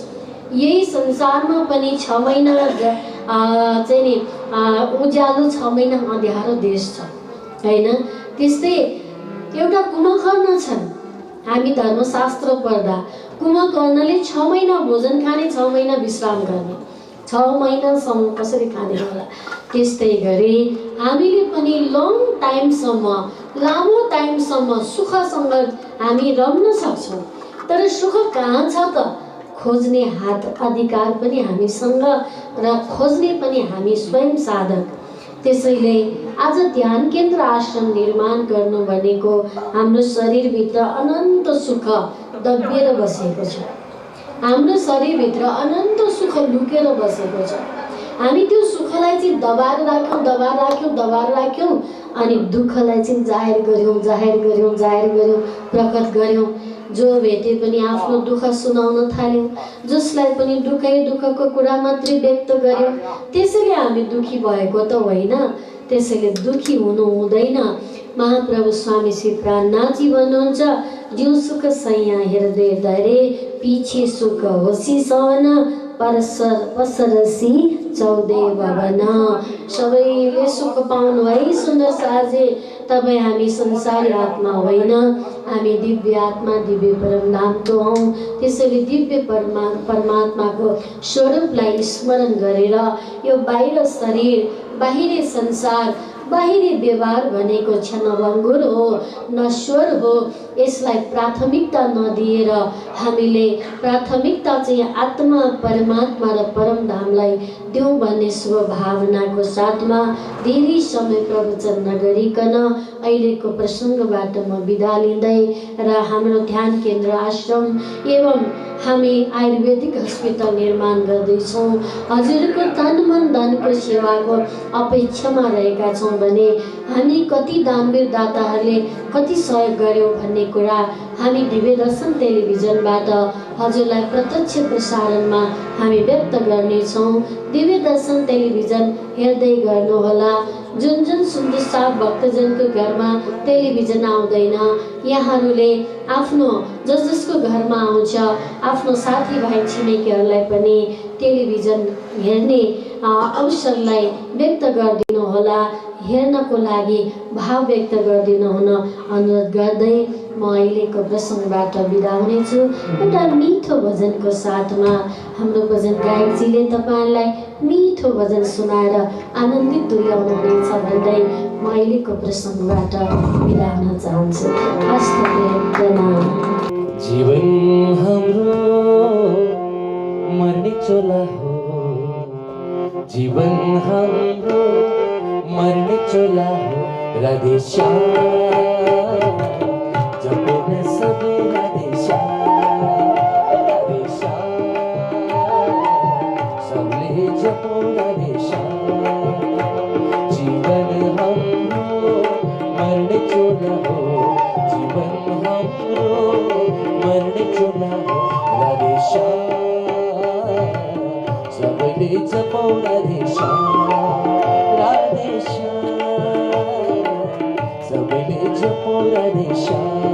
यही संसारमा पनि 6 महिना चाहिँ नि उज्यालो 6 महिना अँध्यारो देश छ हैन। त्यस्तै एउटा कुम्भकर्ण छन्। हामी धर्मशास्त्र पढ्दा कुम्भकर्णले 6 महिना भोजन खाने 6 महिना विश्राम गर्ने, 6 महिनासम्म कसरी खाने होला। त्यस्तै गरी हामीले पनि लामो टाइमसम्म सुखसँग हामी रम्न सक्छौँ। तर सुख कहाँ छ त? खोज्ने हात अधिकार पनि हामीसँग र खोज्ने पनि हामी स्वयं साधक। त्यसैले आज ध्यान केन्द्र आश्रम निर्माण गर्नु भनेको हाम्रो शरीरभित्र अनन्त सुख दबिएर बसेको छ। हाम्रो शरीरभित्र अनन्त सुख लुकेर बसेको छ। हामी त्यो सुखलाई चाहिँ दबाएर राख्यौँ अनि दुःखलाई चाहिँ जाहेर गर्यौँ, प्रकट गर्यौँ। जो भेटे पनि आफ्नो दुःख सुनाउन थाल्यौँ, जसलाई पनि दुःखको कुरा मात्रै व्यक्त गर्यौँ। त्यसैले हामी दुःखी भएको त होइन। त्यसैले दुःखी हुनु हुँदैन। महाप्रभु स्वामी श्री प्राणनाथजी भन्नुहुन्छ, जो सुख सैया हृदय धरे पिछे सुख होसी सवन पसरसी 14 भवन। सबैले सुख पाउनु है सुन्दर साजे। तपाईँ हामी संसारी आत्मा होइन, हामी दिव्य आत्मा दिव्य परम धामको हौँ। त्यसैले दिव्य परमात्माको स्वरूपलाई स्मरण गरेर यो बाहिर शरीर, बाहिरी संसार, बाहिरी व्यवहार भनेको क्षणभङ्गुर हो, नश्वर हो। यसलाई प्राथमिकता नदिएर हामीले प्राथमिकता चाहिँ आत्मा परमात्मा र परम धामलाई देऊ भन्ने शुभ भावनाको साथमा धेरै समय प्रवचन नगरिकन अहिलेको प्रसङ्गबाट म बिदा लिँदै र हाम्रो ध्यान केन्द्र आश्रम एवं हामी आयुर्वेदिक अस्पताल निर्माण गर्दैछौँ। हजुरको तन मन धनको सेवाको अपेक्षामा रहेका छौँ भने हामी कति दानवीर दाताहरूले कति सहयोग गर्यौँ भन्ने कुरा हामी दिव्य दर्शन टेलिभिजनबाट हजुरलाई प्रत्यक्ष प्रसारणमा हामी व्यक्त गर्नेछौँ। दिव्य दर्शन टेलिभिजन हेर्दै गर्नुहोला। जुन सुन्दर साथ भक्तजनको घरमा टेलिभिजन आउँदैन, यहाँहरूले आफ्नो जसको घरमा आउँछ आफ्नो साथीभाइ छिमेकीहरूलाई पनि टेलिभिजन हेर्ने अवसरलाई व्यक्त गरिदिनुहोला। हेर्नको लागि भाव व्यक्त गरिदिनु हुन अनुरोध गर्दै म अहिलेको प्रसङ्गबाट बिदा हुनेछु। एउटा मिठो भजनको साथमा हाम्रो भजन गायकजीले तपाईँलाई मिठो भजन सुनाएर आनन्दित तुल्याउनु हुनेछ भन्दै म अहिलेको प्रसङ्गबाट बिदा हुन चाहन्छु। हस्त प्रणाम।
जीवन हाम्रो मर्ने चोला हो, जीवन हाम्रो मर्ने चोला हो। श्याम जपन सब राधे श्याम सबले जपो राधे श्याम जीवन हमरो मरण चोला हो जीवन हमरो मरण चोला हो राधे श्याम सबले जपो राधे श्याम सबले जपो राधे श्याम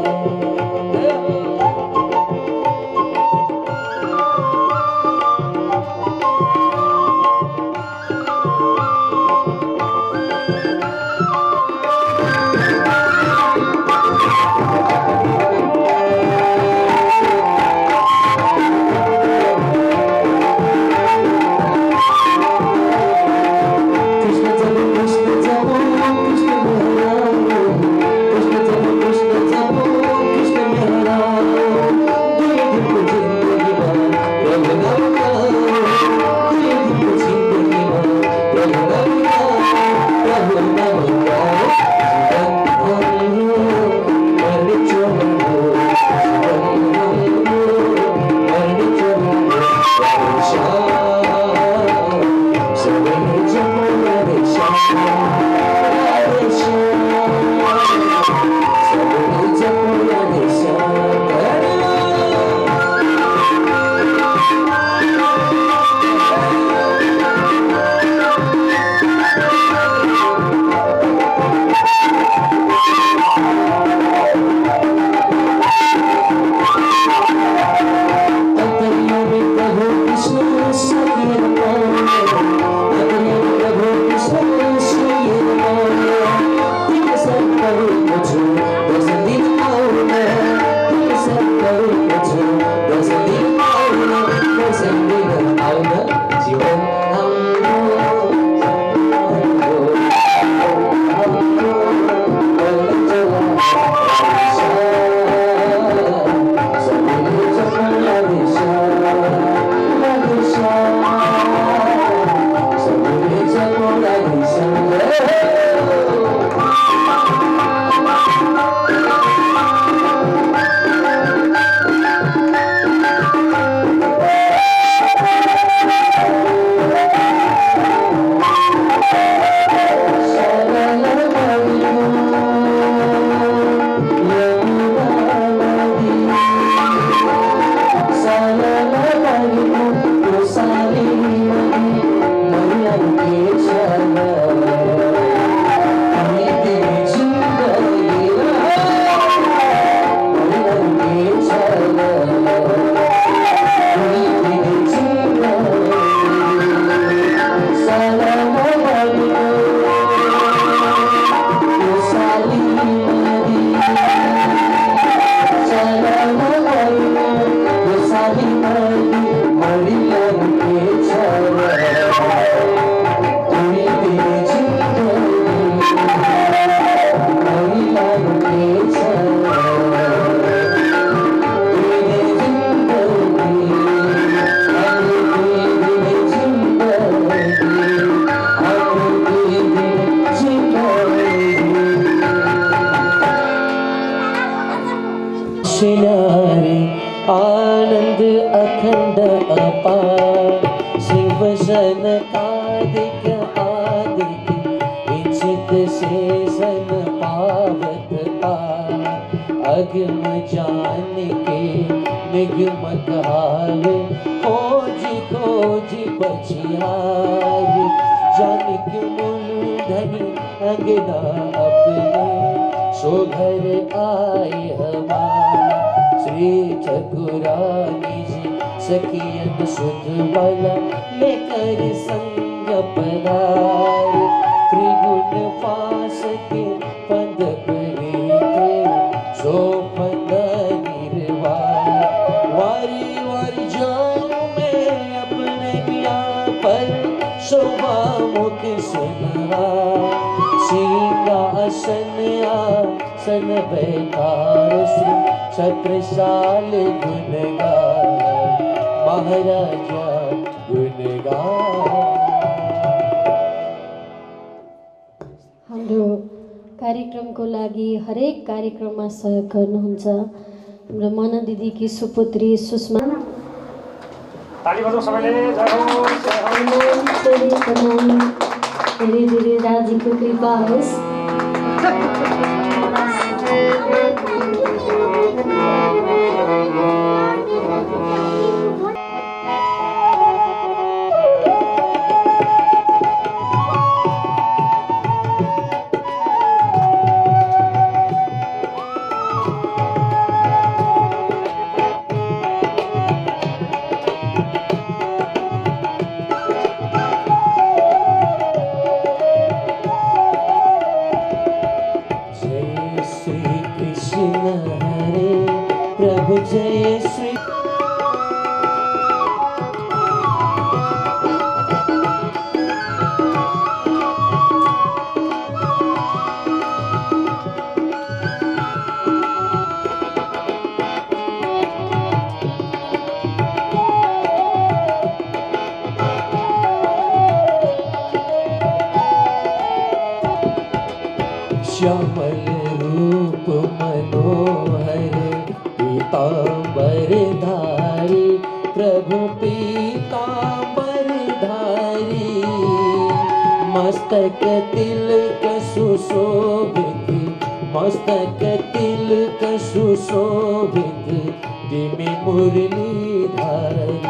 शिनारे आनंद अखंड अपार शिव सन आदिक आदिक इच्छित से सन पावत पार अगम जान के निगम कहावे खोजी पछियार जानिक मूलधनी अंगना अपने सो घर आए हमार श्री ठकुरानी जी सखियन सुध वाला लेकर संग पधार त्रिगुण फास के पंद प्रीते सो पंद निर्वाण वारी वारी जाऊं मैं अपने पिया पर शोभा मुख सुनवा सिंहासन आसन बैठार श्री छत्रसाल गुणगान महाराजा गुणगान।
हाम्रो कार्यक्रमको लागि हरेक कार्यक्रममा सहयोग गर्नुहुन्छ। हाम्रो मना दिदीकी सुपुत्री सुषमा
ताली बजाऊ सबैले, जय हो, जय हो।
धेरै धेरै राजीको कृपा होस्।
जय श्री श्यामल रूप मनोहर पीतांबर धारी, प्रभु पीतांबर धारी। मस्तक तिलक सुशोभित, मस्तक तिलक सुशोभित, दिमे मुरली धारी।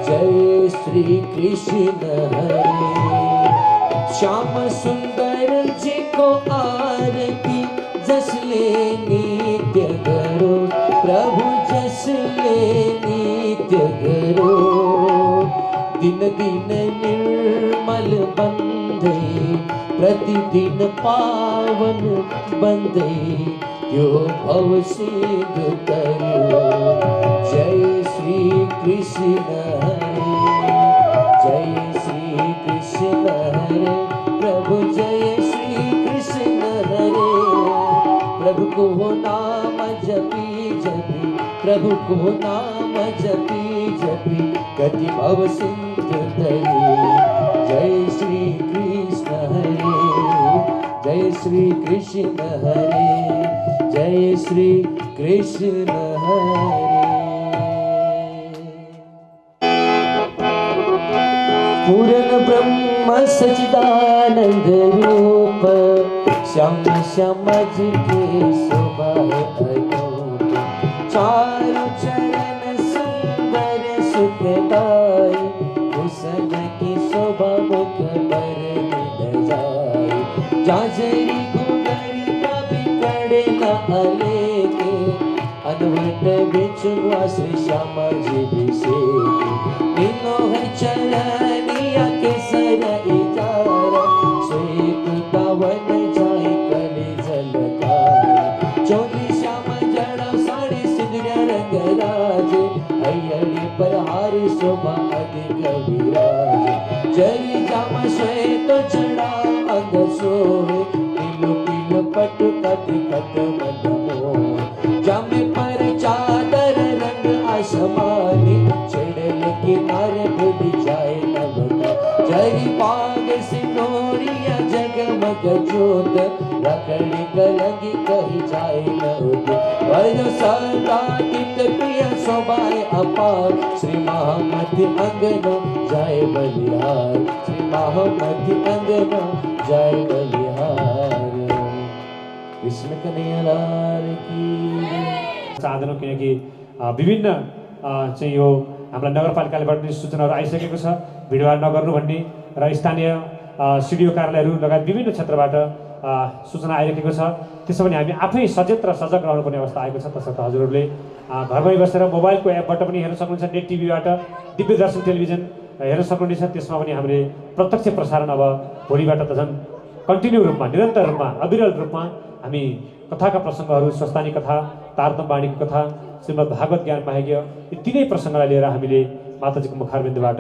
जय श्री कृष्ण हरे। श्याम सुंदर जी को आरती, जस ले नित्य करो प्रभु, जस ले नित्य करो। दिन दिन निर्मल बंधे, प्रतिदिन पावन बंधे, यो भव सिद्ध करो। जय श्री कृष्ण हरे, जय श्री कृष्ण हरे, प्रभु जय श्री कृष्ण हरे। प्रभु को नाम जपी जपी, प्रभु को नाम जपी जपी, गति भव सिंधु तरी। जय श्री कृष्ण हरे, जय श्री कृष्ण हरे, जय श्री कृष्ण हरे। पूर्ण ब्रह्म सच्चिदानंद रूप, श्याम श्यामज के शोभा अनूप। चारु चरण सुंदर सुखदाई, भूषण की शोभा मुख पर निध जाई। जाजरी गुगरी कभी कड़े न अलेके, अनवट बिछुआ श्री श्याम जी विषेके। तीनों है चरनिया के सर इजारा, श्वेत पावन जाए कले जलधारा। चोली श्याम जड़ा साड़ी सिंदूर रंग राजे, हरियली पर हारी शोभा अधिक विराजे। जय जाम श्वेत चढ़ा अंग सोहे, पीलो पीलो पटु कति कट मन मोह। जामे पर चादर रंग आसमानी, चढ़ल किनारे बुझ जाए नवका। जरी पाग सिंदूरिया जगमग जोत, रखड़ी कलंगी कही जाए न उत। वह सदा चित प्रिय शोभाए अपार, श्री महामति अंगनो जाए बलिहार, श्री महामति अंगनो जाए बलिहार। कृष्ण कन्हैया लाल की।
चाहँदैनौँ किनकि विभिन्न चाहिँ यो हाम्रा नगरपालिकाबाट पनि सूचनाहरू आइसकेको छ, भिडभाड नगर्नु भन्ने, र स्थानीय सिडिओ कार्यालयहरू लगायत विभिन्न क्षेत्रबाट सूचना आइरहेको छ। त्यसो भने हामी आफै सचेत र सजग रहनुपर्ने अवस्था आएको छ। तसर्थ हजुरहरूले घरमै बसेर मोबाइलको एपबाट पनि हेर्न सक्नुहुन्छ, नेट टिभीबाट दिव्य दर्शन टेलिभिजन हेर्न सक्नुहुनेछ। त्यसमा पनि हामीले प्रत्यक्ष प्रसारण अब भोलिबाट त झन् कन्टिन्यू रूपमा, निरन्तर रूपमा, अविरल रूपमा हामी कथाका प्रसङ्गहरू, स्वस्तानी कथा, तारतम वाणीको कथा, श्रीमद् भागवत ज्ञान महायज्ञ, यी तिनै प्रसङ्गलाई लिएर हामीले माताजीको मुखारबिन्दुबाट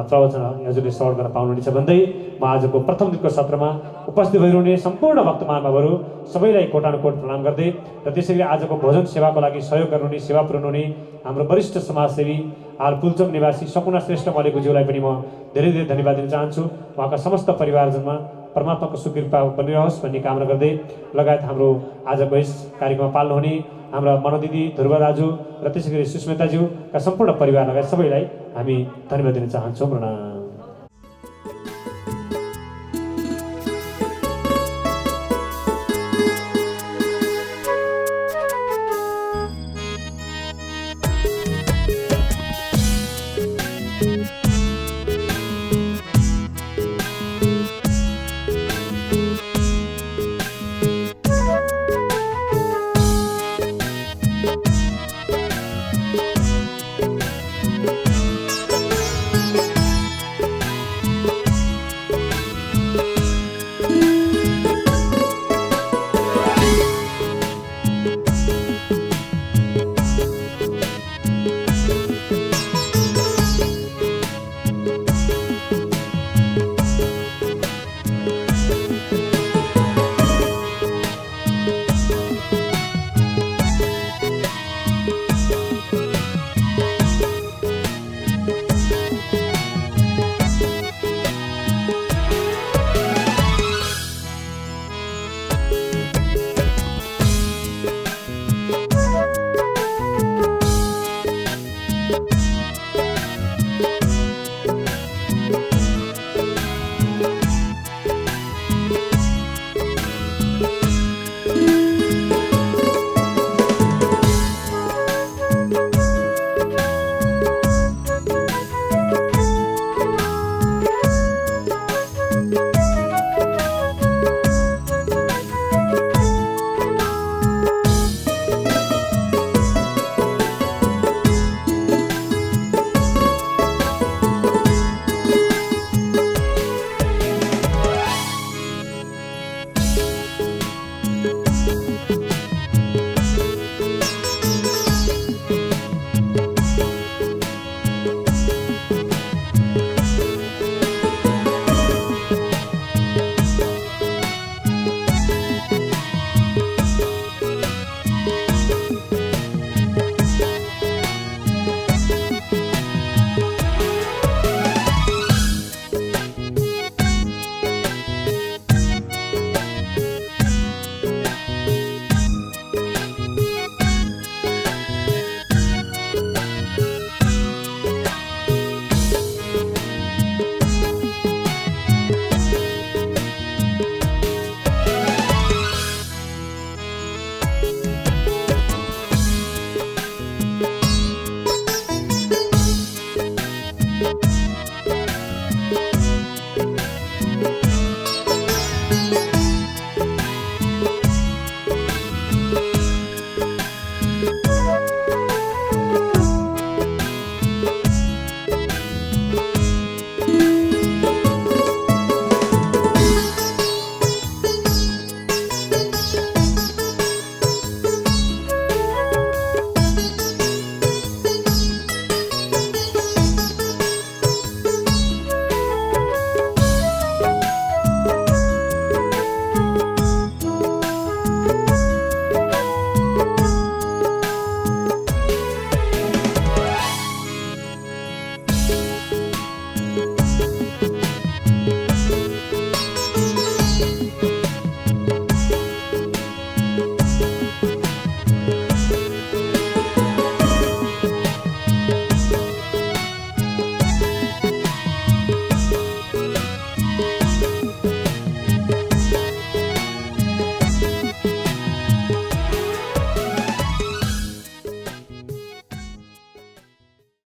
प्रवचन हजुरले श्रवण गर्न पाउनुहुनेछ भन्दै म आजको प्रथम दिनको सत्रमा उपस्थित भइरहने सम्पूर्ण भक्त महानुभावहरू सबैलाई कोटानुकोट प्रणाम गर्दै, र त्यसैले आजको भोजन सेवाको लागि सहयोग गर्नुहुने, सेवा पुर्याउनुहुने हाम्रो वरिष्ठ समाजसेवी हाल पुल्चोक निवासी सकुना श्रेष्ठ मलेकोज्यूलाई पनि म धेरै धेरै धन्यवाद दिन चाहन्छु। उहाँका समस्त परिवारजनमा परमात्माको सुकृपा बनिरहोस् भन्ने कामना गर्दै लगायत हाम्रो आजको यस कार्यक्रममा पाल्नुहुने हाम्रा मनोदिदी ध्रुव दाजु र त्यसै गरी सुस्मिताज्यूका सम्पूर्ण परिवार लगायत सबैलाई हामी धन्यवाद दिन चाहन्छौँ। प्रणाम।